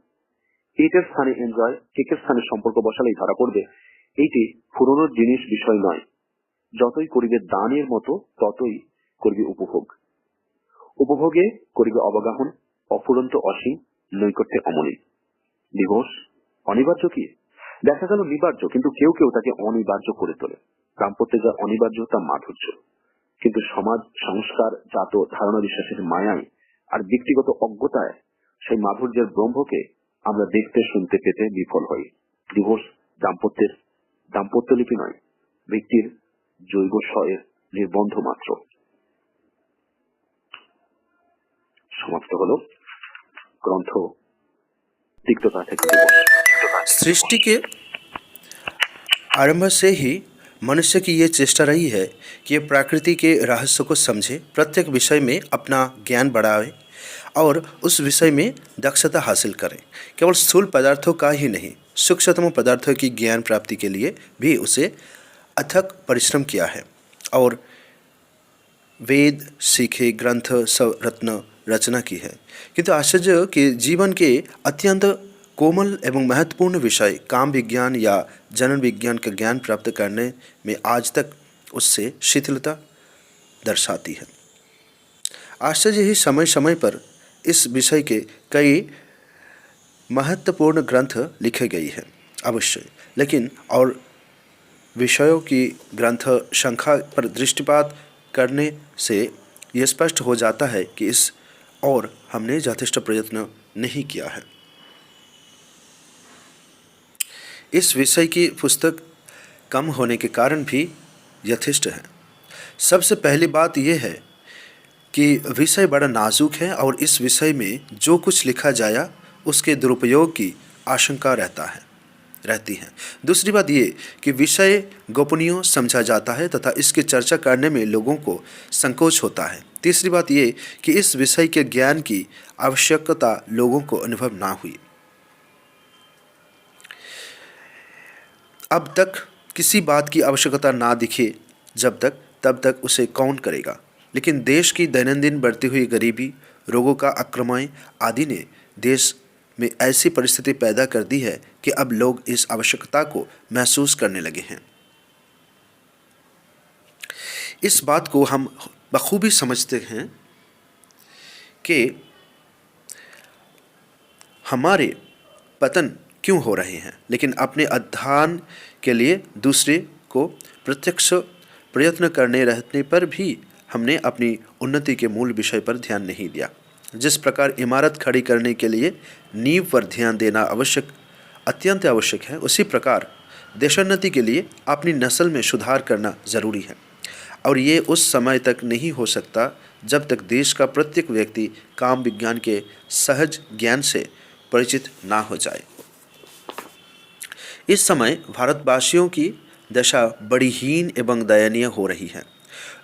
ইটের স্থানে এনজয়, কেকের স্থানে সম্পর্ক বসালেই ধরা পড়বে এইটি পুরনো জিনিস বিষয় নয়। যতই করিবে দানের মতো ততই করিবে উপভোগ, উপভোগে করিবে অবগাহন, অফুরন্ত অসীম, নৈকট্যে অমলিন। ডিভোর্স অনিবার্য কি? দেখা গেল নিবার্য, কিন্তু কেউ কেউ তাকে অনিবার্য করে তোলে। দাম্পত্যে যা অনিবার্য তা মাধুর্য, কিন্তু সমাজ সংস্কার জাত ধারণা বিশ্বাসের মায়ায় আর ব্যক্তিগত অজ্ঞতায় সেই মাধুর্যের ব্রহ্মকে আমরা দেখতে শুনতে পেতে বিফল হই। ডিভোর্স দাম্পত্যের দাম্পত্যলিপি নয়, ব্যক্তির জৈব স্বয়ের নির্বন্ধ মাত্র। সমাপ্ত হলো গ্রন্থ তিক্ততা থেকে ডিভোর্স। सृष्टि के आरंभ से ही मनुष्य की ये चेष्टा रही है कि ये प्रकृति के रहस्य को समझे, प्रत्येक विषय में अपना ज्ञान बढ़ावे और उस विषय में दक्षता हासिल करें। केवल स्थूल पदार्थों का ही नहीं, सूक्ष्मतम पदार्थों की ज्ञान प्राप्ति के लिए भी उसे अथक परिश्रम किया है और वेद सीखे, ग्रंथ रत्न रचना की है। किंतु आश्चर्य कि जीवन के अत्यंत कोमल एवं महत्वपूर्ण विषय काम विज्ञान या जनन विज्ञान का ज्ञान प्राप्त करने में आज तक उससे शिथिलता दर्शाती है। आश्चर्य ही समय समय पर इस विषय के कई महत्वपूर्ण ग्रंथ लिखे गए हैं अवश्य, लेकिन और विषयों की ग्रंथ संख्या पर दृष्टिपात करने से यह स्पष्ट हो जाता है कि इस और हमने यथेष्ट प्रयत्न नहीं किया है। इस विषय की पुस्तक कम होने के कारण भी यथेष्ट है। सबसे पहली बात यह है कि विषय बड़ा नाजुक है और इस विषय में जो कुछ लिखा जाया उसके दुरुपयोग की आशंका रहती है। दूसरी बात ये कि विषय गोपनीय समझा जाता है तथा इसकी चर्चा करने में लोगों को संकोच होता है। तीसरी बात ये कि इस विषय के ज्ञान की आवश्यकता लोगों को अनुभव ना हुई। अब तक किसी बात की आवश्यकता ना दिखे तब तक उसे कौन करेगा। लेकिन देश की दैनंदिन बढ़ती हुई गरीबी, रोगों का आक्रमण आदि ने देश में ऐसी परिस्थिति पैदा कर दी है कि अब लोग इस आवश्यकता को महसूस करने लगे हैं। इस बात को हम बखूबी समझते हैं कि हमारे पतन क्यों हो रहे हैं, लेकिन अपने अध्ययन के लिए दूसरे को प्रत्यक्ष प्रयत्न करने रहने पर भी हमने अपनी उन्नति के मूल विषय पर ध्यान नहीं दिया। जिस प्रकार इमारत खड़ी करने के लिए नींव पर ध्यान देना अत्यंत आवश्यक है, उसी प्रकार देशोन्नति के लिए अपनी नस्ल में सुधार करना जरूरी है। और ये उस समय तक नहीं हो सकता जब तक देश का प्रत्येक व्यक्ति काम विज्ञान के सहज ज्ञान से परिचित ना हो जाए। इस समय भारतवासियों की दशा बड़ी हीन एवं दयनीय हो रही है।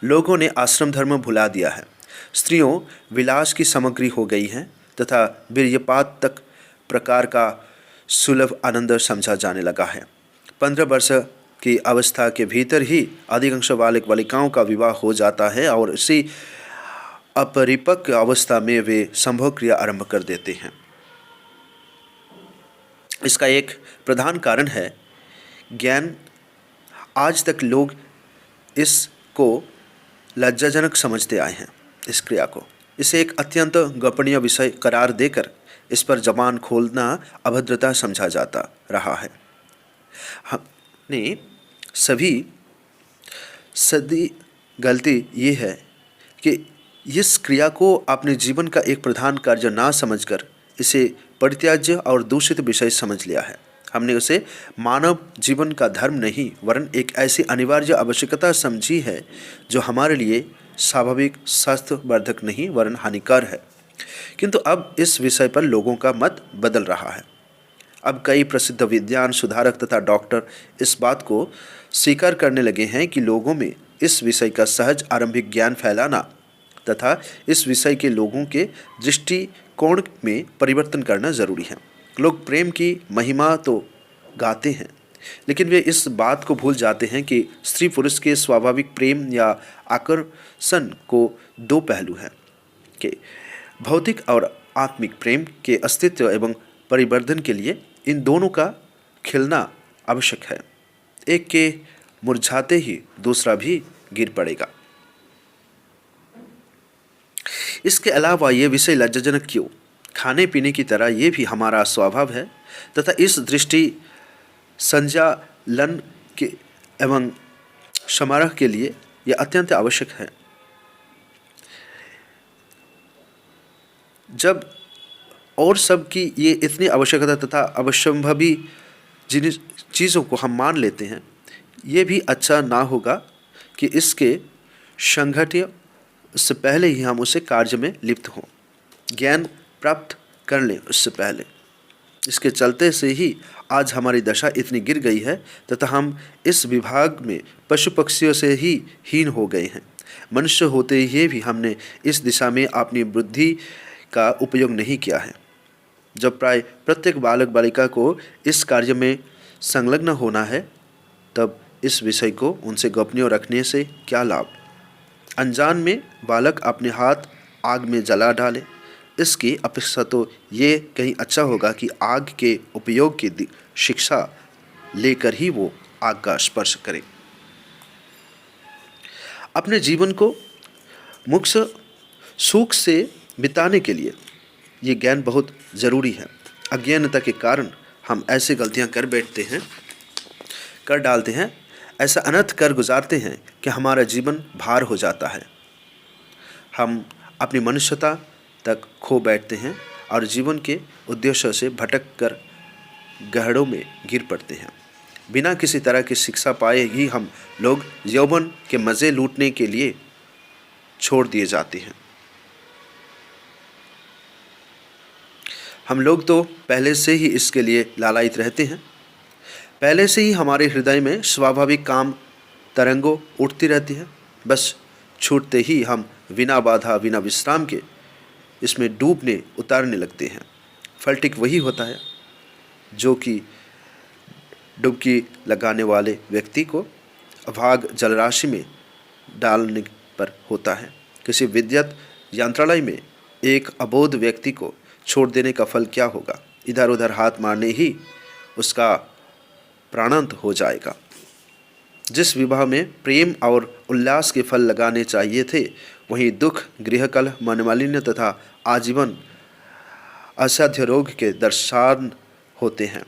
लोगों ने आश्रम धर्म भुला दिया है। स्त्रियों विलास की सामग्री हो गई हैं तथा वीर्यपात तक प्रकार का सुलभ आनंद समझा जाने लगा है। 15 वर्ष की अवस्था के भीतर ही अधिकांश बालक बालिकाओं का विवाह हो जाता है और इसी अपरिपक्व अवस्था में वे संभोग क्रिया आरंभ कर देते हैं। इसका एक प्रधान कारण है ज्ञान। आज तक लोग इसको लज्जाजनक समझते आए हैं। इस क्रिया को इसे एक अत्यंत गोपनीय विषय करार देकर इस पर जबान खोलना अभद्रता समझा जाता रहा है। हमने सभी सदी गलती ये है कि इस क्रिया को अपने जीवन का एक प्रधान कार्य ना समझकर इसे परित्याज्य और दूषित विषय समझ लिया है। हमने उसे मानव जीवन का धर्म नहीं वरन एक ऐसी अनिवार्य आवश्यकता समझी है जो हमारे लिए स्वाभाविक स्वास्थ्यवर्धक नहीं वरन हानिकार है। किंतु अब इस विषय पर लोगों का मत बदल रहा है। अब कई प्रसिद्ध विद्वान सुधारक तथा डॉक्टर इस बात को स्वीकार करने लगे हैं कि लोगों में इस विषय का सहज आरंभिक ज्ञान फैलाना तथा इस विषय के लोगों के दृष्टिकोण में परिवर्तन करना जरूरी है। लोग प्रेम की महिमा तो गाते हैं, लेकिन वे इस बात को भूल जाते हैं कि स्त्री पुरुष के स्वाभाविक प्रेम या आकर्षण को दो पहलू हैं कि भौतिक और आत्मिक प्रेम के अस्तित्व एवं परिवर्धन के लिए इन दोनों का खिलना आवश्यक है। एक के मुरझाते ही दूसरा भी गिर पड़ेगा। इसके अलावा ये विषय लज्जाजनक क्यों? खाने पीने की तरह ये भी हमारा स्वभाव है तथा इस दृष्टि संचालन के एवं समारोह के लिए यह अत्यंत आवश्यक है। जब और सब की ये इतनी आवश्यकता तथा अवश्यंभावी जिन चीज़ों को हम मान लेते हैं, ये भी अच्छा ना होगा कि इसके संघट्य उससे पहले ही हम उसे कार्य में लिप्त हों, ज्ञान प्राप्त कर लें उससे पहले। इसके चलते से ही आज हमारी दशा इतनी गिर गई है तथा हम इस विभाग में पशु पक्षियों से ही हीन हो गए हैं। मनुष्य होते हुए भी हमने इस दिशा में अपनी बुद्धि का उपयोग नहीं किया है। जब प्राय प्रत्येक बालक बालिका को इस कार्य में संलग्न होना है, तब इस विषय को उनसे गोपनीय रखने से क्या लाभ? अनजान में बालक अपने हाथ आग में जला डाले, इसकी अपेक्षा तो ये कहीं अच्छा होगा कि आग के उपयोग की शिक्षा लेकर ही वो आग का स्पर्श करे। अपने जीवन को मुख्य सुख से बिताने के लिए ये ज्ञान बहुत ज़रूरी है। अज्ञानता के कारण हम ऐसी गलतियां कर डालते हैं, ऐसा अनर्थ कर गुजारते हैं कि हमारा जीवन भार हो जाता है। हम अपनी मनुष्यता तक खो बैठते हैं और जीवन के उद्देश्य से भटक कर गहरों में गिर पड़ते हैं। बिना किसी तरह की शिक्षा पाए ही हम लोग यौवन के मज़े लूटने के लिए छोड़ दिए जाते हैं। हम लोग तो पहले से ही इसके लिए लालायित रहते हैं। पहले से ही हमारे हृदय में स्वाभाविक काम तरंगों उठती रहती है। बस छूटते ही हम बिना बाधा बिना विश्राम के इसमें डूबने उतारने लगते हैं। फलटिक वही होता है जो कि डुबकी लगाने वाले व्यक्ति को अभाग जलराशि में डालने पर होता है। किसी विद्युत यंत्रालय में एक अबोध व्यक्ति को छोड़ देने का फल क्या होगा? इधर उधर हाथ मारने ही उसका प्राणांत हो जाएगा। जिस विवाह में प्रेम और उल्लास के फल लगाने चाहिए थे, वहीं दुख, गृहकलह, मनमालिन्य तथा आजीवन असाध्य रोग के दर्शान होते हैं।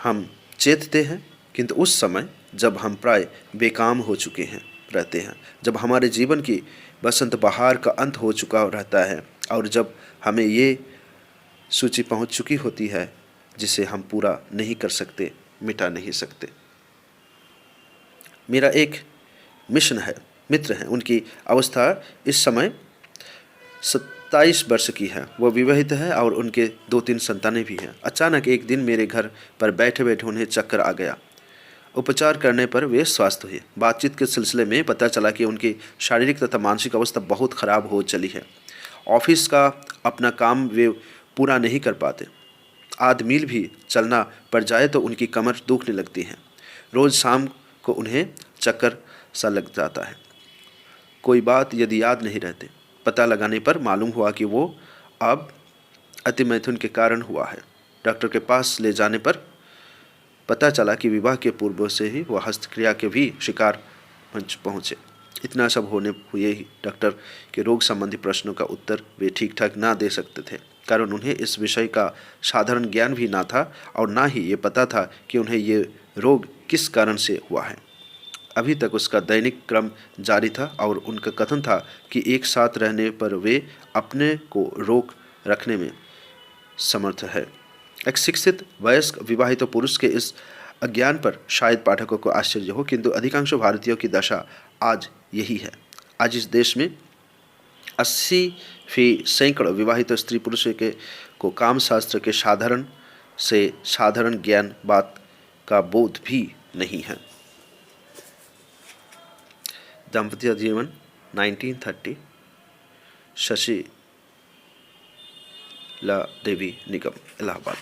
हम चेतते हैं, किंतु उस समय जब हम प्राय बेकाम हो चुके हैं रहते हैं, जब हमारे जीवन की बसंत बहार का अंत हो चुका रहता है और जब हमें ये सूची पहुंच चुकी होती है जिसे हम पूरा नहीं कर सकते, मिटा नहीं सकते। मेरा एक मित्र हैं, उनकी अवस्था इस समय 27 वर्ष की है। वह विवाहित है और उनके 2-3 संतानें भी हैं। अचानक एक दिन मेरे घर पर बैठे बैठे उन्हें चक्कर आ गया। उपचार करने पर वे स्वस्थ हुए। बातचीत के सिलसिले में पता चला कि उनकी शारीरिक तथा मानसिक अवस्था बहुत खराब हो चली है। ऑफिस का अपना काम वे पूरा नहीं कर पाते। आध मील भी चलना पड़ जाए तो उनकी कमर दुखने लगती है। रोज़ शाम को उन्हें चक्कर सा लग जाता है। कोई बात यदि याद नहीं रहते, पता लगाने पर मालूम हुआ कि वो अब अतिमैथुन के कारण हुआ है। डॉक्टर के पास ले जाने पर पता चला कि विवाह के पूर्व से ही वह हस्तक्रिया के भी शिकार मंच पहुँचे। इतना सब होने हुए ही डॉक्टर के रोग संबंधी प्रश्नों का उत्तर वे ठीक ठाक ना दे सकते थे, कारण उन्हें इस विषय का साधारण ज्ञान भी ना था और ना ही ये पता था कि उन्हें ये रोग किस कारण से हुआ है। अभी तक उसका दैनिक क्रम जारी था और उनका कथन था कि एक साथ रहने पर वे अपने को रोक रखने में समर्थ है। एक शिक्षित वयस्क विवाहित पुरुष के इस अज्ञान पर शायद पाठकों को आश्चर्य हो, किंतु अधिकांश भारतीयों की दशा आज यही है। आज इस देश में 80% विवाहित स्त्री पुरुष को काम शास्त्र के साधारण से साधारण ज्ञान बात का बोध भी नहीं है। दाम्पत्य जीवन 1930, शशिला देवी निगम, इलाहाबाद।